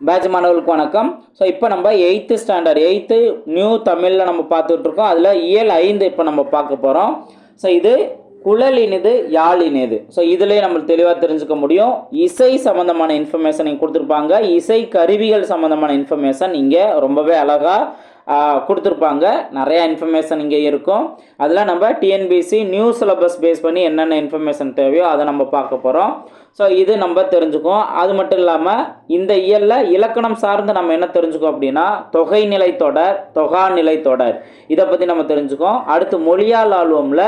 Batch மாணவர்களுக்கு வணக்கம். So இப்போ நம்ம 8th ஸ்டாண்டர்ட் நியூ தமிழில் நம்ம பார்த்துட்ருக்கோம். அதில் இயல் 5 இப்போ நம்ம பார்க்க போகிறோம். ஸோ இது குழல் இனிது யாழ் இனிது. ஸோ இதுலேயே நம்மளுக்கு தெளிவாக தெரிஞ்சுக்க முடியும். இசை சம்மந்தமான இன்ஃபர்மேஷன் இங்கே கொடுத்துருப்பாங்க. இசை கருவிகள் சம்மந்தமான இன்ஃபர்மேஷன் இங்கே ரொம்பவே அழகாக கொடுத்துருப்பாங்க. நிறையா இன்ஃபர்மேஷன் இங்கே இருக்கும். அதில் நம்ம டிஎன்பிசி நியூ சிலபஸ் பேஸ் பண்ணி என்னென்ன இன்ஃபர்மேஷன் தேவையோ அதை நம்ம பார்க்க போகிறோம். ஸோ இது நம்ம தெரிஞ்சுக்குவோம். அது மட்டும் இல்லாமல் இந்த இயலில் இலக்கணம் சார்ந்து நம்ம என்ன தெரிஞ்சுக்கோம் அப்படின்னா தொகை நிலை தொடர், தொகா நிலை தொடர், இதை பற்றி நம்ம தெரிஞ்சுக்கோம். அடுத்து மொழியால் ஆழ்வமில்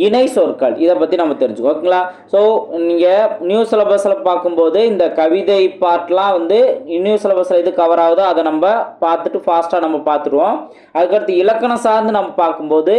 இணை சொற்கள், இதை பற்றி நம்ம தெரிஞ்சுக்கோ. ஓகேங்களா? ஸோ நீங்கள் நியூ சிலபஸில் பார்க்கும்போது இந்த கவிதை பார்ட்லாம் நியூ சிலபஸில் எது கவர் ஆகுதோ அதை நம்ம பார்த்துட்டு ஃபாஸ்ட்டாக நம்ம பார்த்துருவோம். அதுக்கடுத்து இலக்கணம் சார்ந்து நம்ம பார்க்கும்போது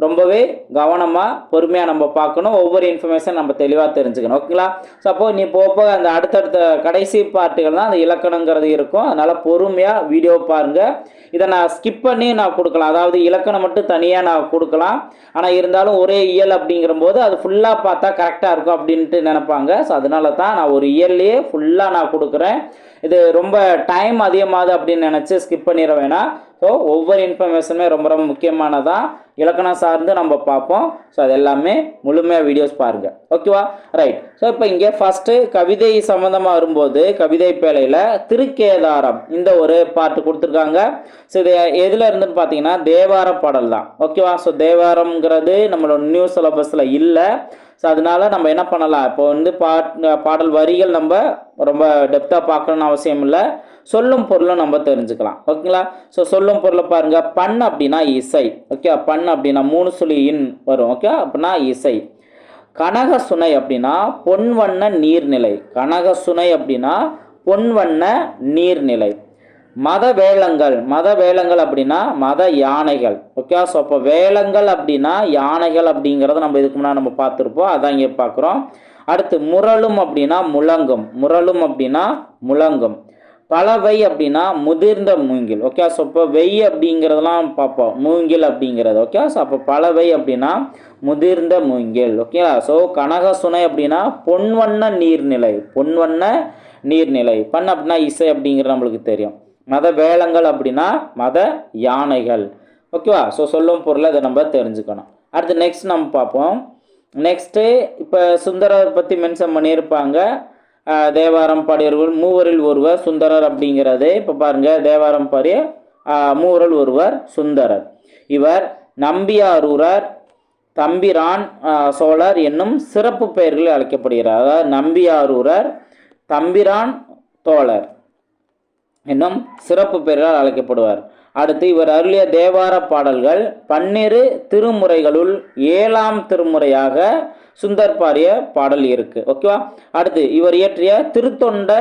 ரொம்பவே கவனமாக பொறுமையாக நம்ம பார்க்கணும். ஒவ்வொரு இன்ஃபர்மேஷன் நம்ம தெளிவாக தெரிஞ்சுக்கணும். ஓகேங்களா? ஸோ அப்போது நீ போக அந்த அடுத்தடுத்த கடைசி பார்ட்டுகள் தான் அந்த இலக்கணங்கிறது இருக்கும். அதனால் பொறுமையாக வீடியோ பாருங்கள். இதை நான் ஸ்கிப் பண்ணி நான் கொடுக்கலாம், அதாவது இலக்கணம் மட்டும் தனியாக நான் கொடுக்கலாம். ஆனால் இருந்தாலும் ஒரே இயல் அப்படிங்கிற போது அது ஃபுல்லாக பார்த்தா கரெக்டாக இருக்கும் அப்படின்ட்டு நினைப்பாங்க. ஸோ அதனால தான் நான் ஒரு இயல்லையே ஃபுல்லாக நான் கொடுக்குறேன். இது ரொம்ப டைம் அதிகமாகுது அப்படின்னு நினச்சி ஸ்கிப் பண்ணிட வேணாம். ஸோ ஒவ்வொரு இன்ஃபர்மேஷனுமே ரொம்ப ரொம்ப முக்கியமானதான். இலக்கணம் சார்ந்து நம்ம பார்ப்போம். ஸோ அது எல்லாமே முழுமையாக வீடியோஸ் பாருங்கள். ஓகேவா? ரைட். ஸோ இப்போ இங்கே ஃபஸ்ட்டு கவிதை சம்மந்தமாக வரும்போது கவிதை பேழையில் திருக்கேதாரம் இந்த ஒரு பாட்டு கொடுத்துருக்காங்க. ஸோ இது எதில் இருந்துன்னு பார்த்தீங்கன்னா தேவார பாடல் தான். ஓகேவா? ஸோ தேவாரம்ங்கிறது நம்மளோட நியூ சிலபஸில் இல்லை. ஸோ அதனால நம்ம என்ன பண்ணலாம், இப்போ பாடல் வரிகள் நம்ம ரொம்ப டெப்த்தாக பார்க்கணுன்னு அவசியம் இல்லை. சொல்லும் பொருளும் நம்ம தெரிஞ்சுக்கலாம். ஓகேங்களா? ஸோ சொல்லும் பொருளை பாருங்கள். பண் அப்படின்னா இசை. ஓகே, பண் அப்படின்னா 3 சுழி இன் வரும். ஓகே, அப்படின்னா இசை. கனக சுனை அப்படின்னா பொன்வண்ண நீர்நிலை. கனக சுனை அப்படின்னா பொன்வண்ண நீர்நிலை. மத வேளங்கள் அப்படின்னா மத யானைகள். ஓகே, ஸோ அப்போ வேளங்கள் அப்படின்னா யானைகள் அப்படிங்கிறத நம்ம இதுக்கு முன்னாடி நம்ம பார்த்துருப்போம். அதான் இங்கே பார்க்குறோம். அடுத்து முரளும் அப்படின்னா முழங்கும். பலவை அப்படின்னா முதிர்ந்த மூங்கில். ஓகே, ஸோ இப்போ வெய் அப்படிங்கிறதெல்லாம் பார்ப்போம், மூங்கில் அப்படிங்கிறது. ஓகே, ஸோ அப்போ பலவை அப்படின்னா முதிர்ந்த மூங்கில். ஓகே, ஸோ கனக சுனை அப்படின்னா பொன்வண்ண நீர்நிலை. பண் அப்படின்னா இசை அப்படிங்கிறது நம்மளுக்கு தெரியும். மத வேளங்கள் அப்படின்னா மத யானைகள். ஓகேவா? ஸோ சொல்லும் பொருளை அதை நம்ம தெரிஞ்சுக்கணும். அடுத்து நெக்ஸ்ட் நம்ம பார்ப்போம். நெக்ஸ்ட்டு இப்போ சுந்தரர் பற்றி மென்ஷன் பண்ணியிருப்பாங்க. தேவாரம் பாடியவர்கள் மூவரில் ஒருவர் சுந்தரர் அப்படிங்கிறது. இப்போ பாருங்கள், தேவாரம் பாடிய மூவரில் ஒருவர் சுந்தரர். இவர் நம்பியாரூரர், தம்பிரான் சோழர் என்னும் சிறப்பு பெயர்களில் அழைக்கப்படுகிறார். அதாவது நம்பியாரூரர், தம்பிரான் தோழர் என்னும் சிறப்பு பெயரால் அழைக்கப்படுவார். அடுத்து இவர் அருளிய தேவார பாடல்கள் 12 திருமுறைகளுள் 7ஆம் திருமுறையாக சுந்தர் பாடிய பாடல் இருக்கு. ஓகேவா? அடுத்து இவர் இயற்றிய திருத்தொண்ட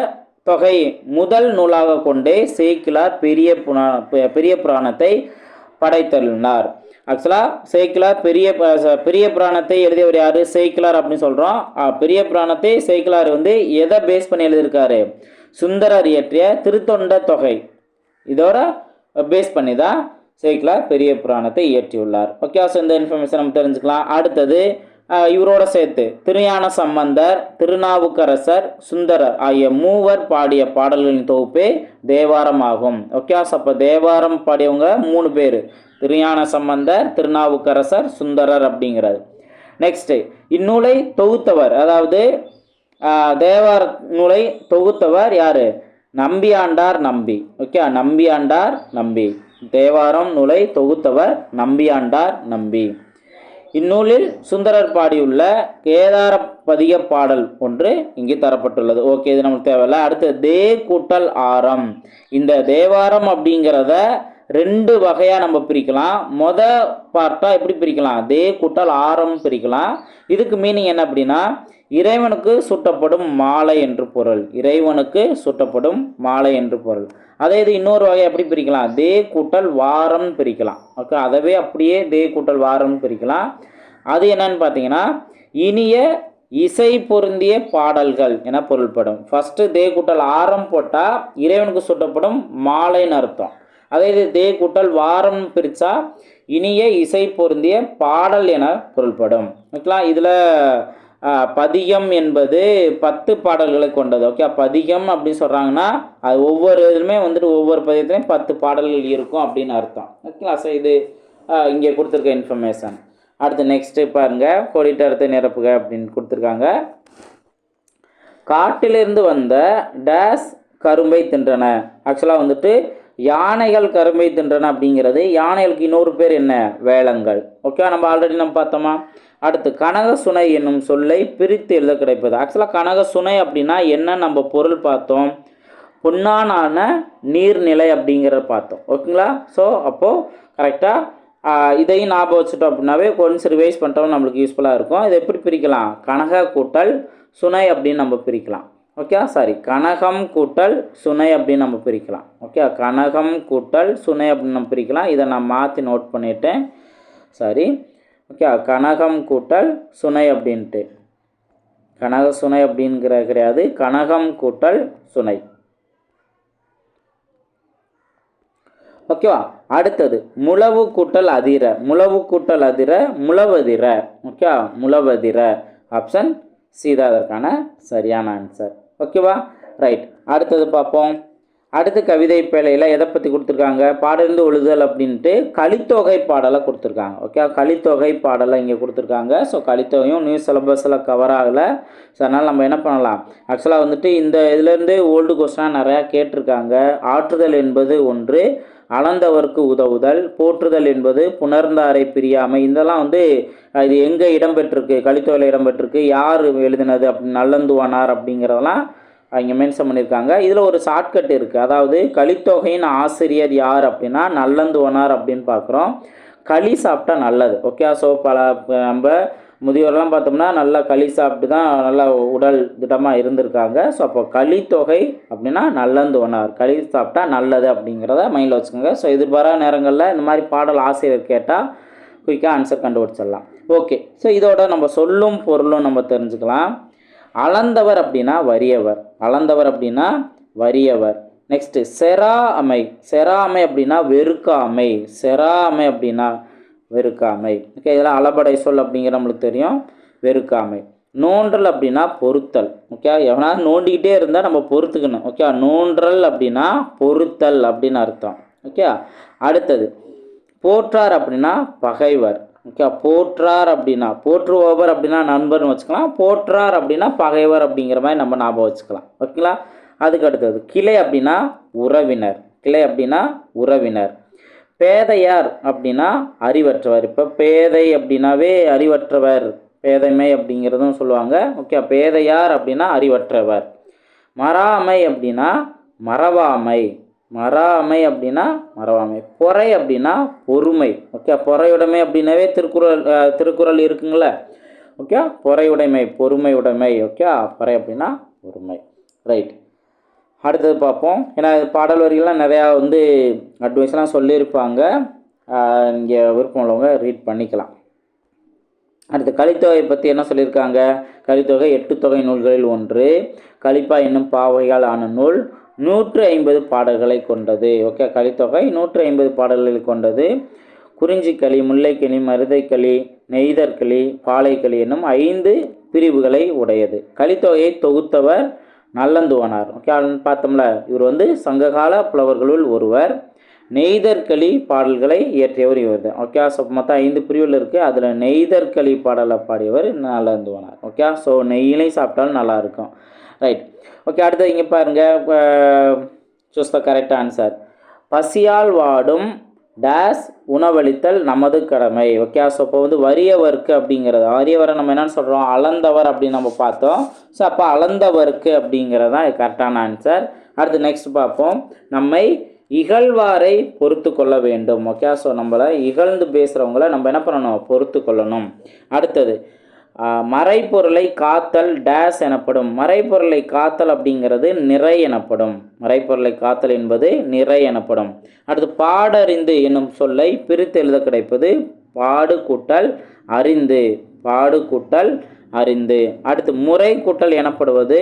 தொகை முதல் நூலாக கொண்டே சேக்கிலார் பெரிய புராணத்தை படைத்துள்ளார். ஆக்சுவலாக சேக்கிலார் பெரிய புராணத்தை எழுதியவர் யார்? சேக்கிலார் அப்படின்னு சொல்கிறோம். பெரிய புராணத்தை சேக்கிலார் எதை பேஸ் பண்ணி எழுதியிருக்காரு? சுந்தரர் இயற்றிய திருத்தொண்ட தொகை இதோட பேஸ் பண்ணி தான் சேக்கிலார் பெரிய புராணத்தை இயற்றியுள்ளார். ஓகே, ஸோ இந்த இன்ஃபர்மேஷன் நம்ம தெரிஞ்சுக்கலாம். அடுத்தது இவரோட சேர்த்து திருஞான சம்பந்தர், திருநாவுக்கரசர், சுந்தரர் ஆகிய மூவர் பாடிய பாடல்களின் தொகுப்பே தேவாரம் ஆகும். ஓகே, ஸோ அப்போ தேவாரம் பாடியவங்க 3 பேர், திருஞான சம்பந்தர், திருநாவுக்கரசர், சுந்தரர் அப்படிங்கிறது. நெக்ஸ்ட்டு இந்நூலை தொகுத்தவர், அதாவது தேவார நூலை தொகுத்தவர் யாரு? நம்பியாண்டார் நம்பி. ஓகே, நம்பியாண்டார் நம்பி. தேவாரம் நூலை தொகுத்தவர் நம்பியாண்டார் நம்பி. இந்நூலில் சுந்தரர் பாடியுள்ள கேதார பதிக பாடல் ஒன்று இங்கே தரப்பட்டுள்ளது. ஓகே, இது நமக்கு தேவையில்லை. அடுத்து தே கூட்டல் ஆரம். இந்த தேவாரம் அப்படிங்கிறத 2 வகையாக நம்ம பிரிக்கலாம். பார்ட்டாக எப்படி பிரிக்கலாம்? தே கூட்டல் ஆரம் பிரிக்கலாம். இதுக்கு மீனிங் என்ன அப்படின்னா இறைவனுக்கு சூட்டப்படும் மாலை என்று பொருள். அதே இது இன்னொரு வகை எப்படி பிரிக்கலாம்? தே கூட்டல் வாரம் பிரிக்கலாம். ஓகே, அதவே அப்படியே தே கூட்டல் வாரம் பிரிக்கலாம். அது என்னன்னு பார்த்தீங்கன்னா இனிய இசை பொருந்திய பாடல்கள் என பொருள்படும். ஃபஸ்ட்டு தே கூட்டல் ஆரம் போட்டால் இறைவனுக்கு சூட்டப்படும் மாலைன்னு அர்த்தம். அதே இது தே கூட்டல் வாரம் பிரித்தா இனிய இசை பொருந்திய பாடல் என பொருள்படும். ஓகேங்களா? இதில் பதிகம் என்பது 10 பாடல்களை கொண்டது. ஓகே, பதிகம் அப்படின்னு சொல்கிறாங்கன்னா அது ஒவ்வொரு இதுலையுமே வந்துட்டு ஒவ்வொரு பதியத்துலையும் 10 பாடல்கள் இருக்கும் அப்படின்னு அர்த்தம். ஓகேங்களா? ஸோ இது இங்கே கொடுத்துருக்க இன்ஃபர்மேஷன். அடுத்து நெக்ஸ்ட்டு பாருங்கள், கோடிட்டு அடுத்து நிரப்புக அப்படின்னு கொடுத்துருக்காங்க. காட்டிலிருந்து வந்த டேஸ் கரும்பை தின்றன. ஆக்சுவலாக வந்துட்டு யானைகள் கரும்பை தின்றன அப்படிங்கிறது யானைகளுக்கு இன்னொரு பேர் என்ன? வேளங்கள். ஓகே, நம்ம ஆல்ரெடி நம்ம பார்த்தோமா? அடுத்து கனக சுனை என்னும் சொல்லை பிரித்து எழுத கிடைப்பது. ஆக்சுவலாக கனக சுனை அப்படின்னா என்ன நம்ம பொருள் பார்த்தோம்? பொன்னான நீர்நிலை அப்படிங்கிறத பார்த்தோம். ஓகேங்களா? ஸோ அப்போது கரெக்டாக இதையும் ஞாபகம் வச்சுட்டோம் அப்படின்னாவே கொஞ்சம் ரிவைஸ் பண்ணிட்டோம், நம்மளுக்கு யூஸ்ஃபுல்லாக இருக்கும். இதை எப்படி பிரிக்கலாம்? கனக கூட்டல் சுனை அப்படின்னு நம்ம பிரிக்கலாம். ஓகே, சாரி, கனகம் கூட்டல் சுனை அப்படின்னு நம்ம பிரிக்கலாம். ஓகே, கனகம் கூட்டல் சுனை அப்படின்னு நம்ம பிரிக்கலாம். இதை நான் மாற்றி நோட் பண்ணிட்டேன். சாரி. ஓகே, கனகம் கூட்டல் சுனை அப்படின்ட்டு. கனக சுனை அப்படிங்கிற கிடையாது, கனகம் கூட்டல் சுனை. ஓகேவா? அடுத்தது முழவு கூட்டல் அதிர. முழவு கூட்டல் அதிர முழவதிர. ஓகே, முழவதிர. ஆப்ஷன் சி தான் அதற்கான சரியான ஆன்சர். ஓகேவா? ரைட். அடுத்தது பார்ப்போம். அடுத்து கவிதை பேழையில் எதை பற்றி கொடுத்துருக்காங்க? பாடலிருந்து ஒழுதல் அப்படின்ட்டு கலித்தொகை பாடலை கொடுத்துருக்காங்க. ஓகே, கலித்தொகை பாடலை இங்கே கொடுத்துருக்காங்க. ஸோ கலித்தொகையும் நியூ சிலபஸில் கவர் ஆகலை. ஸோ அதனால் நம்ம என்ன பண்ணலாம்? ஆக்சுவலாக வந்துட்டு இந்த இதுலேருந்து ஓல்டு கொஸ்டினாக நிறையா கேட்டிருக்காங்க. ஆற்றுதல் என்பது ஒன்று, அளந்தவர்க்கு உதவுதல், போற்றுதல் என்பது புணர்ந்தாரை பிரியாமை. இதெல்லாம் வந்து இது எங்கே இடம்பெற்றிருக்கு? கலித்தொகையில் இடம்பெற்றிருக்கு. யார் எழுதினது அப்படின்னு நல்லந்துவானார் அப்படிங்கிறதெல்லாம் இங்கே மென்ஷன் பண்ணியிருக்காங்க. இதில் ஒரு ஷார்ட்கட் இருக்குது. அதாவது கலித்தொகையின் ஆசிரியர் யார் அப்படின்னா நல்லந்துவனார் அப்படின்னு பார்க்குறோம். களி சாப்பிட்டா நல்லது. ஓகே, ஸோ நம்ம முதியோரெலாம் பார்த்தோம்னா நல்லா களி சாப்பிட்டு தான் நல்லா உடல் திடமாக இருந்திருக்காங்க. ஸோ அப்போ கலித்தொகை அப்படின்னா நல்லந்துவனார், களி சாப்பிட்டா நல்லது அப்படிங்கிறத மைண்டில் வச்சுக்கோங்க. ஸோ எதிர்பாரா நேரங்களில் இந்த மாதிரி பாடல் ஆசிரியர் கேட்டால் குயிக்காக ஆன்சர் கண்டுபிடிச்சிடலாம். ஓகே, ஸோ இதோட நம்ம சொல்லும் பொருளும் நம்ம தெரிஞ்சுக்கலாம். அளந்தவர் அப்படின்னா வறியவர். அளந்தவர் அப்படின்னா வறியவர். நெக்ஸ்ட்டு செராமை. செராமை அப்படின்னா வெறுக்காமை. செராமை அப்படின்னா வெறுக்காமை. ஓகே, இதெல்லாம் அளபடை சொல் அப்படிங்கிற நம்மளுக்கு தெரியும். வெறுக்காமை. நோன்றல் அப்படின்னா பொறுத்தல். ஓகே, எவனா நோண்டிக்கிட்டே இருந்தால் நம்ம பொறுத்துக்கணும். ஓகே, நோன்றல் அப்படின்னா பொறுத்தல் அப்படின்னு அர்த்தம். ஓகே, அடுத்தது போற்றார் அப்படின்னா பகைவர். ஓகே, போற்றார் அப்படின்னா போற்றுபவர் அப்படின்னா நண்பர்னு வச்சுக்கலாம். போற்றார் அப்படின்னா பகைவர் அப்படிங்கிற மாதிரி நம்ம ஞாபகம் வச்சுக்கலாம். ஓகேங்களா? அதுக்கு அடுத்தது கிளை அப்படின்னா உறவினர். கிளை அப்படின்னா உறவினர். பேதையார் அப்படின்னா அறிவற்றவர். இப்போ பேதை அப்படின்னாவே அறிவற்றவர், பேதைமை அப்படிங்கிறதும் சொல்லுவாங்க. ஓகே, பேதையார் அப்படின்னா அறிவற்றவர். மறாமை அப்படின்னா மறவாமை. மறாமை அப்படின்னா மறவாமை. பொறை அப்படின்னா பொறுமை. ஓகே, பொறையுடைமை அப்படின்னாவே திருக்குறள் இருக்குங்களே. ஓகே, பொறையுடைமை பொறுமையுடைமை. ஓகே, பொறை அப்படின்னா பொறுமை. ரைட். அடுத்தது பார்ப்போம். ஏன்னா பாடல் வரிகள்லாம் நிறையா வந்து அட்வைஸ்லாம் சொல்லியிருப்பாங்க. இங்கே விருப்பம் உள்ளவங்க ரீட் பண்ணிக்கலாம். அடுத்து கலித்தொகை பற்றி என்ன சொல்லியிருக்காங்க? கலித்தொகை 8 தொகை நூல்களில் ஒன்று. கலிப்பா என்னும் பாவையால் ஆன நூல் 150 பாடல்களை கொண்டது. ஓகே, கலித்தொகை 150 பாடல்களை கொண்டது. குறிஞ்சிக்களி, முல்லைக்களி, மருதைக்களி, நெய்தற்களி, பாலைக்களி என்னும் 5 பிரிவுகளை உடையது. கலித்தொகையை தொகுத்தவர் நல்லந்துவனார். ஓகே, பார்த்தோம்ல, இவர் வந்து சங்ககால புலவர்களுள் ஒருவர். நெய்தற்களி பாடல்களை இயற்றியவர் இவர் தான். ஓகே, ஸோ மொத்தம் 5 பிரிவில் இருக்குது. அதில் நெய்தற்களி பாடலை பாடியவர் நல்லந்துவனார். ஓகே, ஸோ நெய்யிலையும் சாப்பிட்டாலும் நல்லாயிருக்கும். ரைட். ஓகே, அடுத்தது இங்கே பாருங்கள். Choose the correct answer. பசியால் வாடும் டேஸ் உணவளித்தல் நமது கடமை. ஓகே, ஸோ இப்போ வந்து வறியவர்க்கு அப்படிங்கிறது, வறியவரை நம்ம என்னென்னு சொல்கிறோம்? அளந்தவர் அப்படின்னு நம்ம பார்த்தோம். ஸோ அப்போ அளந்தவர்க்கு அப்படிங்கிறது தான் கரெக்டான ஆன்சர். அடுத்து நெக்ஸ்ட் பார்ப்போம். நம்மை இகழ்வாரை பொறுத்து கொள்ள வேண்டும். ஓகே, ஸோ நம்மளை இகழ்ந்து பேசுகிறவங்கள நம்ம என்ன பண்ணணும்? பொறுத்து கொள்ளணும். அடுத்தது மறைப்பொருளை காத்தல் டேஸ் எனப்படும். மறைப்பொருளை காத்தல் அப்படிங்கிறது நிறை எனப்படும். மறைப்பொருளை காத்தல் என்பது நிறை எனப்படும். அடுத்து பாடறிந்து என்னும் சொல்லை பிரித்து எழுத கிடைப்பது பாடு கூட்டல் அறிந்து. பாடு கூட்டல் அறிந்து. அடுத்து முறை கூட்டல் எனப்படுவது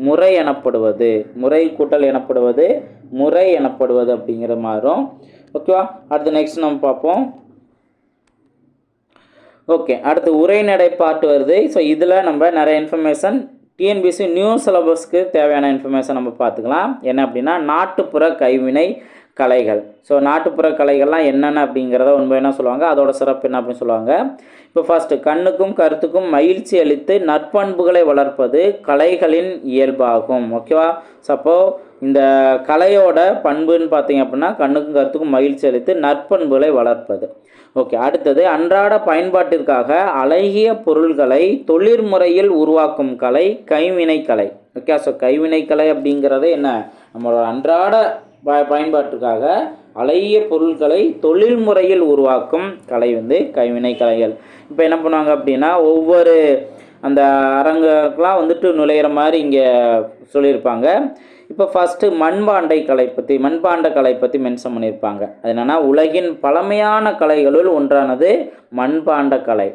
முறை எனப்படுவது. முறை கூட்டல் எனப்படுவது முறை எனப்படுவது அப்படிங்கிற மாறும். ஓகேவா? அடுத்து நெக்ஸ்ட் நம்ம பார்ப்போம். ஓகே, அடுத்து உரைநடை பாட்டு வருது. ஸோ இதில் நம்ம நிறைய இன்ஃபர்மேஷன் டிஎன்பிஎஸ்சி நியூ சிலபஸ்க்கு தேவையான இன்ஃபர்மேஷன் நம்ம பார்த்துக்கலாம். என்ன அப்படின்னா நாட்டுப்புற கைவினை கலைகள். ஸோ நாட்டுப்புற கலைகள்லாம் என்னென்ன அப்படிங்கிறத ஒன்று என்ன சொல்லுவாங்க, அதோட சிறப்பு என்ன அப்படின்னு சொல்லுவாங்க. இப்போ ஃபஸ்ட்டு, கண்ணுக்கும் கருத்துக்கும் மகிழ்ச்சி அளித்து நற்பண்புகளை வளர்ப்பது கலைகளின் இயல்பாகும். ஓகேவா? ஸோ அப்போது இந்த கலையோட பண்புன்னு பார்த்தீங்க அப்படின்னா கண்ணுக்கும் கருத்துக்கும் மகிழ்ச்சி அளித்து நற்பண்புகளை வளர்ப்பது. ஓகே, அடுத்தது அன்றாட பயன்பாட்டிற்காக அழகிய பொருள்களை தொழில்முறையில் உருவாக்கும் கலை கைவினை கலை. ஓகே, ஸோ கைவினை கலை அப்படிங்கிறது என்ன, நம்மளோட அன்றாட பயன்பாட்டுக்காக அழகிய பொருட்களை தொழில்முறையில் உருவாக்கும் கலை வந்து கைவினை கலைகள். இப்போ என்ன பண்ணுவாங்க அப்படின்னா ஒவ்வொரு அந்த அரங்குக்கெலாம் வந்துட்டு நுழையிற மாதிரி இங்கே சொல்லியிருப்பாங்க. இப்போ ஃபஸ்ட்டு மண்பாண்ட கலை பற்றி மென்ஷன் பண்ணியிருப்பாங்க. அது என்னென்னா உலகின் பழமையான கலைகளுள் ஒன்றானது மண்பாண்ட கலை.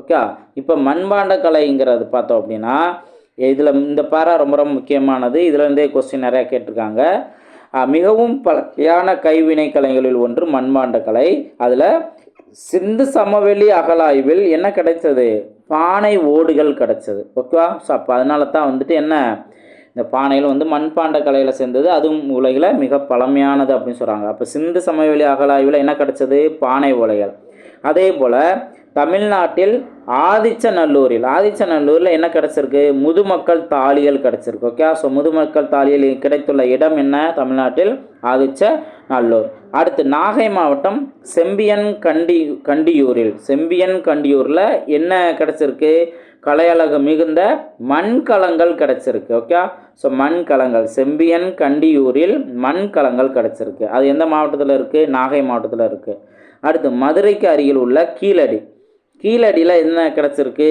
ஓகே, இப்போ மண்பாண்ட கலைங்கிறது பார்த்தோம் அப்படின்னா இதில் இந்த பாரா ரொம்ப ரொம்ப முக்கியமானது. இதிலேருந்தே கொஸ்டின் நிறையா கேட்டிருக்காங்க. மிகவும் பழமையான கைவினை கலைகளில் ஒன்று மண்பாண்ட கலை. அதில் சிந்து சமவெளி அகழாய்வில் என்ன கிடைச்சது, பானை ஓடுகள் கிடைச்சது. ஓகேவா? ஸோ அப்போ அதனால தான் வந்துட்டு என்ன, இந்த பானையில் வந்து மண்பாண்ட கலையில் சேர்ந்தது, அதுவும் உலகில் மிக பழமையானது அப்படின்னு சொல்கிறாங்க. அப்போ சிந்து சமவெளி அகழாய்வில் என்ன கிடைச்சது, பானை ஓலைகள். அதே போல் தமிழ்நாட்டில் ஆதிச்சநல்லூரில் என்ன கிடச்சிருக்கு, முதுமக்கள் தாலிகள் கிடச்சிருக்கு. ஓகே, ஸோ முதுமக்கள் தாலிகள் கிடைத்துள்ள இடம் என்ன, தமிழ்நாட்டில் ஆதிச்சநல்லூர். அடுத்து நாகை மாவட்டம் செம்பியன்கண்டியூரில் என்ன கிடச்சிருக்கு, கலையழகு மிகுந்த மண்கலங்கள் கிடச்சிருக்கு. ஓகே, ஸோ மண்கலங்கள் செம்பியன்கண்டியூரில் மண்கலங்கள் கிடச்சிருக்கு. அது எந்த மாவட்டத்தில் இருக்குது, நாகை மாவட்டத்தில் இருக்குது. அடுத்து மதுரைக்கு அருகில் உள்ள கீழடியில் என்ன கிடச்சிருக்கு,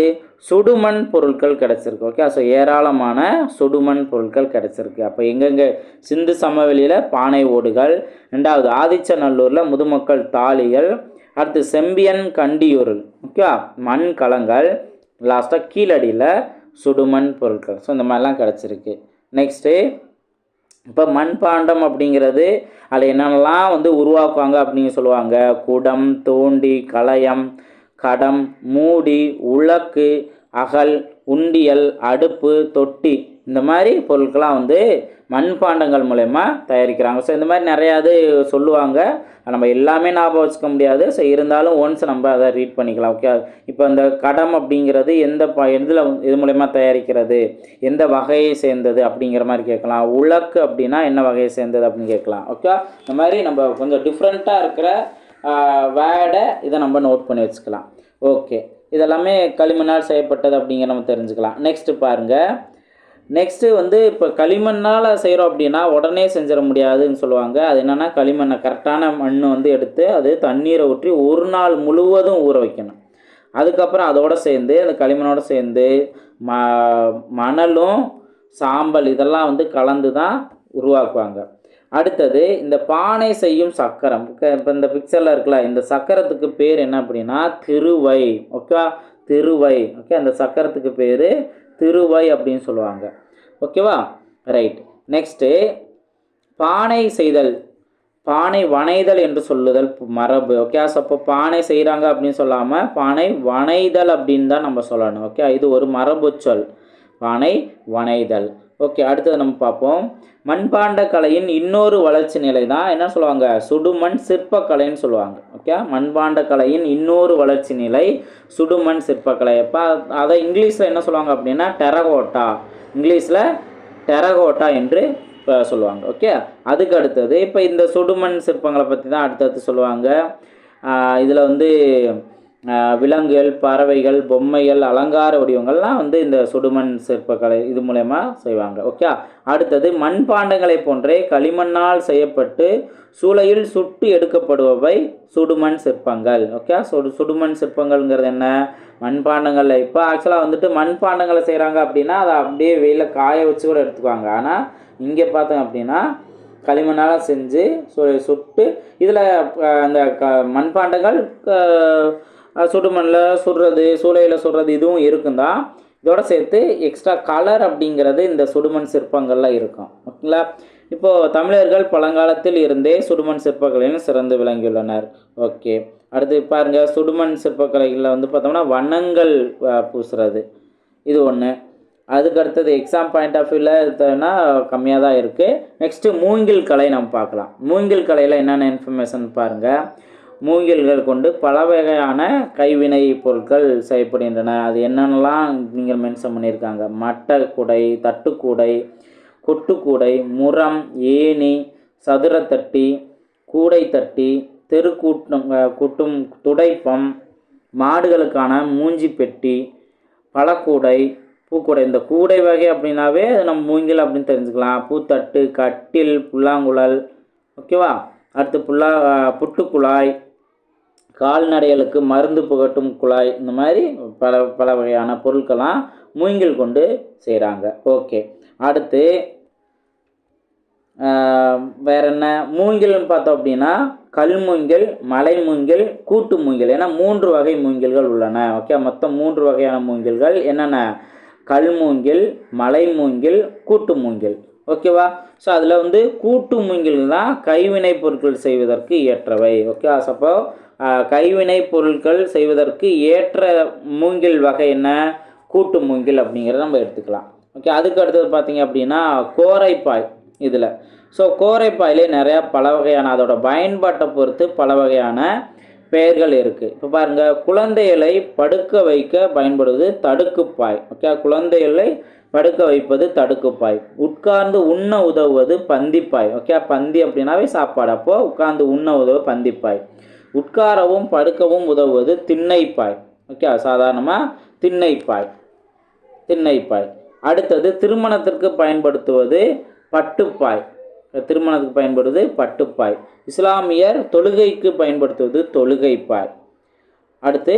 சுடுமண் பொருட்கள் கிடச்சிருக்கு. ஓகே, ஸோ ஏராளமான சுடுமண் பொருட்கள் கிடச்சிருக்கு. அப்போ எங்கெங்கே, சிந்து சமவெளியில் பானை ஓடுகள், ரெண்டாவது ஆதிச்சநல்லூரில் முதுமக்கள் தாலிகள், அடுத்து செம்பியன்கண்டியூரில் ஓகே மண் கலங்கள், லாஸ்ட்டாக கீழடியில் சுடுமண் பொருட்கள். ஸோ இந்த மாதிரிலாம் கிடச்சிருக்கு. நெக்ஸ்ட்டு, இப்போ மண்பாண்டம் அப்படிங்கிறது அதில் என்னென்னலாம் வந்து உருவாக்குவாங்க அப்படின்னு சொல்லுவாங்க. குடம், தோண்டி, கலயம், கடம், மூடி, உலக்கு, அகல், உண்டியல், அடுப்பு, தொட்டி, இந்த மாதிரி பொருட்கள்லாம் வந்து மண்பாண்டங்கள் மூலயமா தயாரிக்கிறாங்க. ஸோ இந்த மாதிரி நிறையாது சொல்லுவாங்க. நம்ம எல்லாமே ஞாபகம் வச்சுக்க முடியாது. ஸோ இருந்தாலும் ஒன்ஸ் நம்ம அதை ரீட் பண்ணிக்கலாம். ஓகே, இப்போ இந்த கடம் அப்படிங்கிறது இது மூலயமா தயாரிக்கிறது, எந்த வகையை சேர்ந்தது அப்படிங்கிற மாதிரி கேட்கலாம். உலக்கு அப்படின்னா என்ன வகையை சேர்ந்தது அப்படின்னு கேட்கலாம். ஓகே, இந்த மாதிரி நம்ம கொஞ்சம் டிஃப்ரெண்ட்டாக இருக்கிற வேர்டை இதை நம்ம நோட் பண்ணி வச்சுக்கலாம். ஓகே, இதெல்லாமே களிமண்ணால் செய்யப்பட்டது அப்படிங்கிற நம்ம தெரிஞ்சுக்கலாம். நெக்ஸ்ட்டு பாருங்கள். நெக்ஸ்ட்டு வந்து இப்போ களிமண்ணால் செய்கிறோம் அப்படின்னா உடனே செஞ்சிட முடியாதுன்னு சொல்லுவாங்க. அது என்னென்னா களிமண்ணை கரெக்டான மண் வந்து எடுத்து அது தண்ணீரை ஊற்றி ஒரு நாள் முழுவதும் ஊற வைக்கணும். அதுக்கப்புறம் அதோடு சேர்ந்து அந்த களிமண்ணோடு சேர்ந்து மணலும் சாம்பல் இதெல்லாம் வந்து கலந்து தான் உருவாக்குவாங்க. அடுத்தது இந்த பானை செய்யும் சக்கரம். இப்போ இந்த பிக்சரில் இருக்குல்ல, இந்த சக்கரத்துக்கு பேர் என்ன அப்படின்னா திருவை. ஓகே, திருவை. ஓகே, அந்த சக்கரத்துக்கு பேர் திருவை அப்படின்னு சொல்லுவாங்க. ஓகேவா? ரைட். நெக்ஸ்ட்டு, பானை செய்தல், பானை வனைதல் என்று சொல்லுதல் மரபு. ஓகே, ஸோ அப்போ பானை செய்கிறாங்க அப்படின்னு சொல்லாமல் பானை வனைதல் அப்படின்னு தான் நம்ம சொல்லணும். ஓகே, இது ஒரு மரபு சொல், பானை வனைதல். ஓகே, அடுத்தது நம்ம பார்ப்போம். மண்பாண்ட கலையின் இன்னொரு வளர்ச்சி நிலை தான் என்ன சொல்லுவாங்க, சுடுமண் சிற்பக்கலைன்னு சொல்லுவாங்க. ஓகே, மண்பாண்ட கலையின் இன்னொரு வளர்ச்சி நிலை சுடுமண் சிற்பக்கலை. இப்போ அதை இங்கிலீஷில் என்ன சொல்லுவாங்க அப்படின்னா டெரகோட்டா, இங்கிலீஷில் டெரகோட்டா என்று சொல்லுவாங்க. ஓகே, அதுக்கு அடுத்தது இப்போ இந்த சுடுமண் சிற்பங்களை பற்றி தான் அடுத்தடுத்து சொல்லுவாங்க. இதில் வந்து விலங்குகள், பறவைகள், பொம்மைகள், அலங்கார வடிவங்கள்லாம் வந்து இந்த சுடுமண் சிற்பக்கலை இது மூலயமா செய்வாங்க. ஓகே, அடுத்தது மண்பாண்டங்களை போன்றே களிமண்ணால் செய்யப்பட்டு சூளையில் சுட்டு எடுக்கப்படுபவை சுடுமண் சிற்பங்கள். ஓகே, சுடுமண் சிற்பங்கள்ங்கிறது என்ன, மண்பாண்டங்களில் இப்போ ஆக்சுவலாக வந்துட்டு மண்பாண்டங்களை செய்கிறாங்க அப்படின்னா அதை அப்படியே வெயிலில் காய வச்சு கூட எடுத்துக்குவாங்க. ஆனால் இங்கே பார்த்தோம் அப்படின்னா களிமண்ணால் செஞ்சு சுட்டு இதில் அந்த மண்பாண்டங்கள் சுடுமண்ணில் சுடுறது, சூளையில் சுடுறது இதுவும் இருக்கும் தான். இதோட சேர்த்து எக்ஸ்ட்ரா கலர் அப்படிங்கிறது இந்த சுடுமண் சிற்பங்களில் இருக்கும். ஓகேங்களா? இப்போது தமிழர்கள் பழங்காலத்தில் இருந்தே சுடுமண் சிற்பக்கலையிலும் சிறந்து விளங்கியுள்ளனர். ஓகே, அடுத்து பாருங்கள், சுடுமண் சிற்பக்கலைகளில் வந்து பார்த்தோம்னா வண்ணங்கள் பூசுறது இது ஒன்று. அதுக்கு அடுத்தது எக்ஸாம் பாயிண்ட் ஆஃப் வியூவில் எடுத்தோன்னா கம்மியாக தான் இருக்குது. நெக்ஸ்ட்டு மூங்கில் கலை நம்ம பார்க்கலாம். மூங்கில் கலையில் என்னென்ன இன்ஃபர்மேஷன் பாருங்கள். மூங்கில்கள் கொண்டு பல வகையான கைவினை பொருட்கள் செய்யப்படுகின்றன. அது என்னென்னலாம் நீங்கள் மென்ஷன் பண்ணியிருக்காங்க. மட்டை கூடை, தட்டுக்கூடை, கொட்டுக்கூடை, முறம், ஏணி, சதுரத்தட்டி, கூடை தட்டி, கூட்டும் துடைப்பம், மாடுகளுக்கான மூஞ்சி பெட்டி, பழக்கூடை, பூக்கூடை. இந்த கூடை வகை அப்படின்னாவே நம்ம மூங்கில் அப்படின்னு தெரிஞ்சுக்கலாம். பூத்தட்டு, கட்டில், புல்லாங்குழல், ஓகேவா. அடுத்து புட்டுக்குழாய், கால்நடைகளுக்கு மருந்து புகட்டும் குழாய், இந்த மாதிரி பல வகையான பொருட்கள்லாம் மூங்கில் கொண்டு செய்கிறாங்க. ஓகே, அடுத்து வேற என்ன மூங்கில்னு பார்த்தோம் அப்படின்னா கல் மூங்கில், மலை மூங்கில், கூட்டு மூங்கில், ஏன்னா 3 வகை மூங்கில்கள் உள்ளன. ஓகே, மொத்தம் 3 வகையான மூங்கில்கள் என்னென்ன, கல் மூங்கில், மலை மூங்கில், கூட்டு மூங்கில். ஓகேவா. ஸோ அதில் வந்து கூட்டு மூங்கில் தான் கைவினை பொருட்கள் செய்வதற்கு ஏற்றவை. ஓகே, அப்போ கைவினை பொருட்கள் செய்வதற்கு ஏற்ற மூங்கில் வகை என்ன, கூட்டு மூங்கில் அப்படிங்கிறத நம்ம எடுத்துக்கலாம். ஓகே, அதுக்கு அடுத்தது பார்த்தீங்க அப்படின்னா கோரைப்பாய். இதில் ஸோ கோரைப்பாயிலே நிறையா பல வகையான அதோட பயன்பாட்டை பொறுத்து பல வகையான பெயர்கள் இருக்குது. இப்போ பாருங்கள், குழந்தைகளை படுக்க வைக்க பயன்படுவது தடுக்குப்பாய். ஓகே, குழந்தைகளை படுக்க வைப்பது தடுக்குப்பாய். உட்கார்ந்து உண்ண உதவுவது பந்திப்பாய். ஓகே, பந்தி அப்படின்னாவே சாப்பாடு, அப்போது உட்கார்ந்து உண்ண உதவு பந்திப்பாய். உட்காரவும் படுக்கவும் உதவுவது திண்ணைப்பாய். ஓகே, சாதாரணமாக திண்ணைப்பாய். அடுத்தது திருமணத்திற்கு பயன்படுத்துவது பட்டுப்பாய். திருமணத்துக்கு பயன்படுவது பட்டுப்பாய். இஸ்லாமியர் தொழுகைக்கு பயன்படுத்துவது தொழுகைப்பாய். அடுத்து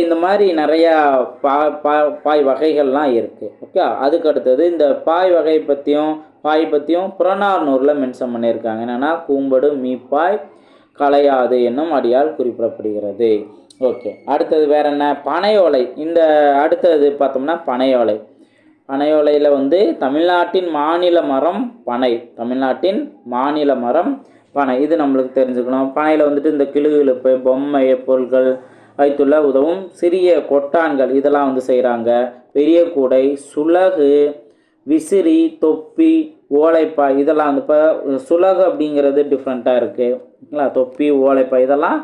இந்த மாதிரி நிறையா பாய் வகைகள்லாம் இருக்குது. ஓகே, அதுக்கு அடுத்தது இந்த பாய் பற்றியும் புறநானூரில் மென்ஷன் பண்ணியிருக்காங்க. என்னென்னா கூம்படு மீப்பாய் கலையாது என்னும் அடியால் குறிப்பிடப்படுகிறது. ஓகே, அடுத்தது வேற என்ன, பனையோலை. இந்த அடுத்தது பார்த்தோம்னா பனையோலையில் வந்து தமிழ்நாட்டின் மாநில மரம் பனை. இது நம்மளுக்கு தெரிஞ்சுக்கணும். பனையில் வந்துட்டு இந்த கிளுகிழுப்பு, பொம்மை பொருட்கள் வைத்துள்ள உதவும் சிறிய கொட்டான்கள் இதெல்லாம் வந்து செய்கிறாங்க. பெரிய கூடை, சுலகு, விசிறி, தொப்பி, ஓலைப்பாய் இதெல்லாம் வந்து இப்போ சுலகு அப்படிங்கிறது டிஃப்ரெண்ட்டாக இருக்குது. ஓகேங்களா. தொப்பி, ஓலைப்பாய் இதெல்லாம்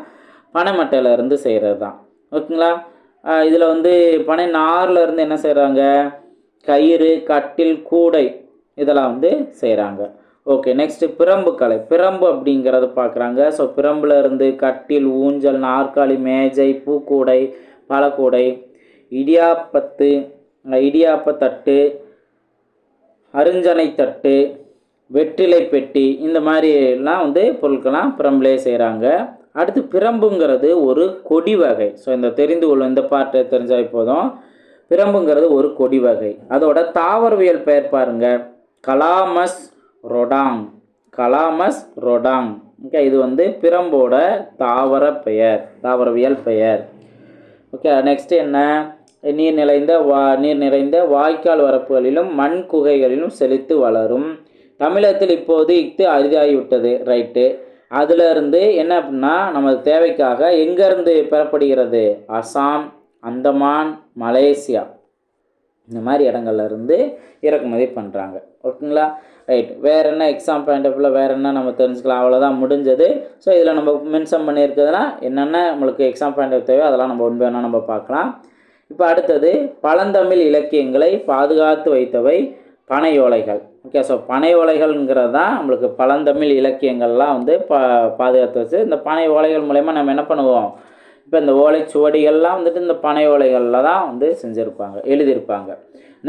பனை மட்டையில் இருந்து செய்கிறது தான். ஓகேங்களா. இதில் வந்து பனை நாரில் இருந்து என்ன செய்கிறாங்க, கயிறு, கட்டில், கூடை இதெல்லாம் வந்து செய்கிறாங்க. ஓகே, நெக்ஸ்ட்டு பிரம்பு அப்படிங்கிறத பார்க்குறாங்க. ஸோ பிரம்பில் இருந்து கட்டில், ஊஞ்சல், நாற்காலி, மேஜை, பூக்கூடை, பழக்கூடை, இடியாப்பத்தட்டு, அருஞ்சனை தட்டு, வெற்றிலை பெட்டி இந்த மாதிரிலாம் வந்து பொருட்கள்லாம் பிரம்பிலே செய்கிறாங்க. அடுத்து பிரம்புங்கிறது ஒரு கொடி வகை. ஸோ இந்த தெரிந்து கொள்ளும் இந்த பார்ட்டை தெரிஞ்சால் போதும். பிரம்புங்கிறது ஒரு கொடி வகை. அதோட தாவரவியல் பெயர் பாருங்கள், கலாமஸ் ரொடாங். ஓகே, இது வந்து பிரம்போட தாவரவியல் பெயர். ஓகே, நெக்ஸ்ட் என்ன, நீர் நிறைந்த வாய்க்கால் வரப்புகளிலும் மண் குகைகளிலும் செழித்து வளரும். தமிழகத்தில் இப்போது இஃது அரிதாகிவிட்டது. ரைட்டு. அதிலிருந்து என்ன அப்படின்னா நமது தேவைக்காக எங்கேருந்து பெறப்படுகிறது, அசாம், அந்தமான், மலேசியா இந்த மாதிரி இடங்கள்ல இருந்து இறக்குமதி பண்ணுறாங்க. ஓகேங்களா. ரைட். வேறு என்ன எக்ஸாம் பாயிண்ட் ஆஃப் வியூவில் வேறு என்ன நம்ம தெரிஞ்சுக்கலாம். அவ்வளோதான், முடிஞ்சது. ஸோ இதில் நம்ம மென்ஷன் பண்ணியிருக்கிறதுனா என்னென்ன நம்மளுக்கு எக்ஸாம் பாயிண்ட் ஆஃப் தேவையோ அதெல்லாம் நம்ம ஒன்று வேணால் நம்ம பார்க்கலாம். இப்போ அடுத்தது பழந்தமிழ் இலக்கியங்களை பாதுகாத்து வைத்தவை பனையோலைகள். ஓகே, ஸோ பனையோலைகள்ங்கிறது தான் நம்மளுக்கு பழந்தமிழ் இலக்கியங்கள்லாம் வந்து பாதுகாத்து வச்சு இந்த பனை ஓலைகள் மூலயமா நம்ம என்ன பண்ணுவோம், இப்போ இந்த ஓலைச்சுவடிகள்லாம் வந்துட்டு இந்த பனை ஓலைகளில் தான் வந்து எழுதியிருப்பாங்க.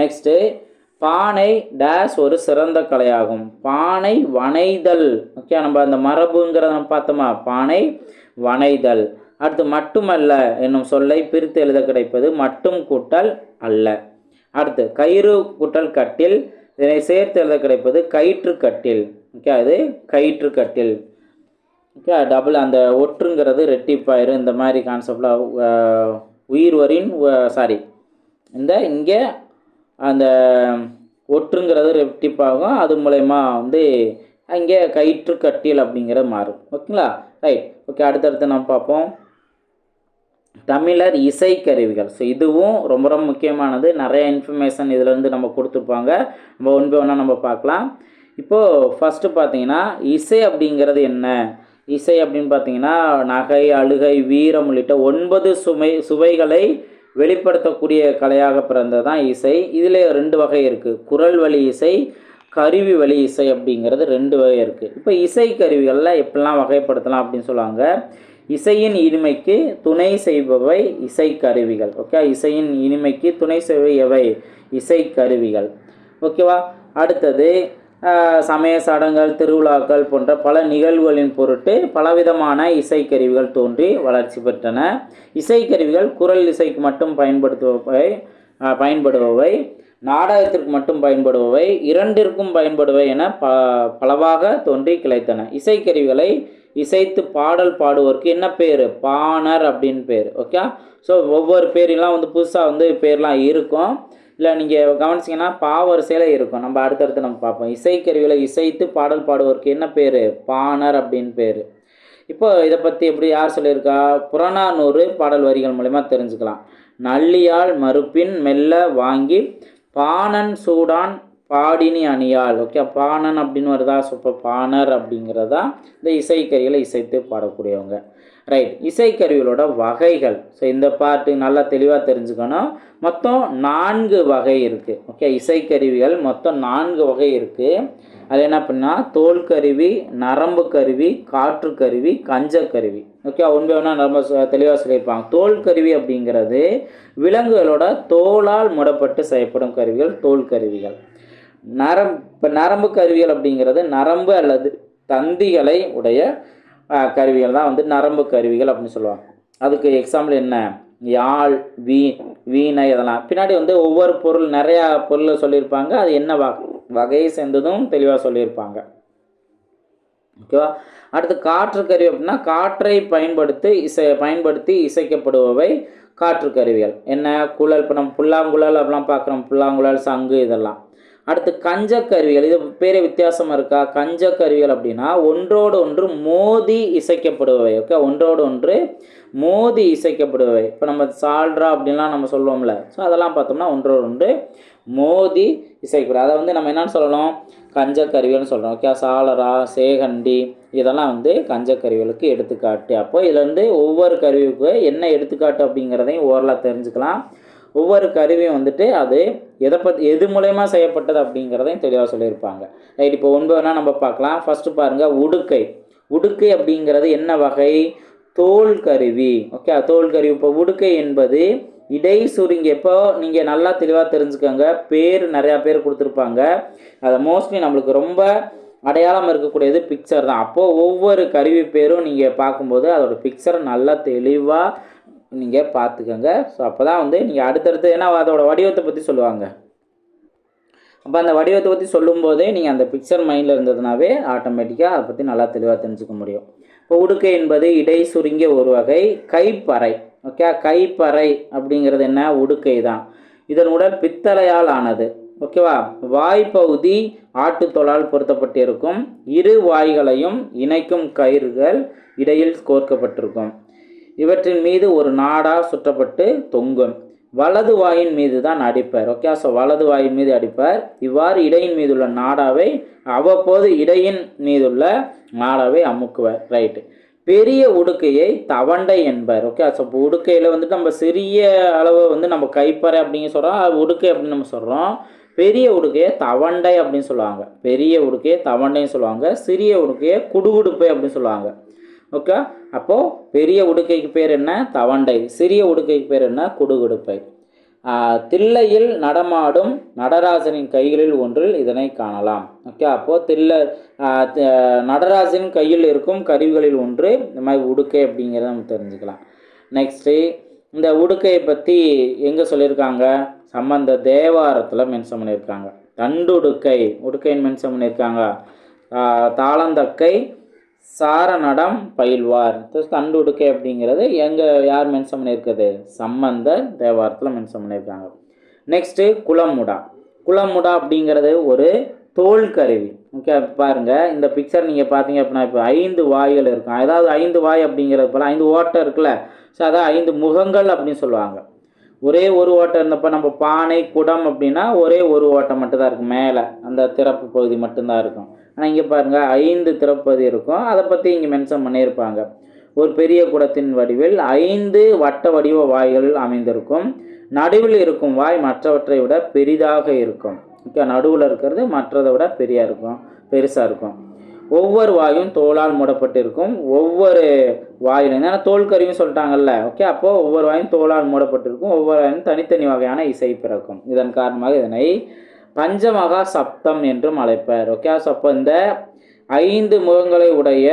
நெக்ஸ்ட்டு பானை டேஷ் ஒரு சிறந்த கலையாகும். பானை வனைதல். ஓகே, நம்ம அந்த மரபுங்கிறத நம்ம பார்த்தோமா, பானை வனைதல். அடுத்து மட்டுமல்ல என்னும் சொல்லை பிரித்து எழுத கிடைப்பது மட்டும் கூட்டல் அல்ல. அடுத்து கயிறு கூட்டல் கட்டில், இதனை சேர்த்து எழுத கிடைப்பது கயிற்று கட்டில். ஓகே, அது கயிற்று கட்டில். ஓகே, டபுள் அந்த ஒற்றுங்கிறது ரெட்டிப்பாயிரு. இந்த மாதிரி கான்செப்டில் இங்கே அந்த ஒற்றுங்கிறது ரெட்டிப்பாகும். அது மூலயமா வந்து அங்கே கயிற்று கட்டியல் அப்படிங்கிறது மாறும். ஓகேங்களா? ரைட். ஓகே, அடுத்தடுத்து நம்ம பார்ப்போம். தமிழர் இசைக்கருவிகள். ஸோ இதுவும் ரொம்ப ரொம்ப முக்கியமானது. நிறைய இன்ஃபர்மேஷன் இதிலேருந்து நம்ம கொடுத்துருப்பாங்க. நம்ம ஒன் பை ஒன்றா நம்ம பார்க்கலாம். இப்போது ஃபஸ்ட்டு பார்த்தீங்கன்னா இசை அப்படிங்கிறது என்ன? இசை அப்படின்னு பார்த்தீங்கன்னா நகை, அழுகை, வீரம் உள்ளிட்ட 9 சுவைகளை வெளிப்படுத்தக்கூடிய கலையாக பிறந்தது தான் இசை. இதில் 2 வகை இருக்குது. குரல் வழி இசை, கருவி வழி இசை அப்படிங்கிறது 2 வகை இருக்குது. இப்போ இசை கருவிகளில் எப்படிலாம் வகைப்படுத்தலாம் அப்படின்னு சொல்லுவாங்க. இசையின் இனிமைக்கு துணை செய்பவை இசைக்கருவிகள். ஓகே, இசையின் இனிமைக்கு துணை செய்பவை எவை? இசைக்கருவிகள். ஓகேவா? அடுத்தது சமய சடங்குகள், திருவிழாக்கள் போன்ற பல நிகழ்வுகளின் பொருட்டு பலவிதமான இசைக்கருவிகள் தோன்றி வளர்ச்சி பெற்றன. இசைக்கருவிகள் குரல் இசைக்கு மட்டும் பயன்படுபவை, நாடகத்திற்கு மட்டும் பயன்படுபவை, இரண்டிற்கும் பயன்படுபவை என பலவாக தோன்றி கிளைத்தன. இசைக்கருவிகளை இசைத்து பாடல் பாடுவோருக்கு என்ன பேர்? பாணர் அப்படின்னு பேர். ஓகே, ஸோ ஒவ்வொரு பேரெலாம் வந்து புதுசாக பேர்லாம் இருக்கும். இல்லை நீங்கள் கவனிச்சிங்கன்னா பாவரிசையில் இருக்கும். நம்ம அடுத்தடுத்து நம்ம பார்ப்போம். இசைக்கருவிகளை இசைத்து பாடல் பாடுவோருக்கு என்ன பேர்? பாணர் அப்படின்னு பேர். இப்போ இதை பற்றி எப்படி யார் சொல்லியிருக்கா? புறநானூறு பாடல் வரிகள் மூலமா தெரிஞ்சுக்கலாம். நல்லியால் மறுப்பின் மெல்ல வாங்கி பாணன் சூடான் பாடினி அணியால். ஓகே, பாணன் அப்படின்னு வருதா? ஸோ இப்போ பாணர் அப்படிங்கிறதா இந்த இசைக்கருவிகளை இசைத்து பாடக்கூடியவங்க. ரைட். இசைக்கருவிகளோட வகைகள். ஸோ இந்த பாட்டு நல்லா தெளிவாக தெரிஞ்சுக்கணும். மொத்தம் 4 வகை இருக்குது. ஓகே, இசைக்கருவிகள் மொத்தம் 4 வகை இருக்குது. அது என்ன பண்ணால் தோல் கருவி, நரம்பு கருவி, காற்று கருவி, கஞ்சக்கருவி. ஓகே, ஒன்று வேணால் ரொம்ப தெளிவாக சொல்லியிருப்பாங்க. தோல் கருவி அப்படிங்கிறது விலங்குகளோட தோலால் மூடப்பட்டு செய்யப்படும் கருவிகள் தோல் கருவிகள். நரம்பு கருவிகள் அப்படிங்கிறது நரம்பு அல்லது தந்திகளை உடைய கருவிகள் தான் நரம்பு கருவிகள் அப்படின்னு சொல்லுவாங்க. அதுக்கு எக்ஸாம்பிள் என்ன? யாழ், வீணை, இதெல்லாம் பின்னாடி ஒவ்வொரு பொருள் நிறையா பொருளை சொல்லியிருப்பாங்க. அது என்ன வகையை சேர்ந்ததும் தெளிவாக சொல்லியிருப்பாங்க. ஓகேவா? அடுத்து காற்று கருவி அப்படின்னா காற்றை பயன்படுத்தி இசைக்கப்படுபவை காற்று கருவிகள். என்ன? குழல். இப்போ நம்ம புல்லாங்குழல் அப்படிலாம் பார்க்குறோம். புல்லாங்குழல், சங்கு, இதெல்லாம். அடுத்து கஞ்சக்கருவிகள். இது பேரே வித்தியாசமாக இருக்கா? கஞ்சக்கருவிகள் அப்படின்னா ஒன்றோடு ஒன்று மோதி இசைக்கப்படுபவை. ஓகே, ஒன்றோடு ஒன்று மோதி இசைக்கப்படுபவை. இப்போ நம்ம சால்ரா அப்படின்லாம் நம்ம சொல்லுவோம்ல, ஸோ அதெல்லாம் பார்த்தோம்னா ஒன்றோடு ஒன்று மோதி இசைக்கப்படுது. அதை நம்ம என்னன்னு சொல்லணும்? கஞ்சக்கருவிகள்னு சொல்கிறோம். ஓகே, சாலரா, சேகண்டி, இதெல்லாம் கஞ்சக்கருவிகளுக்கு எடுத்துக்காட்டு. அப்போ இதுலேருந்து ஒவ்வொரு கருவிக்கு என்ன எடுத்துக்காட்டு அப்படிங்கிறதையும் ஓரலாக தெரிஞ்சுக்கலாம். ஒவ்வொரு கருவியும் அது எது மூலயமா செய்யப்பட்டது அப்படிங்கிறதையும் தெளிவாக சொல்லியிருப்பாங்க. ரைட். இப்போ ஒன்று வேணால் நம்ம பார்க்கலாம். ஃபஸ்ட்டு பாருங்கள், உடுக்கை. உடுக்கை அப்படிங்கிறது என்ன வகை? தோல் கருவி. ஓகே, தோல் கருவி. இப்போ உடுக்கை என்பது இடை சுருங்கி. இப்போ நீங்கள் நல்லா தெளிவாக தெரிஞ்சுக்கோங்க. நிறையா பேர் கொடுத்துருப்பாங்க. அதை மோஸ்ட்லி நம்மளுக்கு ரொம்ப அடையாளம் இருக்கக்கூடியது பிக்சர் தான். அப்போது ஒவ்வொரு கருவி பேரும் நீங்கள் பார்க்கும்போது அதோட பிக்சரை நல்லா தெளிவாக நீங்கள் பார்த்துக்கோங்க. ஸோ அப்போ தான் நீங்கள் அடுத்தடுத்து, ஏன்னா அதோட வடிவத்தை பற்றி சொல்லுவாங்க. அப்போ அந்த வடிவத்தை பற்றி சொல்லும்போதே நீங்கள் அந்த பிக்சர் மைண்டில் இருந்ததுனாவே ஆட்டோமேட்டிக்காக அதை பற்றி நல்லா தெளிவாக தெரிஞ்சுக்க முடியும். இப்போ உடுக்கை என்பது இடை சுருங்கிய ஒரு வகை கைப்பறை. ஓகே, கைப்பறை அப்படிங்கிறது என்ன? உடுக்கை தான். இதன் உடல் பித்தளையால் ஆனது. ஓகேவா? வாய்ப்பகுதி ஆட்டுத்தோலால் பொருத்தப்பட்டிருக்கும். இரு வாய்களையும் இணைக்கும் கயிறுகள் இடையில் கோர்க்கப்பட்டிருக்கும். இவற்றின் மீது ஒரு நாடா சுற்றப்பட்டு தொங்கும். வலது வாயின் மீது தான் அடிப்பார். ஓகே, ஸோ வலது வாயின் மீது அடிப்பார். இவ்வாறு இடையின் மீதுள்ள நாடாவை அவ்வப்போது இடையின் மீதுள்ள நாடாவை அமுக்குவார். ரைட்டு. பெரிய உடுக்கையை தவண்டை என்பார். ஓகே, ஸோ இப்போ உடுக்கையில் நம்ம சிறிய அளவு நம்ம கைப்பறை அப்படின்னு சொல்கிறோம், உடுக்கை அப்படின்னு நம்ம சொல்கிறோம். பெரிய உடுக்கையை தவண்டை அப்படின்னு சொல்லுவாங்க. பெரிய உடுக்கையை தவண்டைன்னு சொல்லுவாங்க. சிறிய உடுக்கையை குடுகுடுப்பை அப்படின்னு சொல்லுவாங்க. ஓகே, அப்போது பெரிய உடுக்கைக்கு பேர் என்ன? தவண்டை. சிறிய உடுக்கைக்கு பேர் என்ன? குடுகுடுப்பை. தில்லையில் நடமாடும் நடராஜனின் கைகளில் ஒன்றில் இதனை காணலாம். ஓகே, அப்போது நடராஜனின் கையில் இருக்கும் கருவிகளில் ஒன்று இந்த மாதிரி உடுக்கை அப்படிங்கிறத நம்ம தெரிஞ்சுக்கலாம். நெக்ஸ்ட்டு, இந்த உடுக்கையை பற்றி எங்கே சொல்லியிருக்காங்க? சம்பந்த தேவாரத்தில் மென்ஷன் பண்ணியிருக்காங்க. தண்டுடுக்கை உடுக்கைன்னு மென்ஷன் பண்ணியிருக்காங்க. தாளந்தக்கை சாரநடம் பயில்வார். தண்டுடுக்கை அப்படிங்கிறது யார் மென்ஷன் பண்ணியிருக்குது? சம்பந்த தேவாரத்தில் மென்ஷன் பண்ணியிருக்காங்க. நெக்ஸ்ட்டு குளமுடா. குளமுடா அப்படிங்கிறது ஒரு தோல் கருவி. ஓகே, பாருங்கள் இந்த பிக்சர் நீங்கள் பார்த்தீங்க அப்படின்னா இப்போ 5 வாய்கள் இருக்கும். அதாவது 5 வாய் அப்படிங்கிறது போல் 5 ஓட்டை இருக்குல்ல. ஸோ அதான் 5 முகங்கள் அப்படின்னு சொல்லுவாங்க. ஒரே ஒரு ஓட்டை இருந்தப்போ நம்ம பானை குடம் அப்படின்னா ஒரே ஒரு ஓட்டை மட்டும்தான் இருக்கும், மேலே அந்த திறப்பு பகுதி மட்டும்தான் இருக்கும். ஆனால் இங்கே பாருங்கள் 5 திறப்பு பகுதி இருக்கும். அதை பற்றி இங்கே மென்ஷன் பண்ணியிருப்பாங்க. ஒரு பெரிய குடத்தின் வடிவில் 5 வட்ட வடிவ வாய்கள் அமைந்திருக்கும். நடுவில் இருக்கும் வாய் மற்றவற்றை விட பெரிதாக இருக்கும். ஓகே, நடுவில் இருக்கிறது மற்றதை விட பெருசாக இருக்கும். ஒவ்வொரு வாயும் தோலால் மூடப்பட்டிருக்கும். ஒவ்வொரு வாயிலும் ஏன்னா தோல் கருவின்னு சொல்லிட்டாங்கல்ல. ஓகே, அப்போது ஒவ்வொரு வாயும் தோலால் மூடப்பட்டிருக்கும். ஒவ்வொரு வாயும் தனித்தனி வகையான இசை பிறக்கும். இதன் காரணமாக இதனை பஞ்சமகா சப்தம் என்றும் அழைப்பார். ஓகே, ஸோ அப்போ இந்த 5 முகங்களை உடைய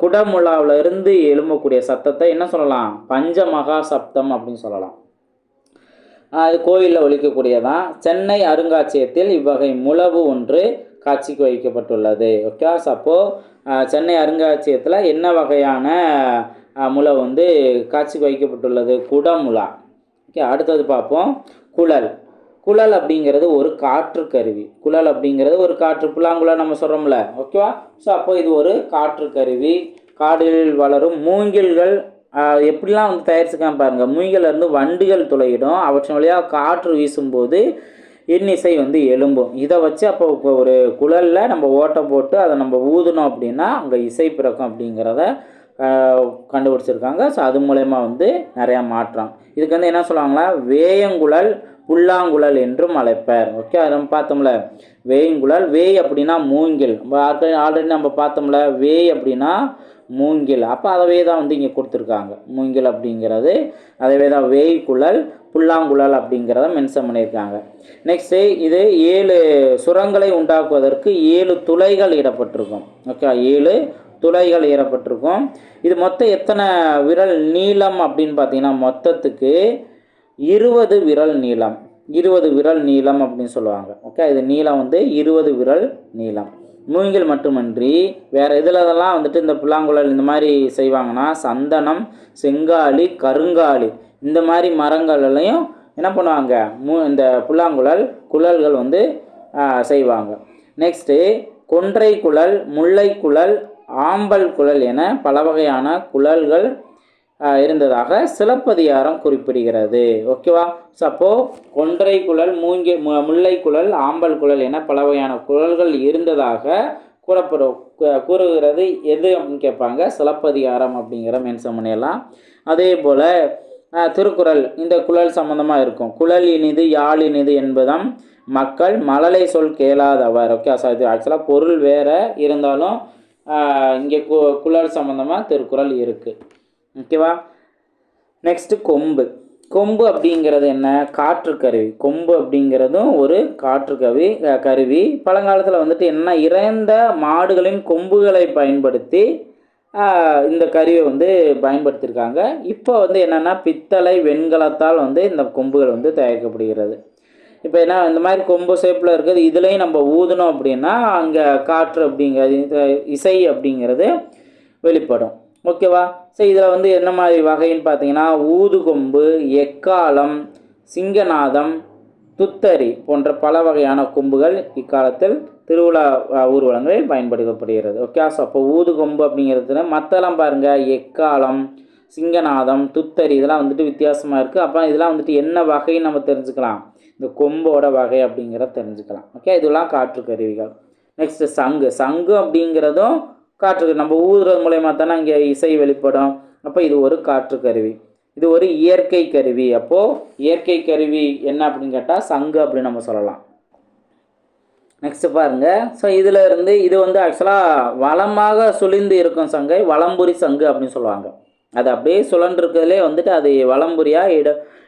குடமுழாவிலிருந்து எழும்பக்கூடிய சத்தத்தை என்ன சொல்லலாம்? பஞ்சமகா சப்தம் அப்படின்னு சொல்லலாம். அது கோயிலில் ஒலிக்கக்கூடியதான். சென்னை அருங்காட்சியகத்தில் இவ்வகை முழவு ஒன்று காட்சிக்கு வைக்கப்பட்டுள்ளது. ஓகே, ஸோ அப்போது சென்னை அருங்காட்சியகத்தில் என்ன வகையான முழவு வந்து காட்சிக்கு வைக்கப்பட்டுள்ளது? குடமுழா. ஓகே, அடுத்தது பார்ப்போம். குழல். குழல் அப்படிங்கிறது ஒரு காற்று கருவி. குழல் அப்படிங்கிறது ஒரு காற்று, புல்லாங்குழல் நம்ம சொல்கிறோம்ல. ஓகேவா? ஸோ அப்போ இது ஒரு காற்று கருவி. காடுகளில் வளரும் மூங்கில்கள் எப்படிலாம் வந்து தயாரிச்சுக்காம பாருங்கள். மூங்கிலிருந்து வண்டுகள் துளையிடும். அவற்றின் வழியாக காற்று வீசும்போது இன்னிசை வந்து எழும்பும். இதை வச்சு அப்போ ஒரு குழலில் நம்ம ஓட்டை போட்டு அதை நம்ம ஊதுனோம் அப்படின்னா அங்கே இசை பிறக்கும் அப்படிங்கிறத கண்டுபிடிச்சிருக்காங்க. ஸோ அது மூலயமா வந்து நிறையா மாற்றம். இதுக்கு வந்து என்ன சொல்லுவாங்களா? வேயங்குழல், புல்லாங்குழல் என்றும் அழைப்பார். ஓகே, அதை நம்ம பார்த்தோம்ல. வேயங்குழல், வேய் அப்படின்னா மூங்கில். ஆல்ரெடி நம்ம பார்த்தோம்ல, வேய் அப்படின்னா மூங்கில். அப்போ அதவே தான் வந்து இங்கே கொடுத்துருக்காங்க. மூங்கில் அப்படிங்கிறது அதவே தான் வேய்குழல், புல்லாங்குழல் அப்படிங்கிறத மென்ஷன் பண்ணியிருக்காங்க. நெக்ஸ்ட்டு இது 7 சுரங்களை உண்டாக்குவதற்கு 7 துளைகள் இடப்பட்டிருக்கும். ஓகே, 7 துளைகள் இடப்பட்டிருக்கும். இது மொத்தம் எத்தனை விரல் நீளம் அப்படின்னு பார்த்தீங்கன்னா மொத்தத்துக்கு 20 விரல் நீளம். 20 விரல் நீளம் அப்படின்னு சொல்லுவாங்க. ஓகே, இது நீளம் வந்து 20 விரல் நீளம். மூங்கில் மட்டுமன்றி வேறு இதெல்லாம் வந்துட்டு இந்த புல்லாங்குழல் இந்த மாதிரி செய்வாங்கன்னா சந்தனம், செங்காலி, கருங்காலி இந்த மாதிரி மரங்கள்லையும் என்ன பண்ணுவாங்க? இந்த குழல்கள் வந்து செய்வாங்க. நெக்ஸ்ட்டு கொன்றை குழல், முல்லை குழல், ஆம்பல் குழல் என பல வகையான குழல்கள் இருந்ததாக சிலப்பதிகாரம் குறிப்பிடுகிறது. ஓகேவா? ஸோ அப்போது கொன்றை குழல், முல்லை குழல், ஆம்பல் குழல் என பல வகையான குழல்கள் இருந்ததாக கூறுகிறது எது அப்படின்னு கேட்பாங்க? சிலப்பதிகாரம் அப்படிங்கிற மென்ஷன் பண்ணிடலாம். அதே போல் திருக்குறள் இந்த குழல் சம்மந்தமாக இருக்கும். குழல் இனிது யாழ் இனிது என்பதும் மக்கள் மழலை சொல் கேளாதவர். ஓகே, ஸோ இது ஆக்சுவலாக பொருள் வேறு இருந்தாலும் இங்கே குழல் சம்மந்தமாக திருக்குறள் இருக்குது. ஓகேவா? நெக்ஸ்ட்டு கொம்பு. கொம்பு அப்படிங்கிறது என்ன? காற்று கருவி. கொம்பு அப்படிங்கிறதும் ஒரு காற்று கருவி. பழங்காலத்தில் வந்துட்டு என்ன இறந்த மாடுகளின் கொம்புகளை பயன்படுத்தி இந்த கருவியை வந்து பயன்படுத்தியிருக்காங்க. இப்போ வந்து என்னென்னா பித்தளை, வெண்கலத்தால் வந்து இந்த கொம்புகள் வந்து தயாரிக்கப்படுகிறது. இப்போ என்ன இந்த மாதிரி கொம்பு ஷேப்பில் இருக்குது. இதுலேயும் நம்ம ஊதுனோம் அப்படின்னா அங்கே காற்று அப்படிங்கிறது, இசை அப்படிங்கிறது வெளிப்படும். ஓகேவா? ஸோ இதில் வந்து என்ன மாதிரி வகைன்னு பார்த்தீங்கன்னா ஊதுகொம்பு, எக்காலம், சிங்கநாதம், துத்தரி போன்ற பல வகையான கொம்புகள் இக்காலத்தில் திருவிழா ஊர்வலங்களில் பயன்படுத்தப்படுகிறது. ஓகே, ஸோ அப்போ ஊதுகொம்பு அப்படிங்கிறதுல மற்றெல்லாம் பாருங்கள், எக்காலம், சிங்கநாதம், துத்தரி இதெல்லாம் வந்துட்டு வித்தியாசமாக இருக்குது. அப்போ இதெல்லாம் வந்துட்டு என்ன வகைன்னு நம்ம தெரிஞ்சுக்கலாம்? இந்த கொம்போட வகை அப்படிங்கிறத தெரிஞ்சுக்கலாம். ஓகே, இதெல்லாம் காற்று கருவிகள். நெக்ஸ்ட்டு சங்கு அப்படிங்கிறதும் காற்று நம்ம ஊதுறது மூலயமா தானே இங்கே இசை வெளிப்படும். அப்போ இது ஒரு காற்று கருவி. இது ஒரு இயற்கை கருவி. அப்போது இயற்கை கருவி என்ன அப்படின்னு கேட்டால் சங்கு அப்படின்னு நம்ம சொல்லலாம். நெக்ஸ்ட்டு பாருங்கள். ஸோ இதில் இருந்து இது வந்து ஆக்சுவலாக வளமாக சுழிந்து இருக்கும் சங்கை வலம்புரி சங்கு அப்படின்னு சொல்லுவாங்க. அது அப்படியே சுழன்றிருக்கிறதுலே வந்துட்டு அது வலம்புரியா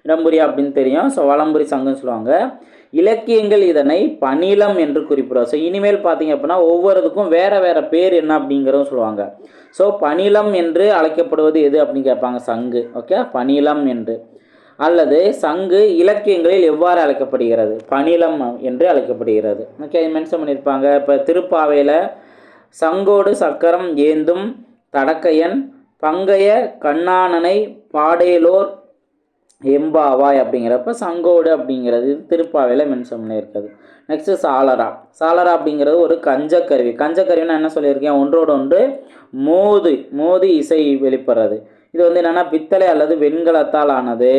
இடம்புரியா அப்படின்னு தெரியும். ஸோ வலம்புரி சங்குன்னு சொல்லுவாங்க. இலக்கியங்கள் இதனை பணிலம் என்று குறிப்பிடுவாங்க. ஸோ இனிமேல் பார்த்தீங்க அப்படின்னா ஒவ்வொருத்துக்கும் வேறு பேர் என்ன அப்படிங்கிறதும் சொல்லுவாங்க. ஸோ பணிலம் என்று அழைக்கப்படுவது எது அப்படின்னு கேட்பாங்க? சங்கு. ஓகே, பணிலம் என்று. அல்லது சங்கு இலக்கியங்களில் எவ்வாறு அழைக்கப்படுகிறது? பணிலம் என்று அழைக்கப்படுகிறது. ஓகே, மென்ஷன் பண்ணியிருப்பாங்க. இப்போ திருப்பாவையில் சங்கோடு சக்கரம் ஏந்தும் தடக்கையன் பங்கைய கண்ணானனை பாடேலோர் எம்பாவாய் அப்படிங்கிறப்ப சங்கோடு அப்படிங்கிறது திருப்பாவையில் மென்ஷன் பண்ணியிருக்குது. நெக்ஸ்ட்டு சாளரா. சாளரா அப்படிங்கிறது ஒரு கஞ்சக்கருவி. கஞ்சக்கருவின்னா என்ன சொல்லியிருக்கேன், ஒன்றோடு ஒன்று மோதி இசை வெளிப்படுறது. இது வந்து என்னென்னா பித்தளை அல்லது வெண்கலத்தால் ஆனது.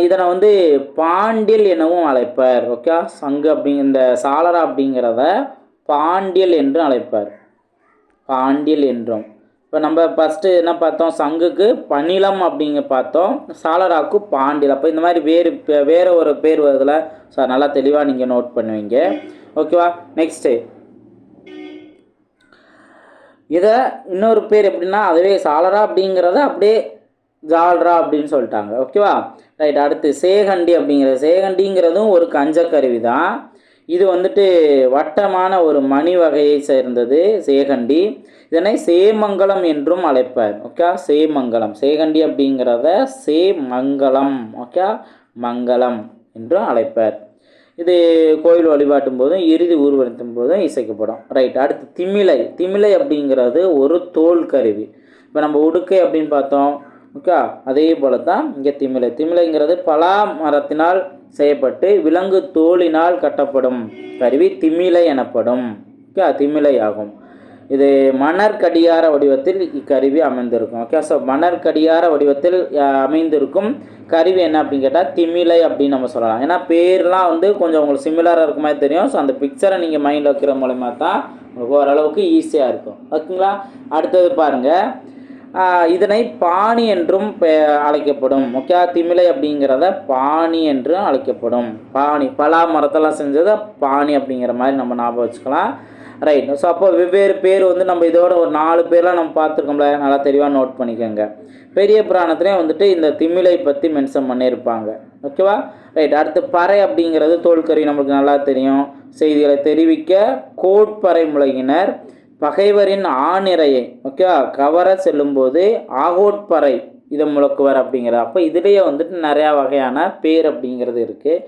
இதனை வந்து பாண்டியல் எனவும் அழைப்பார். ஓகே, சங்கு இந்த சாளரா அப்படிங்கிறத பாண்டியல் என்று அழைப்பார். பாண்டியல் என்றும். இப்போ நம்ம ஃபஸ்ட்டு என்ன பார்த்தோம், சங்குக்கு பணிலம் அப்படிங்க பார்த்தோம், சாளராக்கு பாண்டியல். அப்போ இந்த மாதிரி வேறு ஒரு பேர் வருதுல, ஸோ நல்லா தெளிவாக நீங்கள் நோட் பண்ணுவீங்க. ஓகேவா. நெக்ஸ்ட்டு இதை இன்னொரு பேர் எப்படின்னா, அதுவே சாளரா அப்படிங்கிறத அப்படியே ஜால்ரா அப்படின்னு சொல்லிட்டாங்க. ஓகேவா. ரைட். அடுத்து சேகண்டி அப்படிங்கிறது. சேகண்டிங்கிறதும் ஒரு கஞ்சக்கருவி தான். இது வந்துட்டு வட்டமான ஒரு மணி வகையை சேர்ந்தது சேகண்டி. இதனை சேமங்கலம் என்றும் அழைப்பார். ஓகே, சேமங்கலம். சேகண்டி அப்படிங்கிறத சேமங்கலம், ஓகே, மங்கலம் என்றும் அழைப்பார். இது கோயில் வழிபாட்டும் போதும் இறுதி ஊர்வலத்தும் போதும் இசைக்கப்படும். ரைட். அடுத்து திமிலை. திமிலை அப்படிங்கிறது ஒரு தோல் கருவி. இப்போ நம்ம உடுக்கை அப்படின்னு பார்த்தோம். ஓகே, அதே போல தான் இங்கே திமிலை. திமிலைங்கிறது பலா மரத்தினால் செய்யப்பட்டு விலங்கு தோலினால் கட்டப்படும் கருவி திமிலை எனப்படும். ஓகே, திமிலை ஆகும். இது மணற்கடியார வடிவத்தில் இக்கருவி அமைந்திருக்கும். ஓகே, ஸோ மணற்கடியார வடிவத்தில் அமைந்திருக்கும் கருவி என்ன அப்படின்னு கேட்டால் திமிலை அப்படின்னு நம்ம சொல்லலாம். ஏன்னா பேர்லாம் வந்து கொஞ்சம் உங்களுக்கு சிமிலராக இருக்க மாதிரி தெரியும். ஸோ அந்த பிக்சரை நீங்கள் மைண்டில் வைக்கிற மூலமாக தான் உங்களுக்கு ஓரளவுக்கு ஈஸியாக இருக்கும். ஓகேங்களா. அடுத்தது பாருங்கள், இதனை பாணி என்றும் அழைக்கப்படும். ஓகே, திமிலை அப்படிங்கிறத பாணி என்றும் அழைக்கப்படும். பாணி பலா மரத்தெல்லாம் செஞ்சதை பாணி அப்படிங்கிற மாதிரி நம்ம ஞாபகம் வச்சுக்கலாம். ரைட். ஸோ அப்போ வெவ்வேறு பேர் வந்து நம்ம இதோட ஒரு 4 பேர்லாம் நம்ம பார்த்துருக்கோம்ல, நல்லா தெளிவாக நோட் பண்ணிக்கோங்க. பெரிய புராணத்துலேயும் வந்துட்டு இந்த திமிலை பற்றி மென்ஷன் பண்ணியிருப்பாங்க. ஓகேவா. ரைட். அடுத்து பறை அப்படிங்கிறது தோல்கருவி, நம்மளுக்கு நல்லா தெரியும். செய்திகளை தெரிவிக்க கோட்பறை முழங்கினர். பகைவரின் ஆணிரையை ஓகே கவர செல்லும்போது ஆகோட்பறை இதை முழக்குவர் அப்படிங்கிறது. அப்போ இதுலேயே வந்துட்டு நிறையா வகையான பேர் அப்படிங்கிறது இருக்குது.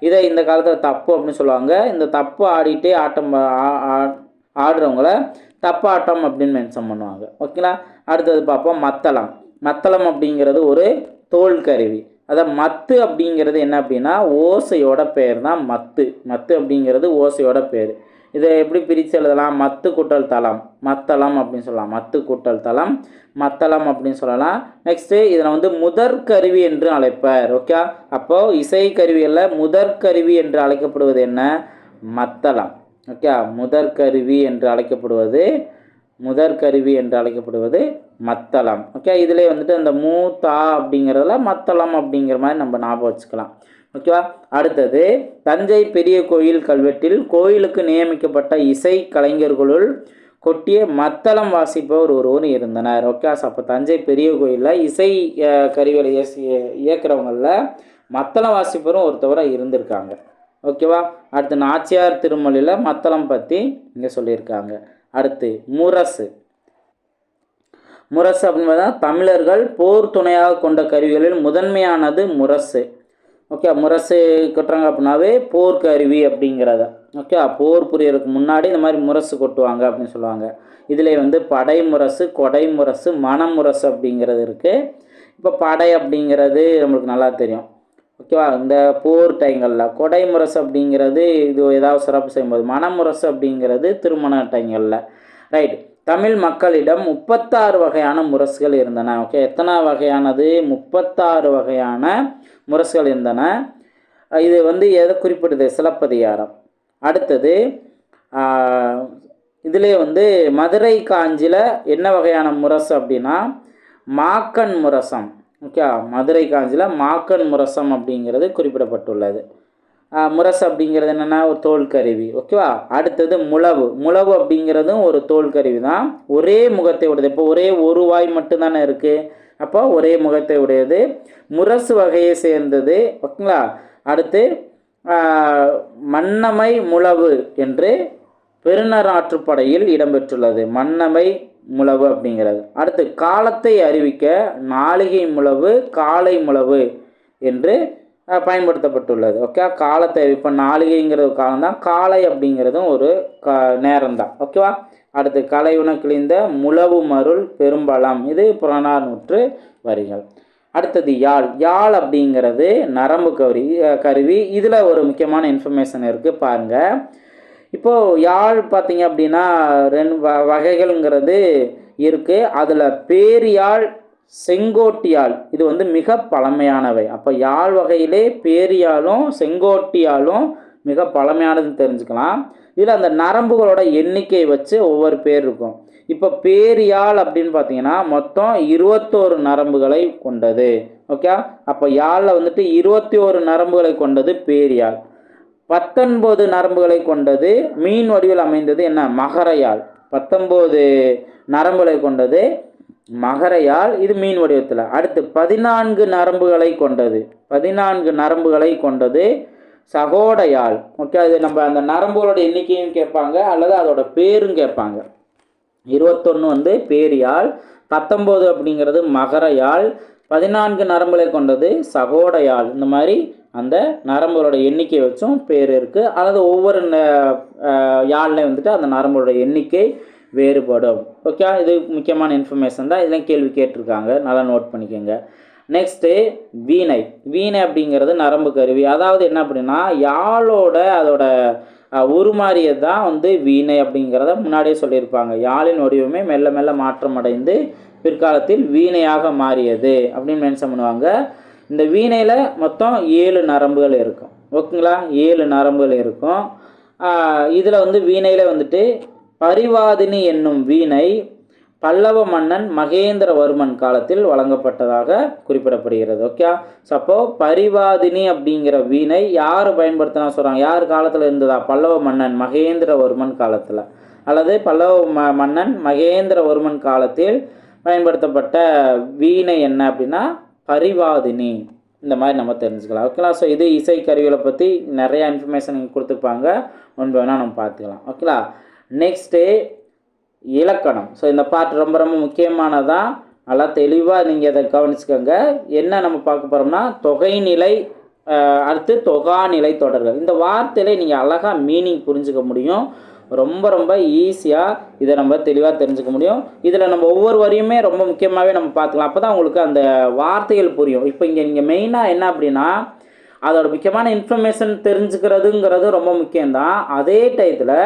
இதை இந்த காலத்தில் தப்பு அப்படின்னு சொல்லுவாங்க. இந்த தப்பு ஆடிட்டே ஆடுறவங்கள தப்பாட்டம் அப்படின்னு மென்ஷன் பண்ணுவாங்க. ஓகேங்களா. அடுத்தது பார்ப்போம், மத்தளம். மத்தளம் அப்படிங்கிறது ஒரு தோல் கருவி. அதான் மத்து அப்படிங்கிறது என்ன அப்படின்னா ஓசையோட பேர் தான் மத்து. மத்து அப்படிங்கிறது ஓசையோட பேர். இதை எப்படி பிரித்து எழுதலாம், மத்து கூட்டல் தளம், மத்தளம் அப்படின்னு சொல்லலாம். மத்து கூட்டல் தளம், மத்தளம் அப்படின்னு சொல்லலாம். நெக்ஸ்ட்டு இதில் வந்து முதற்கருவி என்று அழைப்பார். ஓகே, அப்போது இசை கருவிகளில் முதற்கருவி என்று அழைக்கப்படுவது என்ன, மத்தளம். ஓகே, முதற்கருவி என்று அழைக்கப்படுவது மத்தளம். ஓகே, இதிலே வந்துட்டு அந்த மூத்தா அப்படிங்கிறதுல மத்தளம் அப்படிங்கிற மாதிரி நம்ம ஞாபகம் வச்சுக்கலாம். ஓகேவா. அடுத்தது தஞ்சை பெரிய கோயில் கல்வெட்டில் கோயிலுக்கு நியமிக்கப்பட்ட இசை கலைஞர்களுள் கொட்டிய மத்தளம் வாசிப்பவர் ஒருவர் இருந்தனர். ஓகே, அப்போ தஞ்சை பெரிய கோயிலில் இசை கருவிகளை இயக்குறவங்களில் மத்தளம் வாசிப்பவரும் ஒருத்தவராக இருந்திருக்காங்க. ஓகேவா. அடுத்து நாச்சியார் திருமொழியில் மத்தளம் பற்றி இங்கே சொல்லியிருக்காங்க. அடுத்து முரசு. முரசு அப்படின்னு தமிழர்கள் போர் துணையாக கொண்ட கருவிகளில் முதன்மையானது முரசு. ஓகே, முரசு கொட்டுறாங்க அப்படின்னாவே போர்க்கருவி அப்படிங்கிறத. ஓகே, போர் புரியறதுக்கு முன்னாடி இந்த மாதிரி முரசு கொட்டுவாங்க அப்படின்னு சொல்லுவாங்க. இதில் வந்து படை முரசு, கொடை முரசு, மணமுரசு அப்படிங்கிறது இருக்குது. இப்போ படை அப்படிங்கிறது நம்மளுக்கு நல்லா தெரியும். ஓகேவா. இந்த போர் டைங்களில் கொடை முரசு அப்படிங்கிறது இது ஏதாவது சிறப்பு செய்யும்போது, மணமுரசு அப்படிங்கிறது திருமண டைங்களில். ரைட். தமிழ் மக்களிடம் 36 வகையான முரசுகள் இருந்தன. ஓகே, எத்தனை வகையானது, 36 வகையான முரசுகள் இருந்தன. இது வந்து எதை குறிப்பிடுது, சிலப்பதிகாரம். அடுத்தது இதிலே வந்து மதுரை காஞ்சியில் என்ன வகையான முரசு அப்படின்னா மாக்கன் முரசம். ஓகே, மதுரை காஞ்சியில் மாக்கன் முரசம் அப்படிங்கிறது குறிப்பிடப்பட்டுள்ளது. முரசு அப்படிங்கிறது என்னென்னா ஒரு தோல் கருவி. ஓகேவா. அடுத்தது முழவு அப்படிங்கிறதும் ஒரு தோல் கருவி தான். ஒரே முகத்தை உடையது. இப்போ ஒரே ஒரு வாய் மட்டும்தானே இருக்குது, அப்போ ஒரே முகத்தை உடையது, முரசு வகையை சேர்ந்தது. ஓகேங்களா. அடுத்து மன்னமை முழவு என்று பெருநராற்றுப்படையில் இடம்பெற்றுள்ளது. மன்னமை முழவு அப்படிங்கிறது. அடுத்து காலத்தை அறிவிக்க நாளிகை முழவு, காலை முழவு என்று பயன்படுத்தப்பட்டுள்ளது. ஓகே, காலத்தை இப்போ நாளிகைங்கிறது காலம் தான், காலை அப்படிங்கிறதும் ஒரு நேரம் தான். ஓகேவா. அடுத்து கலையுண கிழிந்த முழவு மருள் பெரும்பலம், இது புறநானூற்று வரிகள். அடுத்தது யாழ். யாழ் அப்படிங்கிறது நரம்பு கருவி. இதில் ஒரு முக்கியமான இன்ஃபர்மேஷன் இருக்குது பாருங்கள். இப்போது யாழ் பார்த்தீங்க அப்படின்னா 2 வகைகள்ங்கிறது இருக்குது. அதில் பேரியாழ், செங்கோட்டியாழ் இது வந்து மிக பழமையானவை. அப்போ யாழ் வகையிலே பேரியாழும் செங்கோட்டியாழும் மிக பழமையானதுன்னு தெரிஞ்சுக்கலாம். இதில் அந்த நரம்புகளோட எண்ணிக்கை வச்சு ஒவ்வொரு பேர் இருக்கும். இப்போ பேரியாழ் அப்படின்னு பார்த்தீங்கன்னா மொத்தம் 21 நரம்புகளை கொண்டது. ஓகே, அப்போ யாழில் வந்துட்டு 21 நரம்புகளை கொண்டது பேரியாழ். 19 நரம்புகளை கொண்டது மீன் வடிவில் அமைந்தது என்ன, மகரயாழ். 19 நரம்புகளை கொண்டது மகரயாழ், இது மீன் வடிவத்தில். அடுத்து 14 நரம்புகளை கொண்டது, 14 நரம்புகளை கொண்டது சகோடையாழ். ஓகே, அது நம்ம அந்த நரம்புகளோட எண்ணிக்கையும் கேட்பாங்க அல்லது அதோட பேரும் கேட்பாங்க. 21 வந்து பேரியாழ், 19 அப்படிங்கிறது மகரயாழ், 14 நரம்புகளை கொண்டது சகோடையாழ். இந்த மாதிரி அந்த நரம்புகளோட எண்ணிக்கை வச்சும் பேர் இருக்குது. அல்லது ஒவ்வொரு யாழ்லையும் வந்துட்டு அந்த நரம்புகளோட எண்ணிக்கை வேறுபடும். ஓகே, இது முக்கியமான இன்ஃபர்மேஷன் தான். இதெல்லாம் கேள்வி கேட்டிருக்காங்க, நல்லா நோட் பண்ணிக்கோங்க. நெக்ஸ்ட்டு வீணை. வீணை அப்படிங்கிறது நரம்பு கருவி. அதாவது என்ன அப்படின்னா யாழோட அதோட உருமாறியது தான் வந்து வீணை அப்படிங்கிறத முன்னாடியே சொல்லியிருப்பாங்க. யாழின் வடிவமே மெல்ல மெல்ல மாற்றம் அடைந்து பிற்காலத்தில் வீணையாக மாறியது அப்படின்னு மென்ஷன் பண்ணுவாங்க. இந்த வீணையில் மொத்தம் 7 நரம்புகள் இருக்கும். ஓகேங்களா, 7 நரம்புகள் இருக்கும். இதில் வந்து வீணையில் வந்துட்டு பரிவாதினி என்னும் வீணை பல்லவ மன்னன் மகேந்திரவர்மன் காலத்தில் வழங்கப்பட்டதாக குறிப்பிடப்படுகிறது. ஓகே, ஸோ அப்போது பரிவாதினி அப்படிங்கிற வீணை யார் பயன்படுத்தினா சொல்கிறாங்க, யார் காலத்தில் இருந்ததா, பல்லவ மன்னன் மகேந்திரவர்மன் காலத்தில், அல்லது பல்லவ மன்னன் மகேந்திரவர்மன் காலத்தில் பயன்படுத்தப்பட்ட வீணை என்ன அப்படின்னா பரிவாதினி. இந்த மாதிரி நம்ம தெரிஞ்சுக்கலாம். ஓகேங்களா, ஸோ இது இசை கருவிகளை பற்றி நிறையா இன்ஃபர்மேஷன் நீங்கள் கொடுத்துருப்பாங்க, ஒன்று வேணால் நம்ம பார்த்துக்கலாம். ஓகேங்களா, நெக்ஸ்ட்டு இலக்கணம். ஸோ இந்த பார்ட் ரொம்ப ரொம்ப முக்கியமானதான், நல்லா தெளிவாக நீங்கள் இதை கவனிச்சுக்கோங்க. என்ன நம்ம பார்க்க போகிறோம்னா தொகைநிலை, அடுத்து தொகாநிலை தொடர்கள். இந்த வார்த்தையில நீங்கள் அழகாக மீனிங் புரிஞ்சுக்க முடியும். ரொம்ப ரொம்ப ஈஸியாக இதை நம்ம தெளிவாக தெரிஞ்சுக்க முடியும். இதில் நம்ம ஒவ்வொரு வரியுமே ரொம்ப முக்கியமாகவே நம்ம பார்த்துக்கலாம். அப்போ தான் உங்களுக்கு அந்த வார்த்தைகள் புரியும். இப்போ இங்கே நீங்கள் மெயினாக என்ன அப்படின்னா அதோட முக்கியமான இன்ஃபர்மேஷன் தெரிஞ்சுக்கிறதுங்கிறது ரொம்ப முக்கியம்தான். அதே டயத்தில்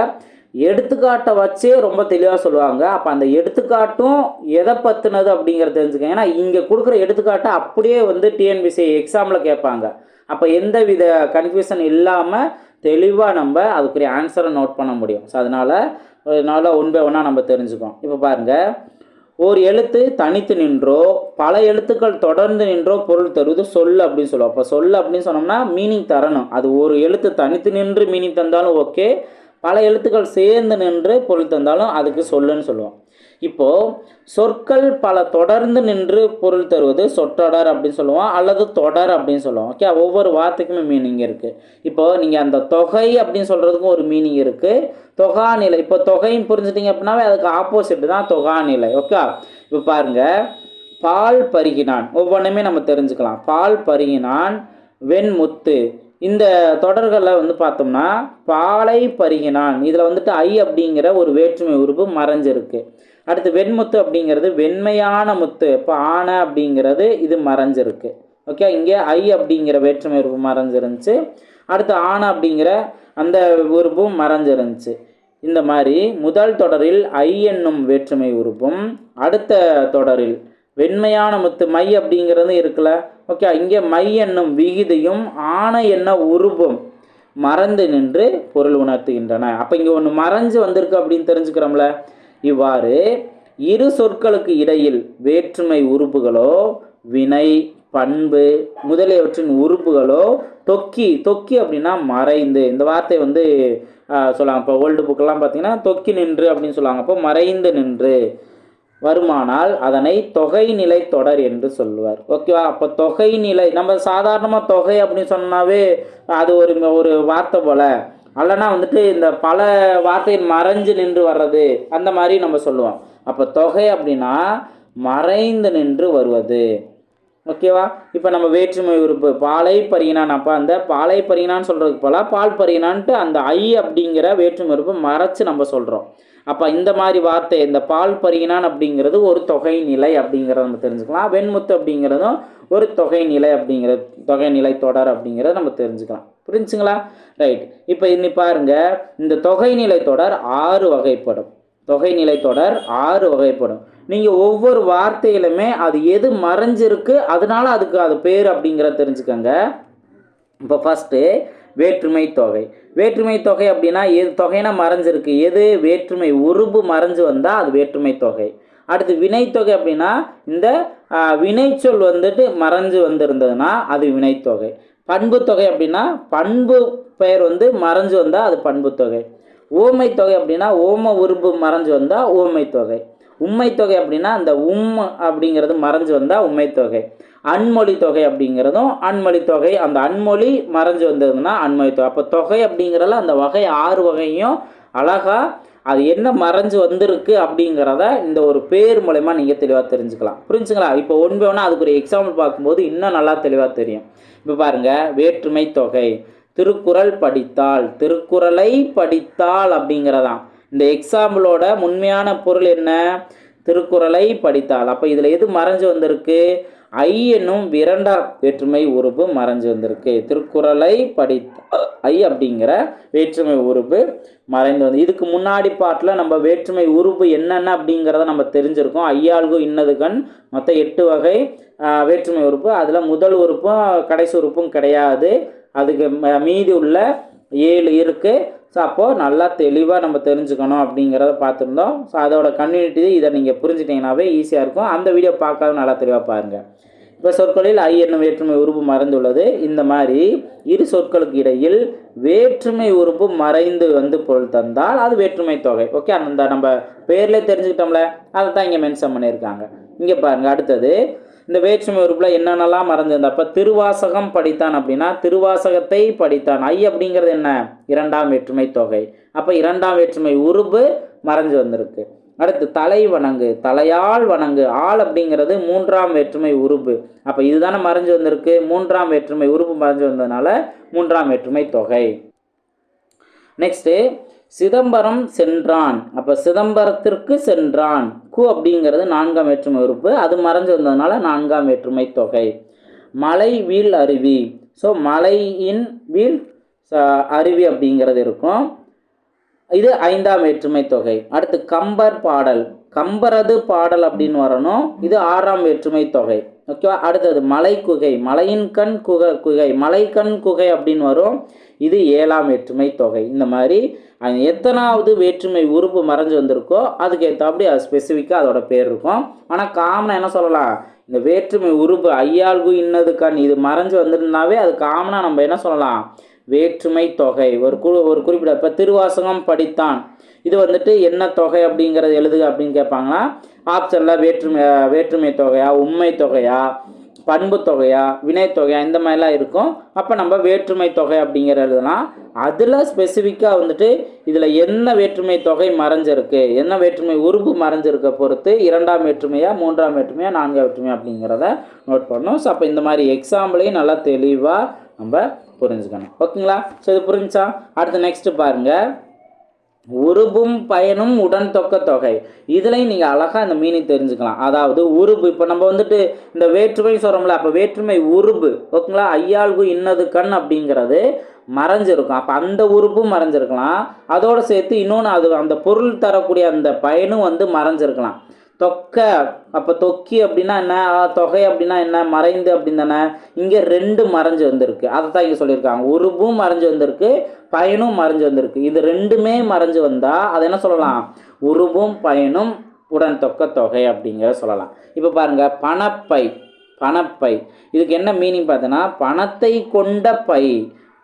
எடுத்துக்காட்டை வச்சே ரொம்ப தெளிவாக சொல்லுவாங்க. அப்போ அந்த எடுத்துக்காட்டும் எதை பற்றினது அப்படிங்கிறத தெரிஞ்சுக்கங்க. ஏன்னா இங்கே கொடுக்குற எடுத்துக்காட்டை அப்படியே வந்து டிஎன்பிசி எக்ஸாமில் கேட்பாங்க. அப்போ எந்த வித கன்ஃபியூஷன் இல்லாமல் தெளிவாக நம்ம அதுக்குரிய ஆன்சரை நோட் பண்ண முடியும். ஸோ அதனால் ஒன் பை ஒன்னாக நம்ம தெரிஞ்சுக்கோம். இப்போ பாருங்கள், ஒரு எழுத்து தனித்து நின்றோ பல எழுத்துக்கள் தொடர்ந்து நின்றோ பொருள் தருவது சொல் அப்படின்னு சொல்லுவோம். அப்போ சொல் அப்படின்னு சொன்னோம்னா மீனிங் தரணும். அது ஒரு எழுத்து தனித்து நின்று மீனிங் தந்தாலும் ஓகே, பல எழுத்துக்கள் சேர்ந்து நின்று பொருள் தந்தாலும் அதுக்கு சொல்லுன்னு சொல்லுவோம். இப்போது சொற்கள் பல தொடர்ந்து நின்று பொருள் தருவது சொற்றொடர் அப்படின்னு சொல்லுவோம், அல்லது தொடர் அப்படின்னு சொல்லுவோம். ஓகே, ஒவ்வொரு வார்த்தைக்குமே மீனிங் இருக்குது. இப்போது நீங்கள் அந்த தொகை அப்படின்னு சொல்கிறதுக்கும் ஒரு மீனிங் இருக்குது. தொகாநிலை, இப்போ தொகைன்னு புரிஞ்சுட்டிங்க அப்படின்னாவே அதுக்கு ஆப்போசிட் தான் தொகாநிலை. ஓகே, இப்போ பாருங்கள், பால் பருகினான், ஒவ்வொன்றுமே நம்ம தெரிஞ்சுக்கலாம். பால் பருகினான், வெண்முத்து, இந்த தொடர்களில் வந்து பார்த்தோம்னா பாலை பருகினான், இதில் வந்துட்டு ஐ அப்படிங்கிற ஒரு வேற்றுமை உறுப்பு மறைஞ்சிருக்கு. அடுத்து வெண்முத்து அப்படிங்கிறது வெண்மையான முத்து, இப்போ ஆன அப்படிங்கிறது இது மறைஞ்சிருக்கு. ஓகே, இங்கே ஐ அப்படிங்கிற வேற்றுமை உறுப்பு மறைஞ்சிருந்துச்சு. அடுத்து ஆன அப்படிங்கிற அந்த உறுப்பும் மறைஞ்சிருந்துச்சு. இந்த மாதிரி முதல் தொடரில் ஐ என்னும் வேற்றுமை உறுப்பும், அடுத்த தொடரில் வெண்மையான முத்து மை அப்படிங்கிறது இருக்குல்ல. ஓகே, இங்கே மை என்னும் விகுதியும் ஆணை என்ன உருவம் மறந்து நின்று பொருள் உணர்த்துகின்றன. அப்போ இங்கே ஒன்று மறைஞ்சு வந்திருக்கு அப்படின்னு தெரிஞ்சுக்கிறோம்ல. இவ்வாறு இரு சொற்களுக்கு இடையில் வேற்றுமை உறுப்புகளோ வினை பண்பு முதலியவற்றின் உறுப்புகளோ தொக்கி, தொக்கி அப்படின்னா மறைந்து, இந்த வார்த்தை வந்து சொல்லுவாங்க. இப்போ ஓல்டு புக்கெல்லாம் பார்த்தீங்கன்னா தொக்கி நின்று அப்படின்னு சொல்லுவாங்க. அப்போ மறைந்து நின்று வருமானால் அதனை தொகைநிலை தொடர் என்று சொல்லுவார். ஓகேவா, அப்போ தொகைநிலை நம்ம சாதாரணமாக தொகை அப்படின்னு சொன்னாவே அது ஒரு வார்த்தை போல், அல்லனா வந்துட்டு இந்த பல வார்த்தைகள் மறைஞ்சு நின்று வர்றது அந்த மாதிரி நம்ம சொல்லுவோம். அப்போ தொகை அப்படின்னா மறைந்து நின்று வருவது. ஓகேவா, இப்போ நம்ம வேற்றுமை உறுப்பு பாலை பருகினான், அப்போ அந்த பாலை பருகினான்னு சொல்கிறதுக்கு போல பால் பருகினான்ட்டு அந்த ஐ அப்படிங்கிற வேற்றுமை உறுப்பு மறைச்சு நம்ம சொல்கிறோம். அப்போ இந்த மாதிரி வார்த்தை இந்த பால் பருகினான் அப்படிங்கிறது ஒரு தொகை நிலை அப்படிங்கிறத நம்ம தெரிஞ்சுக்கலாம். வெண்முத்து அப்படிங்கிறதும் ஒரு தொகை நிலை அப்படிங்கிறது, தொகை நிலை தொடர் அப்படிங்கிறத நம்ம தெரிஞ்சுக்கலாம். புரிஞ்சுங்களா? ரைட். இப்போ இன்னி பாருங்க, இந்த தொகை நிலை தொடர் 6 வகைப்படும். தொகை நிலை தொடர் 6 வகைப்படும். நீங்கள் ஒவ்வொரு வார்த்தையிலுமே அது எது மறைஞ்சிருக்கு, அதனால அதுக்கு அது பேர் அப்படிங்கிறத தெரிஞ்சுக்கோங்க. இப்போ ஃபஸ்ட்டு வேற்றுமை தொகை. வேற்றுமை தொகை அப்படின்னா எது தொகைனா மறைஞ்சிருக்கு, எது வேற்றுமை உருபு மறைஞ்சு வந்தால் அது வேற்றுமை தொகை. அடுத்து வினைத்தொகை அப்படின்னா இந்த வினைச்சொல் வந்துட்டு மறைஞ்சு வந்திருந்ததுன்னா அது வினைத்தொகை. பண்பு தொகை அப்படின்னா பண்பு பெயர் வந்து மறைஞ்சு வந்தால் அது பண்பு தொகை. ஓமை தொகை அப்படின்னா ஓம உருபு மறைஞ்சு வந்தால் ஓமை தொகை. உண்மை தொகை அப்படின்னா அந்த அப்படிங்கிறது மறைஞ்சு வந்தால் உண்மை தொகை. அன்மொழி தொகை அப்படிங்கிறதும் அன்மொழி தொகை, அந்த அன்மொழி மறைஞ்சு வந்ததுன்னா அன்மொழி தொகை. அப்போ தொகை அப்படிங்கிறதுல அந்த வகை 6 வகையும் அழகா அது என்ன மறைஞ்சு வந்திருக்கு அப்படிங்கிறத இந்த ஒரு பேர் மூலமா நீங்கள் தெளிவாக தெரிஞ்சுக்கலாம். புரிஞ்சுங்களா? இப்போ ஒன்று வேணா அதுக்கு ஒரு எக்ஸாம்பிள் பார்க்கும்போது இன்னும் நல்லா தெளிவாக தெரியும். இப்போ பாருங்க, வேற்றுமை தொகை. திருக்குறள் படித்தால், திருக்குறளை படித்தால் அப்படிங்கிறதான் இந்த எக்ஸாம்பிளோட உண்மையான பொருள் என்ன? திருக்குறளை படித்தால். அப்போ இதில் எது மறைஞ்சு வந்திருக்கு? ஐ என்னும் 2ஆம் வேற்றுமை உருபு மறைஞ்சு வந்திருக்கு. திருக்குறளை படித்தால் ஐ அப்படிங்கிற வேற்றுமை உருபு மறைந்து வந்து. இதுக்கு முன்னாடி பாட்டில் நம்ம வேற்றுமை உருபு என்னென்ன அப்படிங்கிறத நம்ம தெரிஞ்சிருக்கோம். ஐயாள்கு இன்னது கண் மொத்தம் 8 வகை வேற்றுமை உறுப்பு. அதில் முதல் உறுப்பும் கடைசி உறுப்பும் கிடையாது, அதுக்கு மீதி உள்ள 7 இருக்குது. ஸோ அப்போது நல்லா தெளிவாக நம்ம தெரிஞ்சுக்கணும் அப்படிங்கிறத பார்த்துருந்தோம். ஸோ அதோட கம்யூனிட்டி இதை நீங்கள் புரிஞ்சிட்டிங்கனாவே ஈஸியாக இருக்கும். அந்த வீடியோ பார்க்காத நல்லா தெளிவாக பாருங்கள். இப்போ சொற்களில் ஐ என்னும் வேற்றுமை உறுப்பு மறைந்துள்ளது. இந்த மாதிரி இரு சொற்களுக்கு இடையில் வேற்றுமை உறுப்பு மறைந்து வந்து பொருள் தந்தால் அது வேற்றுமை தொகை. ஓகே, அந்த நம்ம பேர்லேயே தெரிஞ்சுக்கிட்டோம்ல, அதை தான் இங்கே மென்ஷன் பண்ணியிருக்காங்க. இங்கே பாருங்கள், அடுத்தது இந்த வேற்றுமை உறுப்பில் என்னென்னலாம் மறைஞ்சிருந்தா. அப்போ திருவாசகம் படித்தான் அப்படின்னா திருவாசகத்தை படித்தான். ஐ அப்படிங்கிறது என்ன? 2ஆம் வேற்றுமை தொகை. அப்போ 2ஆம் வேற்றுமை உறுப்பு மறைஞ்சு வந்திருக்கு. அடுத்து தலை வணங்கு, தலையால் வணங்கு. ஆள் அப்படிங்கிறது 3ஆம் வேற்றுமை உறுப்பு. அப்போ இதுதானே மறைஞ்சு வந்திருக்கு, 3ஆம் வேற்றுமை உறுப்பு மறைஞ்சு வந்ததுனால 3ஆம் வேற்றுமை தொகை. நெக்ஸ்ட்டு சிதம்பரம் சென்றான். அப்போ சிதம்பரத்திற்கு சென்றான். கு அப்படிங்கிறது 4ஆம் வேற்றுமை உறுப்பு, அது மறைஞ்சு வந்ததுனால 4ஆம் வேற்றுமை தொகை. மலை வீழ் அருவி. ஸோ மலையின் வீழ் அருவி அப்படிங்கிறது இருக்கும், இது 5ஆம் வேற்றுமை தொகை. அடுத்து கம்பர் பாடல், கம்பரது பாடல் அப்படின்னு வரணும், இது 6ஆம் வேற்றுமை தொகை. ஓகேவா? அடுத்தது மலை குகை, மலையின் கண் குகை, மலைக்கண் குகை அப்படின்னு வரும், இது 7ஆம் வேற்றுமை தொகை. இந்த மாதிரி எத்தனாவது வேற்றுமை உறுப்பு மறைஞ்சு வந்திருக்கோ அதுக்கு ஏற்றாப்படி அது ஸ்பெசிஃபிக்காக அதோட பேர் இருக்கும். ஆனால் காமனாக என்ன சொல்லலாம், இந்த வேற்றுமை உறுப்பு ஐயாள்கு இன்னது கண் இது மறைஞ்சு வந்திருந்தாவே அது காமனாக நம்ம என்ன சொல்லலாம், வேற்றுமை தொகை. ஒரு குறிப்பிட்ட இப்போ திருவாசகம் படித்தான், இது வந்துட்டு என்ன தொகை அப்படிங்கிறது எழுதுக அப்படின்னு கேட்பாங்கன்னா ஆப்ஷனில் வேற்றுமை தொகையா, உண்மை தொகையா, பண்பு தொகையா, வினைத்தொகையா, இந்த மாதிரிலாம் இருக்கும். அப்போ நம்ம வேற்றுமை தொகை அப்படிங்கிறதுலாம் அதில் ஸ்பெசிஃபிக்காக வந்துட்டு இதில் என்ன வேற்றுமை தொகை மறைஞ்சிருக்கு, என்ன வேற்றுமை உறுப்பு மறைஞ்சிருக்க பொறுத்து 2ஆம் வேற்றுமையா, 3ஆம் வேற்றுமையா, 4ஆம் வேற்றுமையா அப்படிங்கிறத நோட் பண்ணணும். ஸோ அப்போ இந்த மாதிரி எக்ஸாம்பிளையும் நல்லா தெளிவாக நம்ம புரிஞ்சுக்கணும். ஓகேங்களா? ஸோ இது புரிஞ்சா அடுத்து நெக்ஸ்ட்டு பாருங்கள், உருபும் பயனும் உடன் தொக்க தொகை. இதுலையும் நீங்கள் அழகாக இந்த மீனிங் தெரிஞ்சுக்கலாம். அதாவது உருபு, இப்போ நம்ம வந்துட்டு இந்த வேற்றுமை சொல்கிறோம்ல, அப்போ வேற்றுமை உருபு ஓகேங்களா, ஐயாள்கு இன்னது கண் அப்படிங்கிறது மறைஞ்சிருக்கும். அப்போ அந்த உறுப்பும் மறைஞ்சிருக்கலாம், அதோடு சேர்த்து இன்னொன்று அது அந்த பொருள் தரக்கூடிய அந்த பயனும் வந்து மறைஞ்சிருக்கலாம். தொக்க, அப்போ தொக்கி அப்படின்னா என்ன, தொகை அப்படின்னா என்ன, மறைந்து அப்படின்னு தானே. இங்கே 2 மறைஞ்சு வந்திருக்கு, அதை தான் இங்கே சொல்லியிருக்காங்க. உருபும் மறைஞ்சு வந்திருக்கு, பயனும் மறைஞ்சு வந்திருக்கு. இது 2மே மறைஞ்சு வந்தால் அது என்ன சொல்லலாம், உருபும் பயனும் உடன் தொக்க தொகை அப்படிங்கிற சொல்லலாம். இப்போ பாருங்கள், பணப்பை, பணப்பை இதுக்கு என்ன மீனிங் பார்த்தோன்னா பணத்தை கொண்ட பை,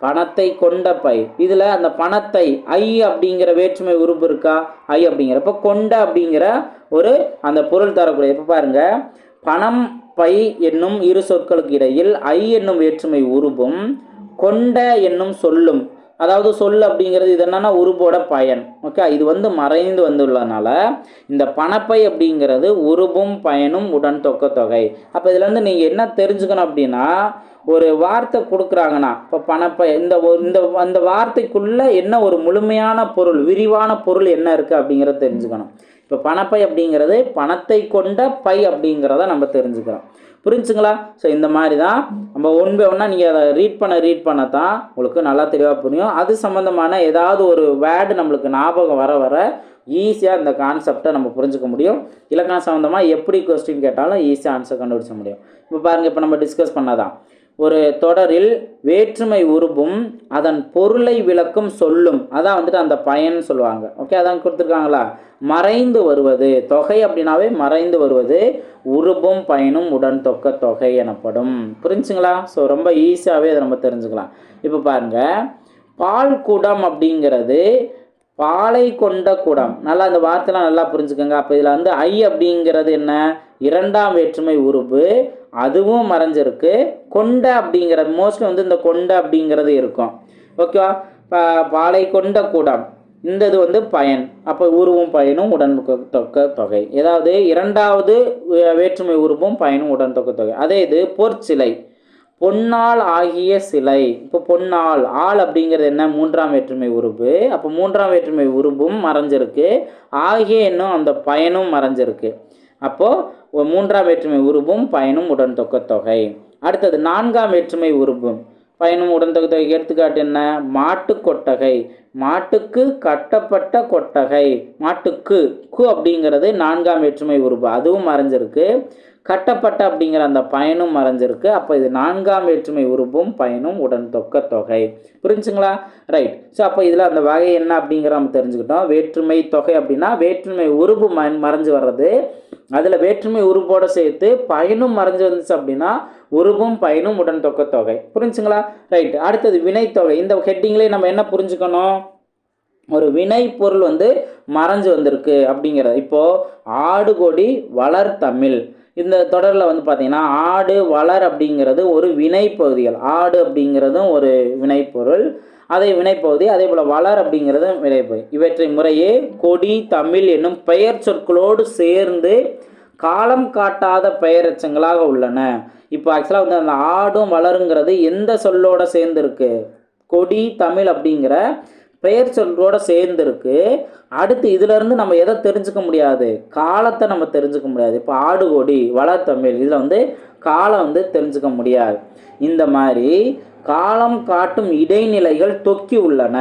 பணத்தை கொண்ட பை. இதில் அந்த பணத்தை ஐ அப்படிங்கிற வேற்றுமை உறுப்பு இருக்கா, ஐ அப்படிங்கிறப்ப கொண்ட அப்படிங்கிற ஒரு அந்த பொருள் தரக்கூடிய. இப்போ பாருங்க, பணம் பை என்னும் இரு சொற்களுக்கு இடையில் ஐ என்னும் வேற்றுமை உருவும் கொண்ட என்னும் சொல்லும் அதாவது சொல் அப்படிங்கிறது இது என்னன்னா உருபோட பயன். ஓகே, இது வந்து மறைந்து வந்துள்ளனால இந்த பணப்பை அப்படிங்கிறது உருபும் பயனும் உடன் தொக்க தொகை. அப்போ இதுல இருந்து நீங்க என்ன தெரிஞ்சுக்கணும் அப்படின்னா, ஒரு வார்த்தை கொடுக்குறாங்கன்னா இப்போ பணப்பை இந்த இந்த அந்த வார்த்தைக்குள்ள என்ன ஒரு முழுமையான பொருள், விரிவான பொருள் என்ன இருக்கு அப்படிங்கிறத தெரிஞ்சுக்கணும். இப்போ பணப்பை அப்படிங்கிறது பணத்தை கொண்ட பை அப்படிங்கிறத நம்ம தெரிஞ்சுக்கிறோம். புரிஞ்சுங்களா? ஸோ இந்த மாதிரி தான் நம்ம ஒன் பை ஒன்னாக நீங்கள் அதை ரீட் பண்ண தான் உங்களுக்கு நல்லா தெளிவாக புரியும். அது சம்மந்தமான ஏதாவது ஒரு வேர்டு நம்மளுக்கு ஞாபகம் வர ஈஸியாக இந்த கான்செப்டை நம்ம புரிஞ்சுக்க முடியும். இலக்கணம் சம்மந்தமாக எப்படி கொஸ்டின் கேட்டாலும் ஈஸியாக ஆன்சர் கண்டுபிடிச்ச முடியும். இப்போ பாருங்கள், இப்போ நம்ம டிஸ்கஸ் பண்ணதான் ஒரு தொடரில் வேற்றுமை உருபும் அதன் பொருளை விளக்கும் சொல்லும், அதான் வந்துட்டு அந்த பயன் சொல்லுவாங்க. ஓகே, அதான் கொடுத்துருக்காங்களா, மறைந்து வருவது தொகை அப்படின்னாவே மறைந்து வருவது உருபும் பயனும் உடன் தொக்க தொகை எனப்படும். புரிஞ்சுங்களா? ஸோ ரொம்ப ஈஸியாகவே அதை நம்ம தெரிஞ்சுக்கலாம். இப்போ பாருங்க, பால் குடம் அப்படிங்கிறது பாலை கொண்ட குடம். நல்லா இந்த வார்த்தைலாம் நல்லா புரிஞ்சுக்கோங்க. அப்போ இதில் வந்து ஐ அப்படிங்கிறது என்ன, இரண்டாம் வேற்றுமை உருபு, அதுவும் மறைஞ்சிருக்கு. கொண்ட அப்படிங்கிறது மோஸ்ட்லி வந்து இந்த கொண்ட அப்படிங்கிறது இருக்கும். ஓகேவா? பாலை கொண்ட குடம், இந்த இது வந்து பயன். அப்போ உருவும் பயனும் உடன் தொக்க தொகை. ஏதாவது இரண்டாவது வேற்றுமை உருவும் பயனும் உடன் தொக்க தொகை. அதே இது பொற்சிலை, பொன்னால் ஆகிய சிலை. இப்போ பொன்னால் ஆள் அப்படிங்கிறது என்ன, மூன்றாம் வேற்றுமை உருபு. அப்போ மூன்றாம் வேற்றுமை உருபும் மறைஞ்சிருக்கு, ஆகிய என்னும் அந்த பயனும் மறைஞ்சிருக்கு. அப்போது மூன்றாம் வேற்றுமை உருபும் பயனும் உடன் தொக்க தொகை. அடுத்தது நான்காம் வேற்றுமை உருபும் பயனும் உடன் தொக்க தொகை. எடுத்துக்காட்டு என்ன, மாட்டு கொட்டகை, மாட்டுக்கு கட்டப்பட்ட கொட்டகை. மாட்டுக்கு கு அப்படிங்கிறது நான்காம் வேற்றுமை உருபு, அதுவும் மறைஞ்சிருக்கு. கட்டப்பட்ட அப்படிங்கிற அந்த பயனும் மறைஞ்சிருக்கு. அப்போ இது நான்காம் வேற்றுமை உருபும் பயனும் உடன் தொக்க தொகை. புரிஞ்சுங்களா? ரைட். ஸோ அப்போ இதில் அந்த வகை என்ன அப்படிங்கிற நம்ம தெரிஞ்சுக்கிட்டோம். வேற்றுமை தொகை அப்படின்னா வேற்றுமை உருபு மறைஞ்சு வர்றது, அதில் வேற்றுமை உருபோடு சேர்த்து பயனும் மறைஞ்சு வந்துச்சு அப்படின்னா உருபும் பயனும் உடன் தொக்க தொகை. புரிஞ்சுங்களா? ரைட். அடுத்தது வினைத்தொகை. இந்த ஹெட்டிங்லேயே நம்ம என்ன புரிஞ்சுக்கணும், ஒரு வினை பொருள் வந்து மறைஞ்சு வந்திருக்கு அப்படிங்கிறது. இப்போது ஆடு கொடி வளர் தமிழ், இந்த தொடரில் வந்து பார்த்தீங்கன்னா ஆடு வளர் அப்படிங்கிறது ஒரு வினை பகுதிகள். ஆடு அப்படிங்கிறதும் ஒரு வினைப்பொருள், அதே வினைப்பகுதி. அதே போல் வளர் அப்படிங்கிறதும் வினைப்பகுதி. இவற்றை முறையே கொடி தமிழ் என்னும் பெயர் சொற்களோடு சேர்ந்து காலம் காட்டாத பெயரெச்சங்களாக உள்ளன. இப்போ ஆக்சுவலாக வந்து அந்த ஆடும் வளருங்கிறது எந்த சொல்லோட சேர்ந்துருக்கு, கொடி தமிழ் அப்படிங்கிற பெயர் சொல்லோட சேர்ந்துருக்கு. அடுத்து இதிலிருந்து நம்ம எதை தெரிஞ்சுக்க முடியாது, காலத்தை நம்ம தெரிஞ்சுக்க முடியாது. இப்போ ஆடு கொடி வளர் தமிழ், இதில் வந்து காலம் வந்து தெரிஞ்சுக்க முடியாது. இந்த மாதிரி காலம் காட்டும் இடைநிலைகள் தொக்கி உள்ளன.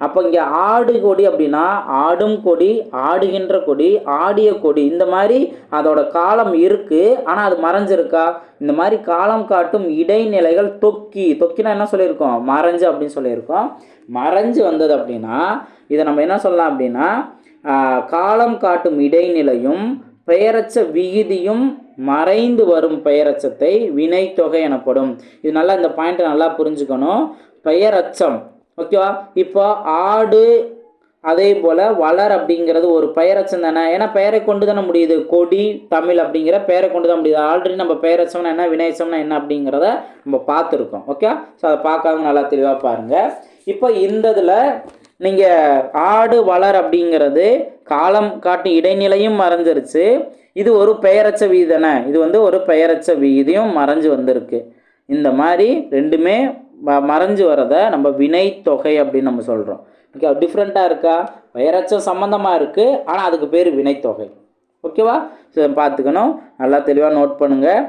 அப்போ இங்கே ஆடு கொடி அப்படின்னா ஆடும் கொடி, ஆடுகின்ற கொடி, ஆடிய கொடி, இந்த மாதிரி அதோட காலம் இருக்குது, ஆனால் அது மறைஞ்சிருக்கா? இந்த மாதிரி காலம் காட்டும் இடைநிலைகள் தொக்கினா என்ன சொல்லியிருக்கோம், மறைஞ்சு அப்படின்னு சொல்லியிருக்கோம். மறைஞ்சு வந்தது அப்படின்னா இதை நம்ம என்ன சொல்லலாம் அப்படின்னா காலம் காட்டும் இடைநிலையும் பெயரச்ச விகுதியும் மறைந்து வரும் பெயரச்சத்தை வினைத்தொகை எனப்படும். இது நல்லா இந்த பாயிண்ட்டை நல்லா புரிஞ்சுக்கணும். பெயரச்சம், ஓகேவா? இப்போ ஆடு அதே போல் வளர் அப்படிங்கிறது ஒரு பெயரச்சம் தானே, ஏன்னா பெயரை கொண்டு தானே முடியுது. கொடி தமிழ் அப்படிங்கிற பெயரை கொண்டு தான் முடியுது. ஆல்ரெடி நம்ம பெயரச்சம்னா என்ன, வினைச்சம்னா என்ன அப்படிங்கிறத நம்ம பார்த்துருக்கோம். ஓகே, ஸோ அதை பார்க்காம நல்லா தெளிவாக பாருங்கள். இப்போ இந்த இதில் நீங்கள் ஆடு வளர் அப்படிங்கிறது காலம் காட்டி இடைநிலையும் மறைஞ்சிருச்சு. இது ஒரு பெயரச்ச விகுதி தானே, இது வந்து ஒரு பெயரச்ச விகுதியும் மறைஞ்சு வந்திருக்கு. இந்த மாதிரி ரெண்டுமே மறைஞ்சு வரதை நம்ம வினைத்தொகை அப்படின்னு நம்ம சொல்கிறோம். ஓகே, டிஃப்ரெண்ட்டாக இருக்கா? பெயரச்சம் சம்மந்தமாக இருக்குது, ஆனால் அதுக்கு பேர் வினைத்தொகை. ஓகேவா? ஸோ பார்த்துக்கணும், நல்லா தெளிவாக நோட் பண்ணுங்கள்.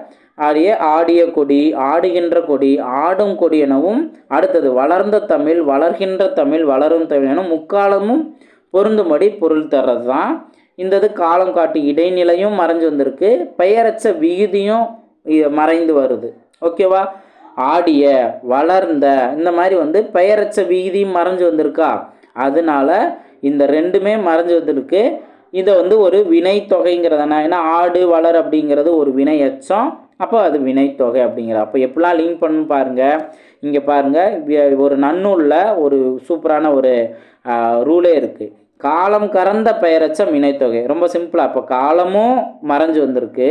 ஆடிய கொடி, ஆடுகின்ற கொடி, ஆடும் கொடி எனவும், அடுத்தது வளர்ந்த தமிழ், வளர்கின்ற தமிழ், வளரும் தமிழ் எனும் முக்காலமும் பொருந்தும்படி பொருள் தர்றது தான். இந்த இது காலம் காட்டி இடைநிலையும் மறைஞ்சு வந்திருக்கு, பெயரச்ச விகுதியும் மறைந்து வருது. ஓகேவா? ஆடிய, வளர்ந்த, இந்த மாதிரி வந்து பெயரச்ச விகுதியும் மறைஞ்சு வந்திருக்கா, அதனால இந்த ரெண்டுமே மறைஞ்சு வந்திருக்கு. இதை வந்து ஒரு வினைத்தொகைங்கிறதான, ஏன்னா ஆடு வளர் அப்படிங்கிறது ஒரு வினை எச்சம், அப்போ அது வினைத்தொகை அப்படிங்கிற. அப்போ எப்படிலாம் லிங்க் பண்ணு பாருங்கள். இங்கே பாருங்கள், ஒரு நன்னூலில் ஒரு சூப்பரான ஒரு ரூலே இருக்குது. காலம் கறந்த பெயரச்சம் வினைத்தொகை. ரொம்ப சிம்பிளாக, அப்போ காலமும் மறைஞ்சு வந்திருக்கு,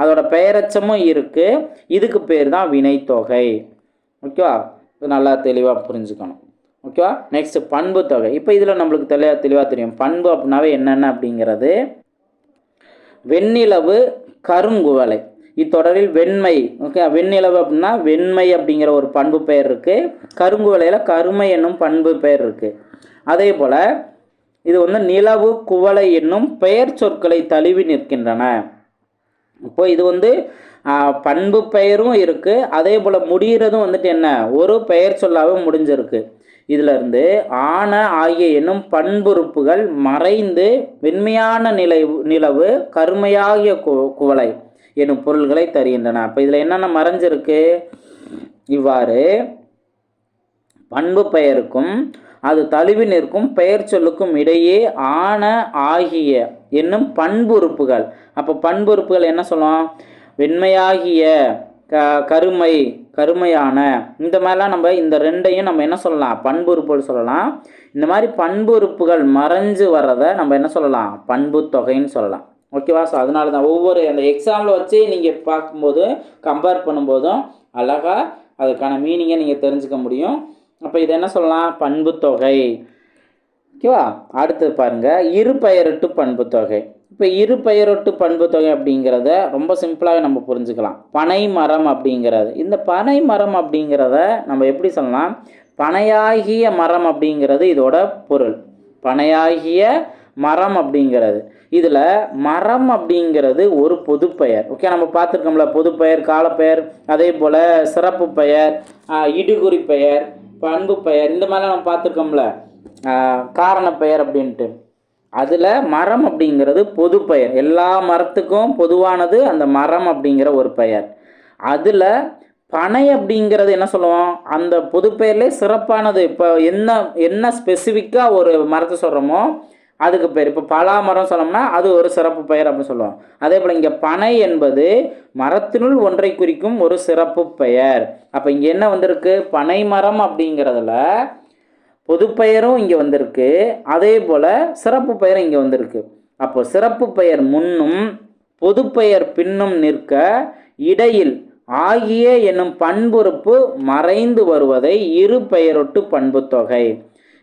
அதோட பெயரச்சமும் இருக்குது, இதுக்கு பேர் தான் வினைத்தொகை. ஓகேவா? நல்லா தெளிவாக புரிஞ்சுக்கணும். ஓகேவா. நெக்ஸ்ட் பண்பு தொகை. இப்போ இதில் நம்மளுக்கு தெளிவாக தெரியும் பண்பு அப்படின்னாவே என்னென்ன அப்படிங்கிறது. வெண்ணிலவு கருங்குவளை இத்தொடரில் வெண்மை. ஓகே, வெண்ணிலவு அப்படின்னா வெண்மை அப்படிங்கிற ஒரு பண்பு பெயர் இருக்குது. கருங்குவளையில் கருமை என்னும் பண்பு பெயர் இருக்குது. அதே போல் இது வந்து நிலவு குவளை என்னும் பெயர் சொற்களை தழுவி நிற்கின்றன. இப்போ இது வந்து பண்பு பெயரும் இருக்குது, அதே போல் முடிகிறதும் வந்துட்டு என்ன ஒரு பெயர் சொல்லாவே முடிஞ்சிருக்கு. இதிலிருந்து ஆன ஆகிய என்னும் பண்புறுப்புகள் மறைந்து வெண்மையான நிலவு கருமையாகிய குவளை என்னும் பொருள்களை தருகின்றன. அப்போ இதில் என்னென்ன மறைஞ்சிருக்கு, இவ்வாறு பண்பு பெயருக்கும் அது தழுவி நிற்கும் பெயர் சொல்லுக்கும் இடையே ஆன ஆகிய என்னும் பண்புறுப்புகள். அப்போ பண்புறுப்புகள் என்ன சொல்லுவோம், வெண்மையாகிய கருமையான இந்த மாதிரிலாம் நம்ம இந்த ரெண்டையும் நம்ம என்ன சொல்லலாம், பண்புறுப்புகள் சொல்லலாம். இந்த மாதிரி பண்புறுப்புகள் மறைஞ்சு வர்றதை நம்ம என்ன சொல்லலாம், பண்பு தொகைன்னு சொல்லலாம். ஓகேவா. ஸோ அதனால தான் ஒவ்வொரு அந்த எக்ஸாமில் வச்சு நீங்கள் பார்க்கும்போது கம்பேர் பண்ணும்போதும் அழகாக அதுக்கான மீனிங்கை நீங்கள் தெரிஞ்சுக்க முடியும். அப்போ இது என்ன சொல்லலாம், பண்பு தொகை. ஓகேவா. அடுத்து பாருங்கள் இரு பெயரொட்டு பண்பு தொகை. இப்போ இரு பெயரொட்டு பண்பு தொகை அப்படிங்கிறத ரொம்ப சிம்பிளாக நம்ம புரிஞ்சுக்கலாம். பனை மரம் அப்படிங்கிறது, இந்த பனை மரம் அப்படிங்கிறத நம்ம எப்படி சொல்லலாம், பனையாகிய மரம் அப்படிங்கிறது இதோட பொருள். பனையாகிய மரம் அப்படிங்கிறது, இதில் மரம் அப்படிங்கிறது ஒரு பொது பெயர். ஓகே, நம்ம பார்த்துருக்கோம்ல பொதுப்பெயர், காலப்பெயர், அதே போல் சிறப்பு பெயர், இடுகுறி பெயர், பண்பு பெயர், இந்த மாதிரிலாம் நம்ம பார்த்துருக்கோம்ல காரண பெயர் அப்படின்ட்டு. அதில் மரம் அப்படிங்கிறது பொது பெயர், எல்லா மரத்துக்கும் பொதுவானது அந்த மரம் அப்படிங்கிற ஒரு பெயர். அதில் பனை அப்படிங்கிறது என்ன சொல்லுவோம், அந்த பொது பெயர்லேயே சிறப்பானது. இப்போ என்ன ஸ்பெசிஃபிக்காக ஒரு மரத்தை சொல்கிறோமோ அதுக்கு பேர். இப்போ பலா மரம் சொல்லோம்னா அது ஒரு சிறப்பு பெயர் அப்படின்னு சொல்லுவோம். அதே போல் இங்கே பனை என்பது மரத்தினுள் ஒன்றை குறிக்கும் ஒரு சிறப்பு பெயர். அப்போ இங்கே என்ன வந்திருக்கு, பனை மரம் அப்படிங்கிறதுல பொதுப்பெயரும் இங்கே வந்திருக்கு, அதே போல் சிறப்பு பெயரும் இங்கே வந்திருக்கு. அப்போ சிறப்பு பெயர் முன்னும் பொதுப்பெயர் பின்னும் நிற்க இடையில் ஆகிய என்னும் பண்புறுப்பு மறைந்து வருவதை இரு பெயரொட்டு பண்பு தொகை.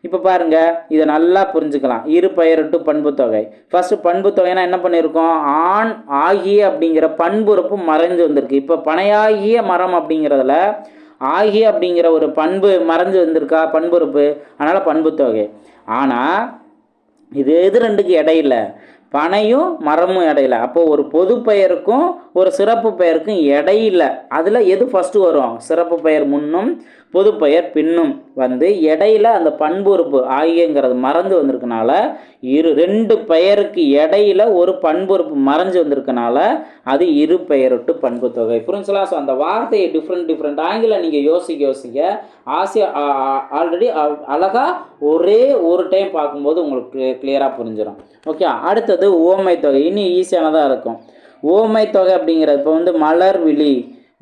இப்போ பாருங்க, இதை நல்லா புரிஞ்சுக்கலாம். இரு பெயரொட்டு பண்பு தொகை. ஃபர்ஸ்ட் பண்பு தொகைனா என்ன பண்ணியிருக்கோம், ஆண் ஆகிய அப்படிங்கிற பண்புறுப்பு மறைஞ்சு வந்திருக்கு. இப்போ பனையாகிய மரம் அப்படிங்கிறதுல ஆகிய அப்படிங்கிற ஒரு பண்பு மறைஞ்சு வந்திருக்கா, பண்புறுப்பு, அதனால் பண்பு தொகை. ஆனால் இது ரெண்டுக்கு இடையில பனையும் மரமும் இடையில. அப்போது ஒரு பொது பெயருக்கும் ஒரு சிறப்பு பெயருக்கும் இடையில அதில் எது ஃபஸ்ட்டு வரும், சிறப்பு பெயர் முன்னும் பொது பெயர் பின்னும் வந்து இடையில அந்த பண்புறுப்பு ஆகியங்கிறது மறைஞ்சு வந்திருக்கனால ரெண்டு பெயருக்கு இடையில ஒரு பண்புறுப்பு மறைஞ்சு வந்திருக்கனால அது இரு பெயரொட்டு பண்பு தொகை. புரிஞ்சுங்களா. ஸோ அந்த வார்த்தையை டிஃப்ரெண்ட் ஆங்கில நீங்கள் யோசிக்க ஆல்ரெடி அழகாக ஒரே ஒரு டைம் பார்க்கும்போது உங்களுக்கு கிளியராக புரிஞ்சிடும். ஓகே. அடுத்தது ஓமை தொகை. இன்னும் ஈஸியானதாக இருக்கும். ஓமை தொகை அப்படிங்கிறது இப்போ வந்து மலர் விழி,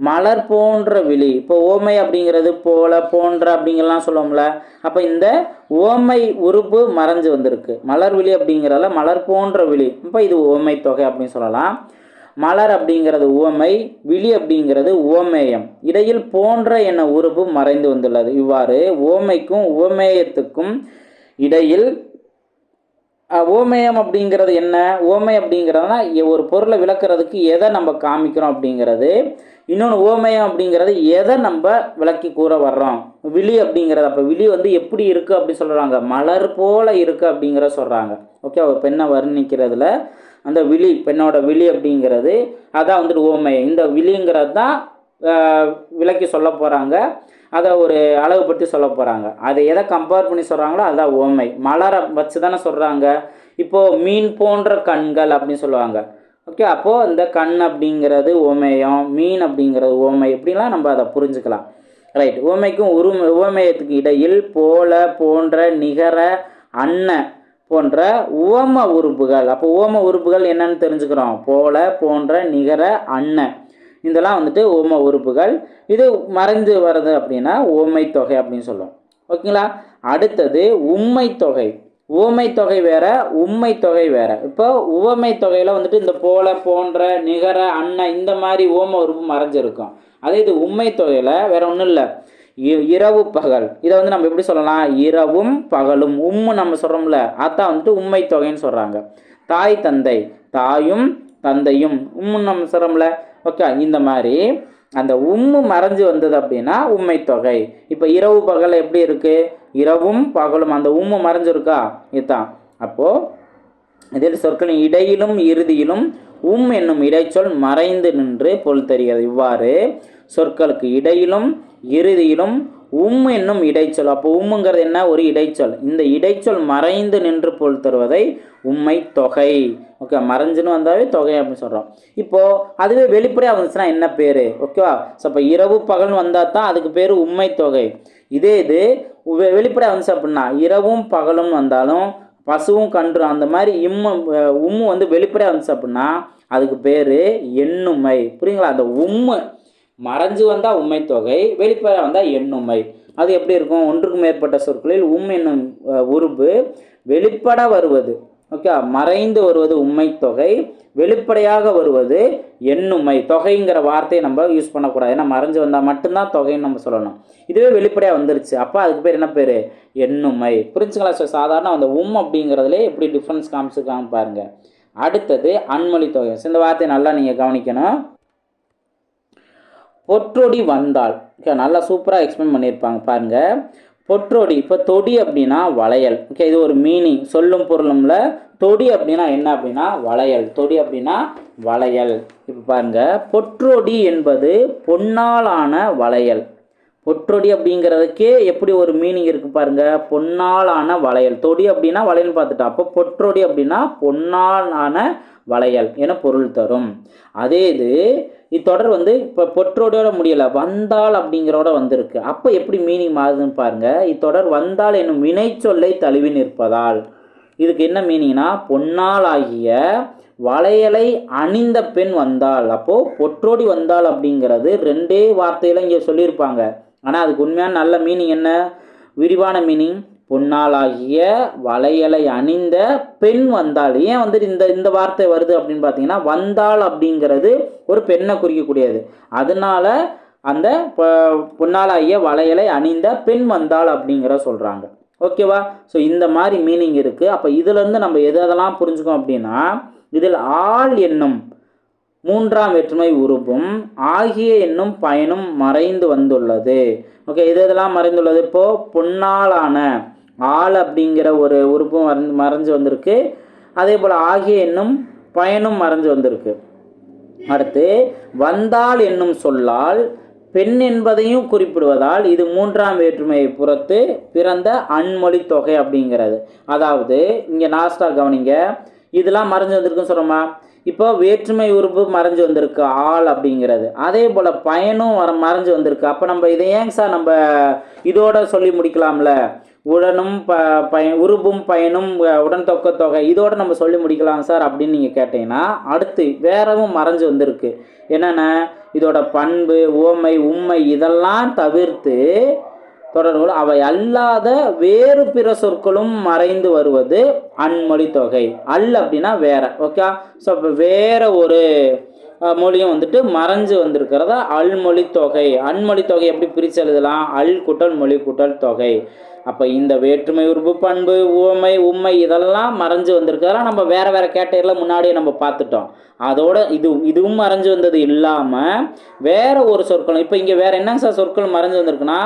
மலர் போன்ற விழி. இப்போ ஓமை அப்படிங்கிறது போல போன்ற அப்படிங்கலாம் சொல்லுவோம்ல. அப்போ இந்த ஓமை உறுப்பு மறைஞ்சு வந்திருக்கு. மலர் விழி அப்படிங்கிறதுல மலர் போன்ற விழி, இப்போ இது ஓமை தொகை அப்படின்னு சொல்லலாம். மலர் அப்படிங்கிறது ஓமை, விழி அப்படிங்கிறது ஓமேயம், இடையில் போன்ற என உறுப்பு மறைந்து வந்துள்ளது. இவ்வாறு ஓமைக்கும் ஓமேயத்துக்கும் இடையில் ஓமேயம் அப்படிங்கிறது என்ன, ஓமை அப்படிங்கிறதுனா ஒரு பொருளை விளக்குறதுக்கு எதை நம்ம காமிக்கிறோம் அப்படிங்கிறது. இன்னொன்று ஓமேயம் அப்படிங்கிறது எதை நம்ம விளக்கி கூற வர்றோம். விழி அப்படிங்கிறது, அப்போ விழி வந்து எப்படி இருக்குது அப்படி சொல்கிறாங்க, மலர் போல இருக்குது அப்படிங்கிற சொல்கிறாங்க. ஓகே. ஒரு பெண்ணை வர்ணிக்கிறதுல அந்த விழி, பெண்ணோட விழி அப்படிங்கிறது அதான் வந்துட்டு ஓமேயம். இந்த விழிங்கிறது தான் விளக்கி சொல்ல போகிறாங்க, அதை ஒரு அளவுபடுத்தி சொல்ல போகிறாங்க. அதை எதை கம்பேர் பண்ணி சொல்கிறாங்களோ அதுதான் ஓமை. மலரை வச்சு தானே சொல்கிறாங்க. இப்போது மீன் போன்ற கண்கள் அப்படின்னு சொல்லுவாங்க. ஓகே. அப்போது இந்த கண் அப்படிங்கிறது ஓமேயம், மீன் அப்படிங்கிறது ஓமை, இப்படிலாம் நம்ம அதை புரிஞ்சுக்கலாம். ரைட். ஓமைக்கும் ஓமேயத்துக்கு இடையில் போல போன்ற நிகர அன்ன போன்ற உவம உறுப்புகள். அப்போ உவம உறுப்புகள் என்னன்னு தெரிஞ்சுக்கிறோம், போல போன்ற நிகர அன்ன, இதெல்லாம் வந்துட்டு ஓம உறுப்புகள். இது மறைந்து வருது அப்படின்னா ஓமை தொகை அப்படின்னு சொல்லுவோம். ஓகேங்களா. அடுத்தது உம்மை தொகை. ஓமை தொகை வேற, உம்மை தொகை வேற. இப்போ உவமை தொகையில் வந்துட்டு இந்த போல போன்ற நிகர அன்ன இந்த மாதிரி ஓம உறுப்பு மறைஞ்சிருக்கும். அதே இது உம்மை தொகையில் வேற ஒன்றும் இல்லை, இரவு பகல். இதை வந்து நம்ம எப்படி சொல்லலாம்? இரவும் பகலும். நம்ம சொல்கிறோம்ல, அதான் வந்துட்டு உண்மை தொகைன்னு சொல்கிறாங்க. தாய் தந்தை, தாயும் தந்தையும் நம்ம சொல்கிறோம்ல. ஓகே, இந்த மாதிரி அந்த மறைஞ்சு வந்தது அப்படின்னா உண்மை தொகை. இப்போ இரவு பகல் எப்படி இருக்கு? இரவும் பகலும், அந்த மறைஞ்சிருக்கா? இதுதான். அப்போது இதில் சொற்களின் இடையிலும் இறுதியிலும் என்னும் இடைச்சொல் மறைந்து நின்று பொருள் தருகிறது. இவ்வாறு சொற்களுக்கு இடையிலும் இறுதியிலும் என்னும் இடைச்சொல். அப்போ உம்முங்கிறது என்ன? ஒரு இடைச்சொல். இந்த இடைச்சொல் மறைந்து நின்று பொருள் தருவதை உண்மை தொகை. ஓகே, மறைஞ்சுன்னு வந்தாவே தொகை அப்படின்னு சொல்கிறோம். இப்போது அதுவே வெளிப்படையாக வந்துச்சுன்னா என்ன பேர்? ஓகேவா? ஸோ இப்போ இரவு பகல்னு வந்தால் தான் அதுக்கு பேர் உண்மை தொகை. இது வெளிப்படையாக வந்துச்சு அப்படின்னா இரவும் பகலும் வந்தாலும் பசுவும் கன்றும் அந்த மாதிரி வந்து வெளிப்படையாக வந்துச்சு அப்படின்னா அதுக்கு பேர் எண்ணுமை. புரியுங்களா? அந்த மறைஞ்சு வந்தால் உண்மை தொகை, வெளிப்படையாக வந்தால் எண்ணுமை. அது எப்படி இருக்கும்? ஒன்றுக்கு மேற்பட்ட சொற்களில் என்னும் உருபு வெளிப்பட வருவது, ஓகே, மறைந்து வருவது உண்மை தொகை, வெளிப்படையாக வருவது எண்ணுமை. தொகைங்கிற வார்த்தையை நம்ம யூஸ் பண்ணக்கூடாது. ஏன்னா மறைஞ்சு வந்தால் மட்டும்தான் தொகைன்னு நம்ம சொல்லணும். இதுவே வெளிப்படையாக வந்துருச்சு அப்போ அதுக்கு பேர் என்ன பேர்? எண்ணுமை. புரிஞ்சுங்களா? ஸோ சாதாரண அந்த அப்படிங்கிறதுலே எப்படி டிஃப்ரென்ஸ் காமிச்சிருக்காங்க பாருங்கள். அடுத்தது அன்மொழி தொகை. இந்த வார்த்தையை நல்லா நீங்கள் கவனிக்கணும். பொற்றொடி வந்தால், ஓகே, நல்லா சூப்பராக எக்ஸ்பிளைன் பண்ணியிருப்பாங்க பாருங்கள். பொற்றொடி, இப்போ தொடி அப்படின்னா வளையல். ஓகே, இது ஒரு மீனிங், சொல்லும் பொருளும்ல. தொடி அப்படின்னா என்ன அப்படின்னா வளையல். தொடி அப்படின்னா வளையல். இப்போ பாருங்க, பொற்றொடி என்பது பொன்னாலான வளையல். பொற்றொடி அப்படிங்கிறதுக்கே எப்படி ஒரு மீனிங் இருக்கு பாருங்க, பொன்னாலான வளையல். தொடி அப்படின்னா வளையல் பார்த்துட்டா, அப்போ பொற்றொடி அப்படின்னா பொன்னாலான வளையல் என பொருள் தரும். அதே இது இத்தொடர் வந்து இப்போ பொற்றோடியோட முடியலை, வந்தால் அப்படிங்கிறோட வந்திருக்கு. அப்போ எப்படி மீனிங் மாறுதுன்னு பாருங்க. இத்தொடர் வந்தால் என்னும் வினை சொல்லை தழுவி நிற்பதால். இதுக்கு என்ன மீனிங்னா, பொன்னால் ஆகிய வளையலை அணிந்த பெண் வந்தால். அப்போது பொற்றோடி வந்தால் அப்படிங்கிறது ரெண்டே வார்த்தையில் இங்கே சொல்லியிருப்பாங்க. ஆனால் அதுக்கு உண்மையான நல்ல மீனிங் என்ன? விரிவான மீனிங், பொன்னாலாகிய வளையலை அணிந்த பெண் வந்தால். ஏன் வந்துட்டு இந்த வார்த்தை வருது அப்படின்னு பார்த்தீங்கன்னா, வந்தால் அப்படிங்கிறது ஒரு பெண்ணை குறிக்கக்கூடியது. அதனால அந்த பொன்னாலாகிய வளையலை அணிந்த பெண் வந்தால் அப்படிங்கிற சொல்கிறாங்க. ஓகேவா? ஸோ இந்த மாதிரி மீனிங் இருக்குது. அப்போ இதுலேருந்து நம்ம எதெல்லாம் புரிஞ்சுக்கோம் அப்படின்னா, இதில் ஆள் என்னும் மூன்றாம் வேற்றுமை உருபும் ஆகிய என்னும் பயனும் மறைந்து வந்துள்ளது. ஓகே, இதெல்லாம் மறைந்துள்ளது. இப்போது பொன்னாலான ஆள் அப்படிங்கிற ஒரு உறுப்பும் மறைஞ்சு வந்திருக்கு. அதே போல் ஆகிய என்னும் பயனும் மறைஞ்சு வந்திருக்கு. அடுத்து வந்தால் என்னும் சொல்லால் பெண் என்பதையும் குறிப்பிடுவதால் இது மூன்றாம் வேற்றுமையை புறத்து பிறந்த அன்மொழி தொகை அப்படிங்கிறது. அதாவது இங்கே லாஸ்டா கவனிங்க, இதெல்லாம் மறைஞ்சு வந்திருக்குன்னு சொல்கிறோமா? இப்போ வேற்றுமை உறுப்பு மறைஞ்சு வந்திருக்கு ஆள் அப்படிங்கிறது. அதே போல் பயனும் மறைஞ்சு வந்திருக்கு. அப்போ நம்ம இதை ஏங்க சார் நம்ம இதோட சொல்லி முடிக்கலாம்ல, உடனும் உருபும் பயனும் உடன் தொக்க தொகை இதோட நம்ம சொல்லி முடிக்கலாம் சார் அப்படின்னு நீங்கள் கேட்டீங்கன்னா, அடுத்து வேறவும் மறைஞ்சு வந்திருக்கு. என்னென்ன? இதோட பண்பு, உவமை, உண்மை இதெல்லாம் தவிர்த்து தொடர்கள் அவை அல்லாத வேறு பிற சொற்களும் மறைந்து வருவது அன்மொழி தொகை. அப்படின்னா வேற. ஓகே, ஸோ இப்போ வேற ஒரு மொழியும் வந்துட்டு மறைஞ்சு வந்திருக்கிறத அல்மொழி தொகை. அன்மொழி தொகை எப்படி பிரித்து எழுதலாம்? அல் கூட்டல் மொழி கூட்டல் தொகை. அப்போ இந்த வேற்றுமை உறுப்பு, பண்பு, உவமை, உண்மை இதெல்லாம் மறைஞ்சு வந்திருக்கிறதெல்லாம் நம்ம வேற வேற கேட்டகரியில் முன்னாடியே நம்ம பார்த்துட்டோம். அதோட இதுவும் மறைஞ்சு வந்தது இல்லாமல் வேற ஒரு சொற்கள். இப்போ இங்கே வேற என்னங்க சார் சொற்கள் மறைஞ்சு வந்திருக்குன்னா,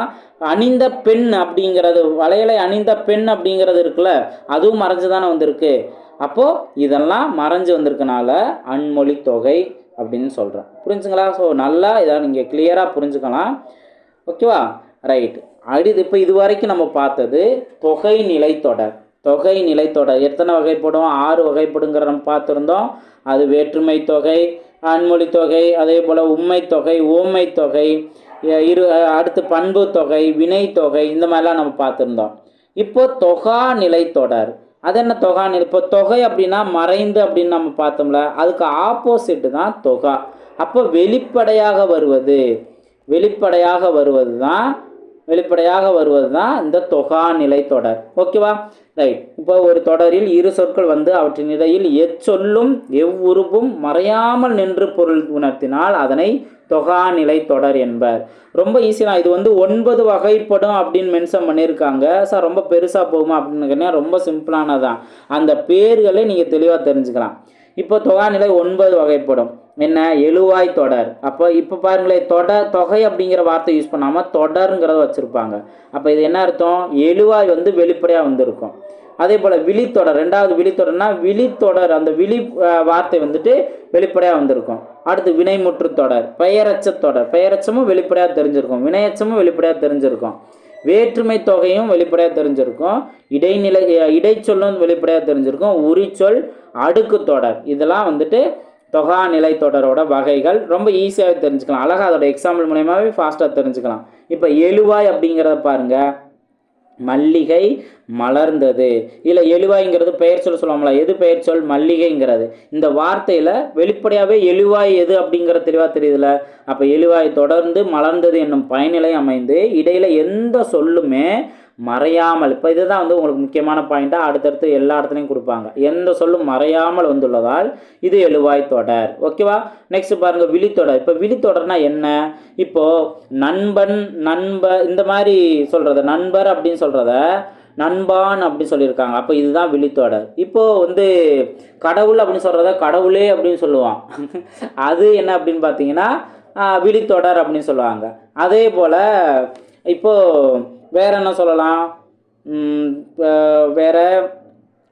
அணிந்த பெண் அப்படிங்கிறது, வளையலை அணிந்த பெண் அப்படிங்கிறது இருக்குல்ல, அதுவும் மறைஞ்சு தானே வந்திருக்கு. அப்போது இதெல்லாம் மறைஞ்சு வந்திருக்கனால அன்மொழி தொகை அப்படின்னு சொல்கிறேன். புரிஞ்சுங்களா? ஸோ நல்லா இதை நீங்கள் கிளியராக புரிஞ்சுக்கலாம். ஓகேவா? ரைட். அடுத்து இப்போ இது வரைக்கும் நம்ம பார்த்தது தொகை நிலைத்தொடர். தொகை நிலைத்தொடர் எத்தனை வகைப்படும்? 6 வகைப்படுங்கிற நம்ம பார்த்துருந்தோம். அது வேற்றுமை தொகை, அன்மொழி தொகை, அதே போல் உண்மை தொகை, ஓமை தொகை, அடுத்து பண்பு தொகை, வினை தொகை, இந்த மாதிரிலாம் நம்ம பார்த்துருந்தோம். இப்போ தொகா நிலைத்தொடர். அது என்ன தொகா நிலை? இப்போ தொகை அப்படின்னா மறைந்து அப்படின்னு நம்ம பார்த்தோம்ல, அதுக்கு ஆப்போசிட்டு தான் தொகா. அப்போ வெளிப்படையாக வருவது தான் வெளிப்படையாக வருவது தான் இந்த தொகாநிலை தொடர். ஓகேவா? ரைட். இப்போ ஒரு தொடரில் இரு சொற்கள் வந்து அவற்றின் இடையில் எச்சொல்லும் எவ்வுருவும் மறையாமல் நின்று பொருள் உணர்த்தினால் அதனை தொகாநிலை தொடர் என்பர். ரொம்ப ஈஸி தான். இது வந்து 9 வகைப்படும் அப்படின்னு மென்ஷன் பண்ணியிருக்காங்க. சார் ரொம்ப பெருசாக போகுமா அப்படின்னு கேட்டீங்கன்னா ரொம்ப சிம்பிளானதான். அந்த பேர்களை நீங்கள் தெளிவாக தெரிஞ்சுக்கலாம். இப்போ தொகாநிலை 9 வகைப்படும். என்ன? எழுவாய் தொடர். அப்போ இப்போ பாருங்களேன், தொகை அப்படிங்கிற வார்த்தை யூஸ் பண்ணாமல் தொடருங்கிறத வச்சுருப்பாங்க. அப்போ இது என்ன அர்த்தம்? எழுவாய் வந்து வெளிப்படையாக வந்திருக்கும். அதே போல் விழித்தொடர், ரெண்டாவது விழித்தொடர்னா விழித்தொடர், அந்த விழி வார்த்தை வந்துட்டு வெளிப்படையாக வந்திருக்கும். அடுத்து வினைமுற்று தொடர், பெயரச்ச தொடர், பெயரச்சமும் வெளிப்படையாக தெரிஞ்சிருக்கும், வினையச்சமும் வெளிப்படையாக தெரிஞ்சிருக்கும், வேற்றுமை தொகையும் வெளிப்படையாக தெரிஞ்சிருக்கும், இடைச்சொல்லும் வெளிப்படையாக தெரிஞ்சிருக்கும், உரிச்சொல், அடுக்கு தொடர், இதெல்லாம் வந்துட்டு தொகாநிலை தொடரோட வகைகள். ரொம்ப ஈஸியாகவே தெரிஞ்சுக்கலாம். அழகாக அதோட எக்ஸாம்பிள் மூலயமாவே ஃபாஸ்ட்டாக தெரிஞ்சுக்கலாம். இப்போ எழுவாய் அப்படிங்கிறத பாருங்கள். மல்லிகை மலர்ந்தது. இல்லை எழுவாய்ங்கிறது பெயர் சொல் சொல்லுவாங்களா? எது பெயர் சொல்? மல்லிகைங்கிறது. இந்த வார்த்தையில் வெளிப்படையாகவே எழுவாய் எது அப்படிங்கிற தெளிவாக தெரியுதுல. அப்போ எழுவாய் தொடர்ந்து மலர்ந்தது என்னும் பயனிலை அமைந்து இடையில எந்த சொல்லுமே மறையாமல், இப்போ இதுதான் வந்து உங்களுக்கு முக்கியமான பாயிண்ட்டாக அடுத்தடுத்து எல்லா இடத்துலையும் கொடுப்பாங்க. எந்த சொல்லும் மறையாமல் வந்துள்ளதால் இது எழுவாய் தொடர். ஓகேவா? நெக்ஸ்ட் பாருங்க, விழித்தொடர். இப்போ விழித்தொடர்னா என்ன? இப்போ நண்பன், இந்த மாதிரி சொல்றத, நண்பர் அப்படின்னு சொல்றத நண்பான் அப்படின்னு சொல்லியிருக்காங்க. அப்போ இதுதான் விழித்தொடர். இப்போ வந்து கடவுள் அப்படின்னு சொல்றத கடவுளே அப்படின்னு சொல்லுவான். அது என்ன அப்படின்னு பார்த்தீங்கன்னா விழித்தொடர் அப்படின்னு சொல்லுவாங்க. அதே போல் இப்போ வேற என்ன சொல்லலாம்? வேற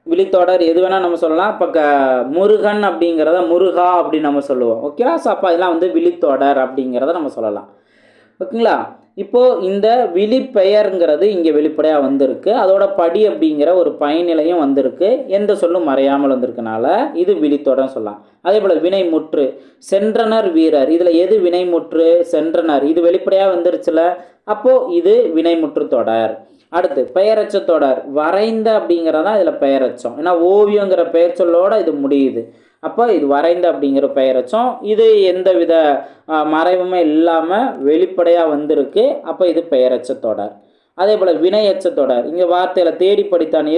விழித்தொடர் எது வேணால் நம்ம சொல்லலாம். இப்போ முருகன் அப்படிங்கிறத முருகா அப்படின்னு நம்ம சொல்லுவோம். ஓகேவா? ஸோ அப்போ இதெல்லாம் வந்து விழித்தொடர் அப்படிங்கிறத நம்ம சொல்லலாம். ஓகேங்களா? இப்போது இந்த விழிப்பெயருங்கிறது இங்கே வெளிப்படையாக வந்திருக்கு. அதோட படி அப்படிங்கிற ஒரு பயனிலையும் வந்திருக்கு. எந்த சொல்லும் மறையாமல் வந்திருக்கனால இது விழித்தொடர்னு சொல்லலாம். அதே போல் வினைமுற்று, சென்றனர் வீரர், இதில் எது வினைமுற்று? சென்றனர். இது வெளிப்படையாக வந்துருச்சுல, அப்போது இது வினைமுற்று தொடர். அடுத்து பெயரச்ச தொடர், வரைந்த அப்படிங்கிறதான் இதில் பெயரச்சம். ஏன்னா ஓவியங்கிற பெயர் சொல்லோட இது முடியுது. அப்போ இது வரைந்த அப்படிங்கிற பெயரச்சம். இது எந்த வித மறைவுமே இல்லாமல் வெளிப்படையாக வந்திருக்கு. அப்போ இது பெயரச்ச தொடர். அதே போல் வினையச்ச தொடர், இங்கே வார்த்தையில் தேடி படித்தான்,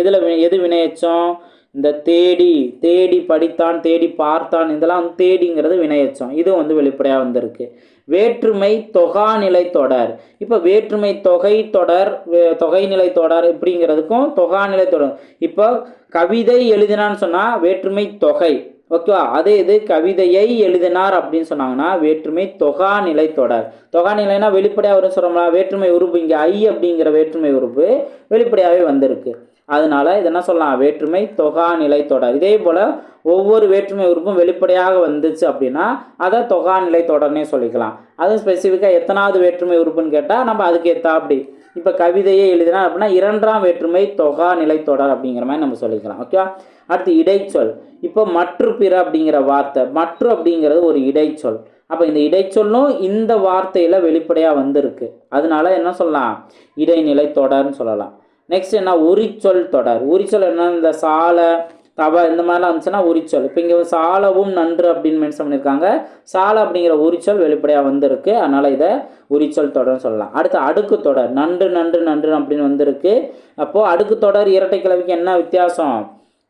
எது வினையச்சம்? இந்த தேடி படித்தான், தேடி பார்த்தான், இதெல்லாம் வந்து தேடிங்கிறது வினையச்சம். இது வந்து வெளிப்படையாக வந்திருக்கு. வேற்றுமை தொகாநிலை தொடர். இப்போ வேற்றுமை தொகை தொடர், தொகைநிலை தொடர் இப்படிங்கிறதுக்கும் தொகாநிலை தொடர். இப்போ கவிதை எழுதினான்னு சொன்னால் வேற்றுமை தொகை. ஓகேவா? அதே இது கவிதையை எழுதினார் அப்படின்னு சொன்னாங்கன்னா வேற்றுமை தொகாநிலை தொடர். தொகாநிலைனா வெளிப்படையாக வரும் சொல்கிறோம்னா வேற்றுமை உறுப்பு. இங்கே ஐ அப்படிங்கிற வேற்றுமை உறுப்பு வெளிப்படையாகவே வந்திருக்கு. அதனால இது என்ன சொல்லலாம்? வேற்றுமை தொகாநிலை தொடர். இதே போல் ஒவ்வொரு வேற்றுமை உறுப்பும் வெளிப்படையாக வந்துச்சு அப்படின்னா அதை தொகாநிலை தொடர்னே சொல்லிக்கலாம். அதுவும் ஸ்பெசிஃபிக்காக எத்தனாவது வேற்றுமை உறுப்புன்னு கேட்டால் நம்ம அதுக்கு அப்படி. இப்போ கவிதையை எழுதினா அப்படின்னா 2ஆம் வேற்றுமை தொகாநிலை தொடர் அப்படிங்கிற மாதிரி நம்ம சொல்லிக்கலாம். ஓகேவா? அடுத்து இடைச்சொல். இப்போ மற்று பிற அப்படிங்கிற வார்த்தை, மற்று அப்படிங்கிறது ஒரு இடைச்சொல். அப்போ இந்த இடைச்சொல்லும் இந்த வார்த்தையில் வெளிப்படையாக வந்திருக்கு. அதனால என்ன சொல்லலாம்? இடைநிலை தொடர்னு சொல்லலாம். நெக்ஸ்ட் என்ன? உரிச்சொல் தொடர். உரிச்சொல் என்ன? இந்த சாலை, தவ இந்த மாதிரிலாம் வந்துச்சுன்னா உரிச்சொல். இப்போ இங்கே சாலவும் நன்று அப்படின்னு மென்ஷன் பண்ணியிருக்காங்க. சாலை அப்படிங்கிற உரிச்சொல் வெளிப்படையாக வந்திருக்கு. அதனால் இதை உரிச்சொல் தொடர்னு சொல்லலாம். அடுத்து அடுக்கு தொடர், நன்று நன்று நன்று அப்படின்னு வந்திருக்கு. அப்போது அடுக்கு தொடர் இரட்டை கிளவிக்கு என்ன வித்தியாசம்?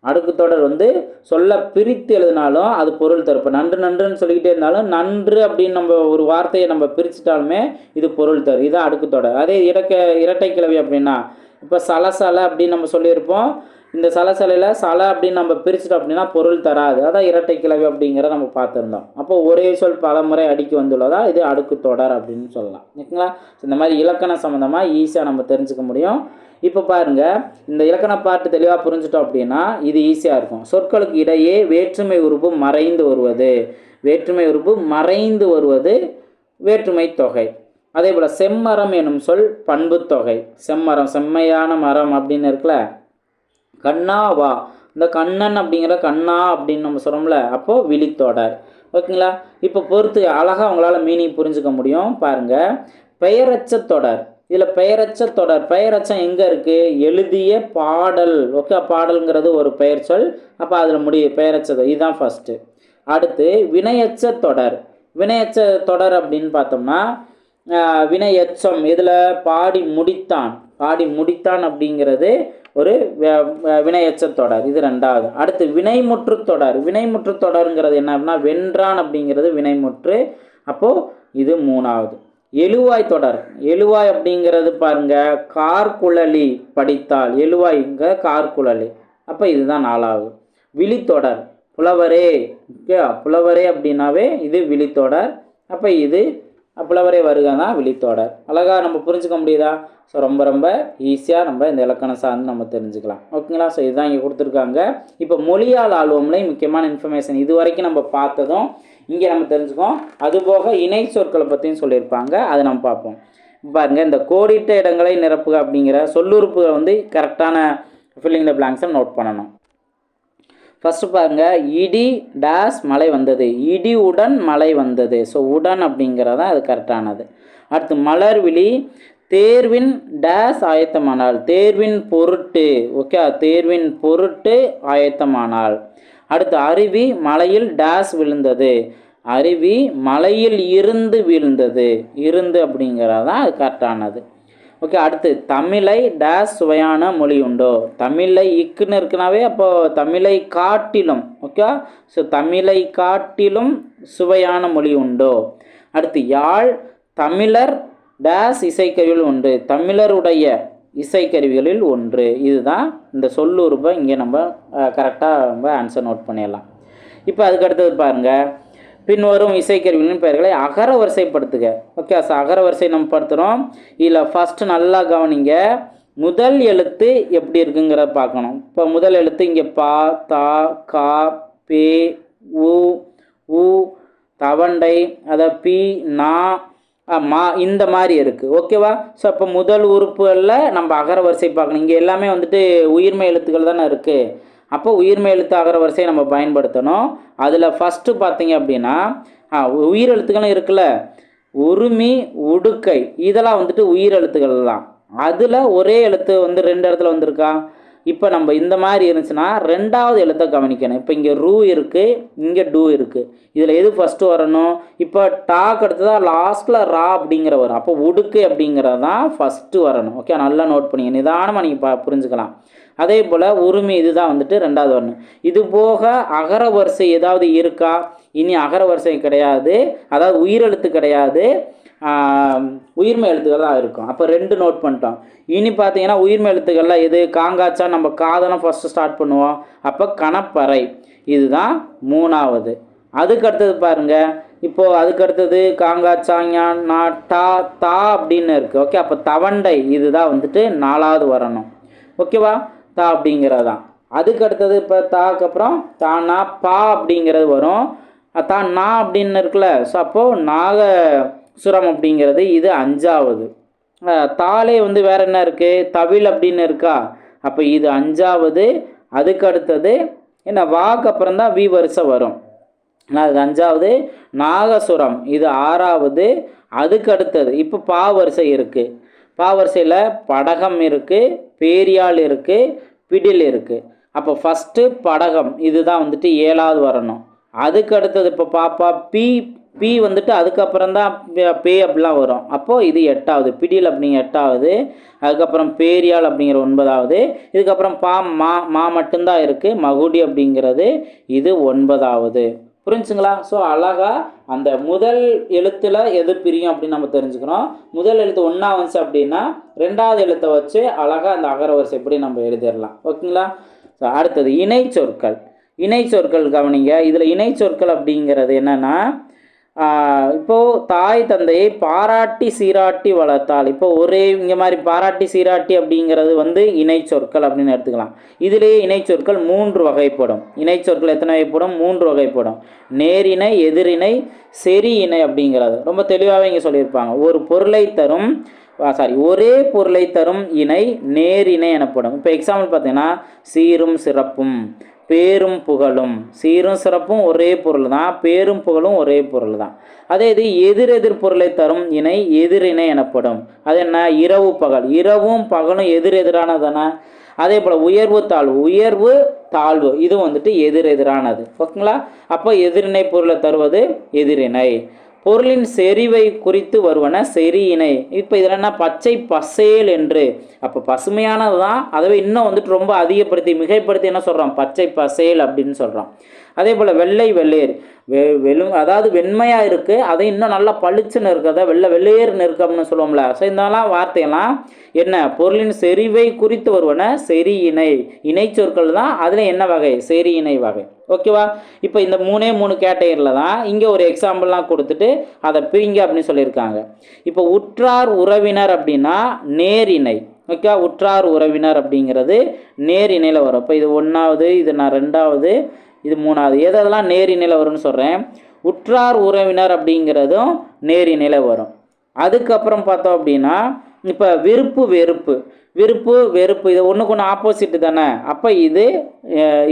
அடுக்கு தொடர் வந்து சொல்ல பிரித்து எழுதினாலும் அது பொருள் தரும். இப்போ நன்று நன்றுன்னு சொல்லிக்கிட்டே இருந்தாலும் நன்று அப்படின்னு நம்ம ஒரு வார்த்தையை நம்ம பிரிச்சுட்டாலுமே இது பொருள் தரும். இதுதான் அடுக்கு தொடர். அதே இரட்டை கிளவி அப்படின்னா இப்போ சலசலை அப்படின்னு நம்ம சொல்லியிருப்போம். இந்த சலசலையில் சலை அப்படின்னு நம்ம பிரிச்சுட்டோம் அப்படின்னா பொருள் தராது. அதான் இரட்டை கிளவி அப்படிங்கிறத நம்ம பார்த்துருந்தோம். அப்போ ஒரே சொல் பல முறை அடுக்கி வந்துள்ளதா இது அடுக்கு தொடர் அப்படின்னு சொல்லலாம். ஓகேங்களா? இந்த மாதிரி இலக்கண சம்மந்தமாக ஈஸியாக நம்ம தெரிஞ்சுக்க முடியும். இப்போ பாருங்கள், இந்த இலக்கண பாட்டு தெளிவாக புரிஞ்சுட்டோம் அப்படின்னா இது ஈஸியாக இருக்கும். சொற்களுக்கு இடையே வேற்றுமை உறுப்பு மறைந்து வருவது, வேற்றுமை உறுப்பு மறைந்து வருவது வேற்றுமை தொகை. அதே போல் செம்மரம் எனும் சொல் பண்பு தொகை. செம்மரம், செம்மையான மரம் அப்படின்னு இருக்குல்ல. கண்ணாவா, இந்த கண்ணன் அப்படிங்கிற கண்ணா அப்படின்னு நம்ம சொல்கிறோம்ல, அப்போது விழித்தொடர். ஓகேங்களா? இப்போ பொறுத்து அழகாக அவங்களால மீனிங் புரிஞ்சுக்க முடியும். பாருங்கள், பெயரச்ச தொடர். இதில் பெயரச்ச தொடர், பெயரச்சம் எங்கே இருக்குது? எழுதிய பாடல். ஓகே, பாடல்ங்கிறது ஒரு பெயர் சொல். அப்போ அதில் பெயரச்சது இதுதான் ஃபஸ்ட்டு. அடுத்து வினையச்ச தொடர். வினையச்ச தொடர் அப்படின்னு பார்த்தோம்னா வினை எச்சம் இதில் பாடி முடித்தான். பாடி முடித்தான் அப்படிங்கிறது ஒரு வினை எச்சத்தொடர், இது ரெண்டாவது. அடுத்து வினைமுற்று தொடர். வினைமுற்று தொடருங்கிறது என்ன அப்படின்னா வென்றான் அப்படிங்கிறது வினைமுற்று, அப்போது இது மூணாவது. எழுவாய் தொடர். எழுவாய் அப்படிங்கிறது பாருங்க கார்குழலி படித்தால், எழுவாய்ங்க கார்குழலி, அப்போ இதுதான் நாலாவது. விழித்தொடர் புலவரே, புலவரே அப்படின்னாவே இது விழித்தொடர், அப்போ இது புலவரே வருக தான் விழித்தொடர். அழகாக நம்ம புரிஞ்சுக்க முடியுதா? ஸோ ரொம்ப ரொம்ப ஈஸியாக நம்ம இந்த இலக்கணம் சார்ந்து நம்ம தெரிஞ்சுக்கலாம். ஓகேங்களா? ஸோ இதுதான் இங்கே கொடுத்துருக்காங்க. இப்போ மொழியால் ஆழ்வோம்ல முக்கியமான இன்ஃபர்மேஷன் இது வரைக்கும் நம்ம பார்த்ததும் இங்கே நம்ம தெரிஞ்சுக்கோம். அதுபோக இணை சொற்களை பற்றியும் சொல்லியிருப்பாங்க, அதை நம்ம பார்ப்போம். பாருங்கள், இந்த கோடிட்ட இடங்களை நிரப்புக அப்படிங்கிற சொல்லுறுப்புகளை வந்து கரெக்டான ஃபில்லிங் த பிளாங்க்ஸை நோட் பண்ணணும். ஃபஸ்ட்டு பாருங்க, இடி டேஸ் மழை வந்தது, இடி உடன் மழை வந்தது. ஸோ உடன் அப்படிங்கிறதான் அது கரெக்டானது. அடுத்து மலர்விழி தேர்வின் டேஸ் ஆயத்தமானால், தேர்வின் பொருட்டு. ஓகே, தேர்வின் பொருட்டு ஆயத்தமானால். அடுத்து அருவி மலையில் டேஸ் விழுந்தது, அருவி மலையில் இருந்து விழுந்தது, இருந்து அப்படிங்கிறதான் அது கரெக்டானது. ஓகே, அடுத்து தமிழை டேஸ் சுவையான மொழி உண்டோ, தமிழை இக்குன்னு இருக்குனாவே அப்போ தமிழை காட்டிலும். ஓகே, ஸோ தமிழை காட்டிலும் சுவையான மொழி உண்டோ. அடுத்து யாழ் தமிழர் டேஸ் இசைக்கருவிகள் ஒன்று, தமிழருடைய இசைக்கருவிகளில் ஒன்று. இதுதான் இந்த சொல்லுறுப்பை இங்கே நம்ம கரெக்டாக நம்ம ஆன்சர் நோட் பண்ணிடலாம். இப்போ அதுக்கு அடுத்தது பாருங்கள், பின்வரும் இசைக்கருவிகளின் பெயர்களை அகர வரிசைப்படுத்துக. ஓகே, ஸோ அகர வரிசை நம்ம படுத்துகிறோம். இதில் ஃபஸ்ட்டு நல்லா கவனிங்க, முதல் எழுத்து எப்படி இருக்குங்கிறத பார்க்கணும். இப்போ முதல் எழுத்து இங்கே பா, தா, கா, பே, உ, உ, தவண்டை, அதை பி, நா, மா, இந்த மாதிரி இருக்குது. ஓகேவா? ஸோ அப்போ முதல் உறுப்புகளில் நம்ம அகர வரிசை பார்க்கணும். இங்கே எல்லாமே வந்துட்டு உயிர்மை எழுத்துக்கள் தானே இருக்குது. அப்போ உயிர்மை எழுத்து அகர வரிசையை நம்ம பயன்படுத்தணும். அதில் ஃபஸ்ட்டு பார்த்தீங்க அப்படின்னா உயிர் எழுத்துக்களும் இருக்குல்ல, உருமி, உடுக்கை, இதெல்லாம் வந்துட்டு உயிர் எழுத்துக்கள் தான். அதில் ஒரே எழுத்து வந்து ரெண்டு இடத்துல வந்திருக்கா. இப்போ நம்ம இந்த மாதிரி இருந்துச்சுன்னா ரெண்டாவது எழுத்தை கவனிக்கணும். இப்போ இங்கே ரூ இருக்குது, இங்கே டூ இருக்குது. இதில் எது ஃபஸ்ட்டு வரணும்? இப்போ டாக் அடுத்ததான் லாஸ்ட்டில் ரா அப்படிங்கிற வரும். அப்போ உடுக்கு அப்படிங்கிறது தான் ஃபஸ்ட்டு வரணும். ஓகே, நல்லா நோட் பண்ணிங்க, நிதானமாக நீங்கள் புரிஞ்சுக்கலாம். அதே போல் உரிமை இதுதான் வந்துட்டு ரெண்டாவது வரணும். இது போக அகர வரிசை ஏதாவது இருக்கா? இனி அகர வரிசை கிடையாது, அதாவது உயிரெழுத்து கிடையாது, உயிர்மை எழுத்துக்கள் தான் இருக்கும். அப்போ ரெண்டு நோட் பண்ணிட்டோம். இனி பார்த்தீங்கன்னா உயிர்மை எழுத்துக்கள்லாம் எது? காங்காச்சா, நம்ம காதனம் ஃபஸ்ட்டு ஸ்டார்ட் பண்ணுவோம். அப்போ கணப்பறை இதுதான் மூணாவது. அதுக்கு அடுத்தது பாருங்கள், இப்போது அதுக்கு அடுத்தது காங்காச்சா, ஞா, டா, தா அப்படின்னு இருக்குது. ஓகே, அப்போ தவண்டை இதுதான் வந்துட்டு நாலாவது வரணும். ஓகேவா? தா அப்படிங்கிறதான். அதுக்கு அடுத்தது இப்போ தாக்கு அப்புறம் தானா பா அப்படிங்கிறது வரும். தான் நா அப்படின்னு இருக்குல்ல, ஸோ அப்போது நாகசுரம் அப்படிங்கிறது இது அஞ்சாவது. தாலே வந்து வேறு என்ன இருக்குது? தவில் அப்படின்னு இருக்கா, அப்போ இது அஞ்சாவது. அதுக்கு அடுத்தது என்ன? வாக்கு அப்புறம் தான் வி வரிசை வரும், அது அஞ்சாவது. நாகசுரம் இது ஆறாவது. அதுக்கு அடுத்தது இப்போ பா வரிசை இருக்குது. பா வரிசையில் படகம் இருக்குது, பேரியால் இருக்குது, பிடில் இருக்குது. அப்போ ஃபஸ்ட்டு படகம் இதுதான் வந்துட்டு ஏழாவது வரணும். அதுக்கு அடுத்தது இப்போ பாப்பா பி, பி வந்துட்டு அதுக்கப்புறம் தான் பே அப்படிலாம் வரும். அப்போது இது எட்டாவது, பிடில் அப்படிங்கிற எட்டாவது. அதுக்கப்புறம் பேரியால் அப்படிங்கிற ஒன்பதாவது. இதுக்கப்புறம் பா, மா, மா மட்டும்தான் இருக்குது, மகுடி அப்படிங்கிறது இது ஒன்பதாவது. புரிஞ்சுங்களா? ஸோ அழகாக அந்த முதல் எழுத்தில் எது பிரியும் அப்படின்னு நம்ம தெரிஞ்சுக்கிறோம். முதல் எழுத்து ஒன்றா வந்துச்சு அப்படின்னா ரெண்டாவது எழுத்தை வச்சு அழகாக அந்த அகர வரிசை எப்படி நம்ம எழுதிடலாம். ஓகேங்களா? ஸோ அடுத்தது இணை சொற்கள். இணை சொற்கள் கவனிங்க. இதில் இணை சொற்கள் அப்படிங்கிறது என்னென்னா, இப்போது தாய் தந்தையை பாராட்டி சீராட்டி வளர்த்தால், இப்போ ஒரே இங்கே மாதிரி பாராட்டி சீராட்டி அப்படிங்கிறது வந்து இணை சொற்கள் அப்படின்னு எடுத்துக்கலாம். இதிலேயே இணை சொற்கள் 3 வகைப்படும். இணை சொற்கள் எத்தனை வகைப்படும்? 3 வகைப்படும். நேரிணை, எதிரிணை, செரி இணை அப்படிங்கிறது ரொம்ப தெளிவாகவே இங்கே சொல்லியிருப்பாங்க. ஒரு பொருளை தரும் ஒரே பொருளை தரும் இணை நேரிணை எனப்படும். இப்போ எக்ஸாம்பிள் பார்த்தீங்கன்னா சீரும் சிறப்பும், பேரும் புகழும். சீரும் சிறப்பும் ஒரே பொருள் தான், பேரும் புகழும் ஒரே பொருள் தான். அதே இது எதிர் பொருளை தரும் இணை எதிரிணை எனப்படும். அது என்ன? இரவு பகல், இரவும் பகலும் எதிரானதானே. அதே போல் உயர்வு தாழ்வு, உயர்வு தாழ்வு இது வந்துட்டு எதிரானது. ஓகேங்களா? அப்போ எதிரிணை பொருளை தருவது எதிரிணை. பொருளின் செறிவை குறித்து வருவன செரி இணை. இப்போ இதில் என்ன பச்சை பசேல் என்று, அப்போ பசுமையானது தான், அதுவே இன்னும் வந்துட்டு ரொம்ப அதிகப்படுத்தி மிகைப்படுத்தி என்ன சொல்கிறோம், பச்சை பசேல் அப்படின்னு சொல்கிறோம். அதே போல் வெள்ளை வெள்ளேர், அதாவது வெண்மையாக இருக்குது, அதை இன்னும் நல்லா பளிச்சுன்னு இருக்கிறத வெள்ளை வெள்ளேர்னு இருக்கு அப்படின்னு சொல்லுவோம்ல. ஸோ இதெல்லாம் வார்த்தையெல்லாம் என்ன, பொருளின் செறிவை குறித்து வருவன செரி இணை, இணை சொற்கள் தான். அதில் என்ன வகை, செரி இணை வகை. ஓகேவா. இப்போ இந்த 3 கேட்டகரியில் தான் இங்கே ஒரு எக்ஸாம்பிள்லாம் கொடுத்துட்டு அதை பிரிங்க அப்படின்னு சொல்லியிருக்காங்க. இப்போ உற்றார் உறவினர் அப்படின்னா நேரிணை. ஓகே, உற்றார் உறவினர் அப்படிங்கிறது நேரிணையில் வரும். இப்போ இது 1வது, இது நான் 2வது, இது 3வது, எதெல்லாம் நேரிணையில் வரும்னு சொல்கிறேன். உற்றார் உறவினர் அப்படிங்கிறதும் நேரிணையில் வரும். அதுக்கப்புறம் பார்த்தோம் அப்படின்னா இப்போ விருப்பு வெறுப்பு, விருப்பு வெறுப்பு இது ஒன்றுக்கு ஒன்று ஆப்போசிட்டு தானே, அப்போ இது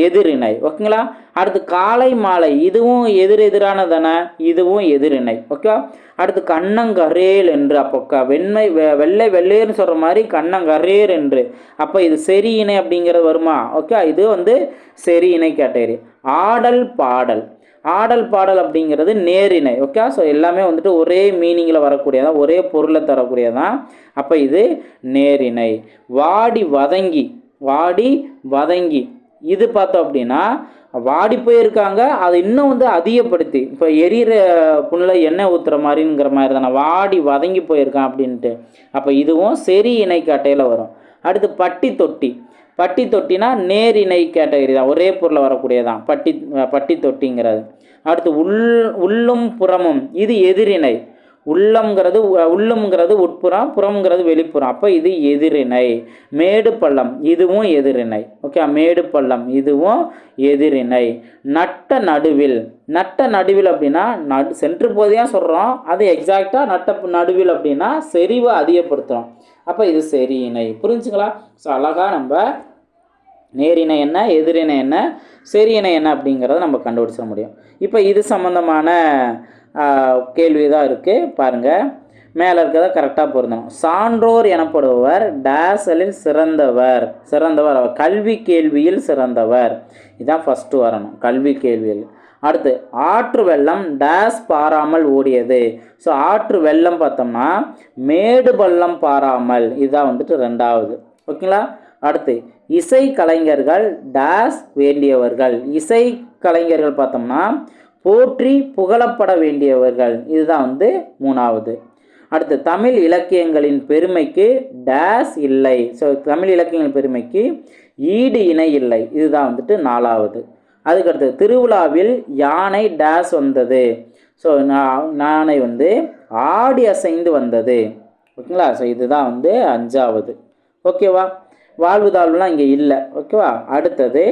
எதிரிணை. ஓகேங்களா. அடுத்து காலை மாலை, இதுவும் எதிரெதிரான தானே, இதுவும் எதிரிணை. ஓகே. அடுத்து கண்ணங்கரேல் என்று, அப்போ வெள்ளை வெள்ளையர்னு சொல்கிற மாதிரி கண்ணங்கரேர் என்று, அப்போ இது செரி இணை அப்படிங்கிறது வருமா. ஓகே, இது வந்து செரி இணை கேட்டகரி. ஆடல் பாடல், ஆடல் பாடல் அப்படிங்கிறது நேரிணை. ஓகே. ஸோ எல்லாமே வந்துட்டு ஒரே மீனிங்கில் வரக்கூடியதான், ஒரே பொருளை தரக்கூடியதான், அப்போ இது நேரிணை. வாடி வதங்கி, வாடி வதங்கி, இது பார்த்தோம் அப்படின்னா வாடி போயிருக்காங்க, அது இன்னும் வந்து அதிகப்படுத்தி, இப்போ எரியிற புண்ணில் எண்ணெய் ஊற்றுற மாதிரிங்கிற மாதிரி தானே, வாடி வதங்கி போயிருக்கான் அப்படின்ட்டு, அப்போ இதுவும் செரி இணை கேட்டையில் வரும். அடுத்து பட்டி தொட்டி, பட்டி தொட்டினா நேரிணை கேட்டகரி தான், ஒரே பொருளை வரக்கூடியதான் பட்டி தொட்டிங்கிறது. அடுத்து உள்ளும் புறமும், இது எதிரிணை. உள்ளும்ங்கிறது உட்புறம், புறம்ங்கிறது வெளிப்புறம், அப்போ இது எதிரிணை. மேடு பள்ளம், இதுவும் எதிரிணை. ஓகே, மேடு பள்ளம் இதுவும் எதிரிணை. நட்ட நடுவில், நட்ட நடுவில் அப்படின்னா சென்று போதையாக சொல்கிறோம், அது எக்ஸாக்டாக நட்ட நடுவில் அப்படின்னா செறிவை அதிகப்படுத்துகிறோம், அப்போ இது செரி இணை. புரிஞ்சுங்களா. ஸோ அழகாக நம்ம நேரிணை என்ன, எதிரிணை என்ன, செரி இணை என்ன அப்படிங்கிறத நம்ம கண்டுபிடிச்சிட முடியும். இப்போ இது சம்மந்தமான கேள்வி தான் இருக்குது பாருங்கள். மேலே இருக்கிறத கரெக்டாக பொருந்தணும். சான்றோர் எனப்படுபவர் டேஸலில் சிறந்தவர், அவர் கல்வி கேள்வியில் சிறந்தவர், இதுதான் ஃபஸ்ட்டு வரணும், கல்வி கேள்வியில். அடுத்து ஆற்று வெள்ளம் டேஸ் பாராமல் ஓடியது. ஸோ ஆற்று வெள்ளம் பார்த்தோம்னா மேடு பள்ளம் பாராமல், இதுதான் வந்துட்டு 2வது. ஓகேங்களா. அடுத்து இசை கலைஞர்கள் டேஸ் வேண்டியவர்கள், இசை கலைஞர்கள் பார்த்தோம்னா போற்றி புகழப்பட வேண்டியவர்கள், இதுதான் வந்து 3வது. அடுத்து தமிழ் இலக்கியங்களின் பெருமைக்கு டேஸ் இல்லை. ஸோ தமிழ் இலக்கியங்களின் பெருமைக்கு ஈடு இணை இல்லை, இதுதான் வந்துட்டு 4வது. அதுக்கடுத்து திருவிழாவில் யானை டேஸ் வந்தது. ஸோ யானை வந்து ஆடி அசைந்து வந்தது. ஓகேங்களா. ஸோ இதுதான் வந்து 5வது. ஓகேவா. வாழ்வு தாழ்வுலாம் இங்கே இல்லை. ஓகேவா. அடுத்தது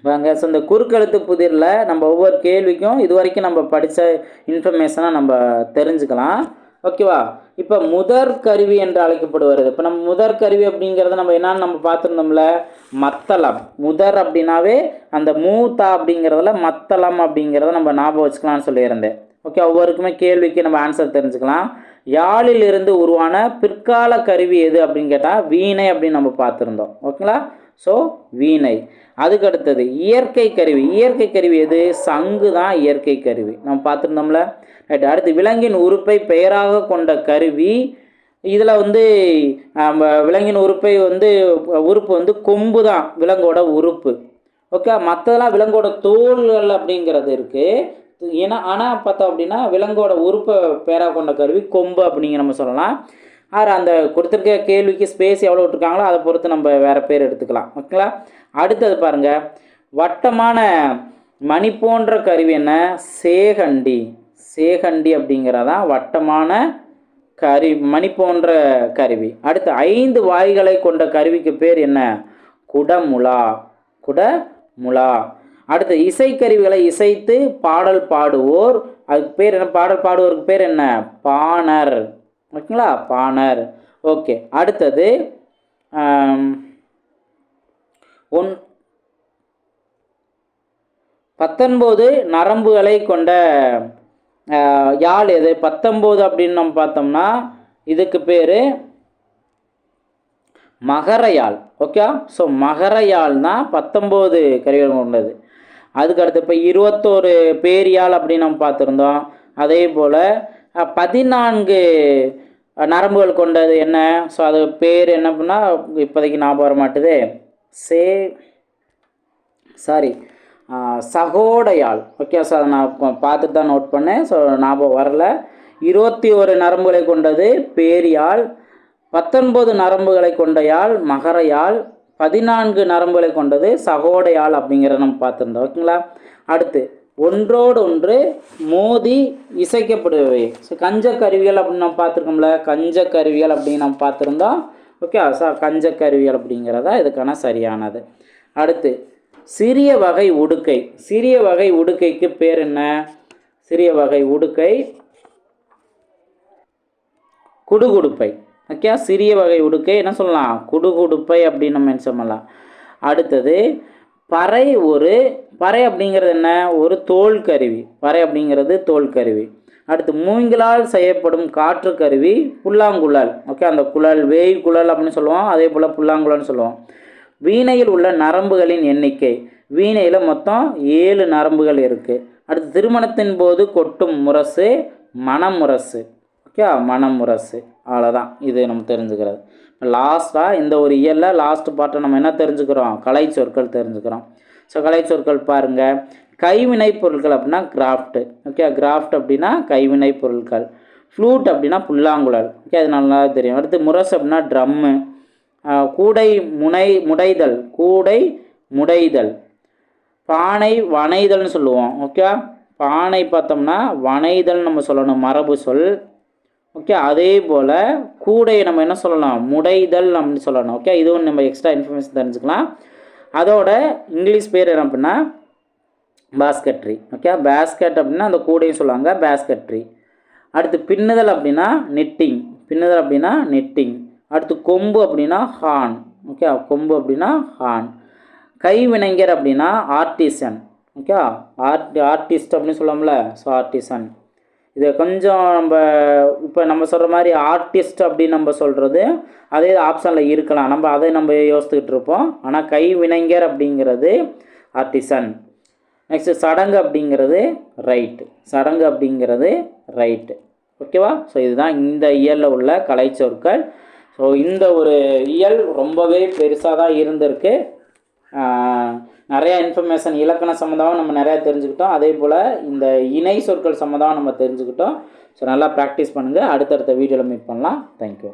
வாங்க. ஸோ இந்த குறுக்கெழுத்து புதிரில் நம்ம ஒவ்வொரு கேள்விக்கும் இது வரைக்கும் நம்ம படித்த இன்ஃபர்மேஷனை நம்ம தெரிஞ்சுக்கலாம். ஓகேவா. இப்போ முதற் கருவி என்று அழைக்கப்படுவது, இப்போ நம்ம முதற் கருவி அப்படிங்கிறத நம்ம என்னன்னு நம்ம பார்த்துருந்தோம்ல, மத்தளம். முதற் அப்படின்னாவே அந்த மூத்தா அப்படிங்கிறதுல மத்தளம் அப்படிங்கிறத நம்ம ஞாபகம் வச்சுக்கலாம்னு சொல்லியிருந்தேன். ஓகே, ஒவ்வொருக்குமே கேள்விக்கு நம்ம ஆன்சர் தெரிஞ்சுக்கலாம். யாழில் இருந்து உருவான பிற்கால கருவி எது அப்படின்னு கேட்டால் வீணை அப்படின்னு நம்ம பார்த்துருந்தோம். ஓகேங்களா. ஸோ வீணை. அதுக்கடுத்தது இயற்கை கருவி, இயற்கை கருவி எது, சங்கு தான் இயற்கை கருவி, நம்ம பார்த்துருந்தோம்ல. ரைட். அடுத்து விலங்கின் உறுப்பை பெயராக கொண்ட கருவி, இதில் வந்து விலங்கின் உறுப்பு வந்து கொம்பு தான் விலங்கோட உறுப்பு. ஓகே. மற்றதெல்லாம் விலங்கோட தோள்கள் அப்படிங்கிறது இருக்குது. ஏன்னா ஆனால் பார்த்தோம் அப்படின்னா விலங்கோட உறுப்பை பேராக கொண்ட கருவி கொம்பு அப்படிங்கிற நம்ம சொல்லலாம். அந்த கொடுத்துருக்க கேள்விக்கு ஸ்பேஸ் எவ்வளோ விட்டுருக்காங்களோ அதை பொறுத்து நம்ம வேறு பேர் எடுத்துக்கலாம். ஓகேங்களா. அடுத்தது பாருங்கள், வட்டமான மணி போன்ற கருவி என்ன, சேகண்டி. சேகண்டி அப்படிங்கிறதான் வட்டமான மணி போன்ற கருவி. அடுத்து 5 வாய்களை கொண்ட கருவிக்கு பேர் என்ன, குடமுலா. குடமுலா. அடுத்து இசைக்கருவிகளை இசைத்து பாடல் பாடுவோர், அதுக்கு பேர் என்ன, பாடல் பாடுவோருக்கு பேர் என்ன, பாணர். ஓகேங்களா, பாணர். ஓகே. அடுத்தது 19 நரம்புகளை கொண்ட யாழ் எது, 19 அப்படின்னு நம்ம பார்த்தோம்னா இதுக்கு பேர் மகரயாழ். ஓகே. ஸோ மகரயாழ் தான் 19 கருவிகள் கொண்டது. அதுக்கடுத்து இப்போ 21 பேரியாழ் அப்படின்னு நம்ம பார்த்துருந்தோம். அதே போல் 14 நரம்புகள் கொண்டது என்ன? ஸோ அது பேர் என்ன பண்ணால் இப்போதைக்கு ஞாபகம் வர மாட்டுது. சகோடையாள். ஓகே, ஸோ அதை நான் பார்த்துட்டு தான் நோட் பண்ணேன். ஸோ ஞாபகம் வரல. 21 நரம்புகளை கொண்டது பேரியாழ், 19 நரம்புகளை கொண்ட யாழ் மகரையாழ், 14 நரம்புகளை கொண்டது சகோடையாழ் அப்படிங்கிறத நம்ம பார்த்துருந்தோம். ஓகேங்களா? அடுத்து ஒன்றோடு ஒன்று மோதி இசைக்கப்படுபவை. ஸோ கஞ்ச கருவிகள் அப்படின்னு நம்ம பார்த்துருக்கோம்ல, கஞ்ச கருவிகள் அப்படின்னு நம்ம பார்த்துருந்தோம். ஓகே, ஸோ கஞ்ச கருவிகள் அப்படிங்கிறதா இதுக்கான சரியானது. அடுத்து சிறிய வகை உடுக்கை. சிறிய வகை உடுக்கைக்கு பேர் என்ன? சிறிய வகை உடுக்கை குடுகுடுப்பை. ஓகே, சிறிய வகை உடுக்கை என்ன சொல்லலாம்? குடுகுடுப்பை அப்படின்னு நம்ம சொல்லலாம். அடுத்தது பறை. பறை அப்படிங்கிறது என்ன? ஒரு தோல் கருவி. பறை அப்படிங்கிறது தோல் கருவி. அடுத்து மூங்கிலால் செய்யப்படும் காற்று கருவி புல்லாங்குழல். ஓகே, அந்த குழல் வேய் குழல் அப்படின்னு சொல்லுவோம், அதே போல் புல்லாங்குழல்னு சொல்லுவோம். வீணையில் உள்ள நரம்புகளின் எண்ணிக்கை. வீணையில் மொத்தம் 7 நரம்புகள் இருக்குது. அடுத்து திருமணத்தின் போது கொட்டும் முரசு மணமுரசு. ஓகே, மணமுரசு. அவ்வளோதான், இது நம்ம தெரிஞ்சுக்கிறது. லாஸ்ட்டாக இந்த ஒரு இயலில் லாஸ்ட் பார்ட்டை நம்ம என்ன தெரிஞ்சுக்கிறோம்? கலை சொற்கள் தெரிஞ்சுக்கிறோம். ஸோ கலை சொற்கள் பாருங்கள். கைவினை பொருட்கள் அப்படின்னா கிராஃப்ட். ஓகே, கிராஃப்ட் அப்படின்னா கைவினை பொருட்கள். ஃப்ளூட் அப்படின்னா புல்லாங்குழல். ஓகே, அது நல்லா தெரியும். அடுத்து முரசு அப்படின்னா ட்ரம்மு. கூடை முடைதல். கூடை முடைதல். பானை வனைதல்னு சொல்லுவோம். ஓகே, பானை பார்த்தோம்னா வனைதல் நம்ம சொல்லணும், மரபு சொல். ஓகே, அதே போல் கூடை நம்ம என்ன சொல்லலாம்? முடைதல் அப்படின்னு சொல்லணும். ஓகே, இதுவும் நம்ம எக்ஸ்ட்ரா இன்ஃபர்மேஷன் தெரிஞ்சுக்கலாம். அதோட இங்கிலீஷ் பேர் என்ன அப்படின்னா பாஸ்கட்ரி. ஓகே, பேஸ்கட் அப்படின்னா அந்த கூடையும் சொல்லுவாங்க, பேஸ்கட்ரி. அடுத்து பின்னுதல் அப்படின்னா நெட்டிங். பின்னுதல் அப்படின்னா நெட்டிங். அடுத்து கொம்பு அப்படின்னா ஹார்ன். ஓகே, கொம்பு அப்படின்னா ஹார்ன். கைவினைஞர் அப்படின்னா ஆர்டிசன். ஓகே, ஆர்டிஸ்ட் அப்படின்னு சொல்லுவோம்ல, ஸோ ஆர்டிசன். இதை கொஞ்சம் நம்ம இப்போ நம்ம சொல்கிற மாதிரி ஆர்டிஸ்ட் அப்படின்னு நம்ம சொல்கிறது அதே ஆப்ஷனில் இருக்கலாம், நம்ம அதை நம்ம யோசித்துக்கிட்டு இருப்போம். ஆனால் கைவினைஞர் அப்படிங்கிறது ஆர்டிசன். நெக்ஸ்ட்டு சடங்கு அப்படிங்கிறது ரைட்டு. சடங்கு அப்படிங்கிறது ரைட்டு. ஓகேவா? ஸோ இதுதான் இந்த இயலில் உள்ள கலை சொற்கள். ஸோ இந்த ஒரு இயல் ரொம்பவே பெருசாக தான் இருந்திருக்கு. நிறையா இன்ஃபர்மேஷன் இலக்கண சம்மந்தமாக நம்ம நிறையா தெரிஞ்சுக்கிட்டோம். அதே போல் இந்த இணை சொற்கள் சம்மந்தமாக நம்ம தெரிஞ்சுக்கிட்டோம். ஸோ நல்லா ப்ராக்டிஸ் பண்ணுங்கள். அடுத்தடுத்த வீடியோவில் மீட் பண்ணலாம். தேங்க்யூ.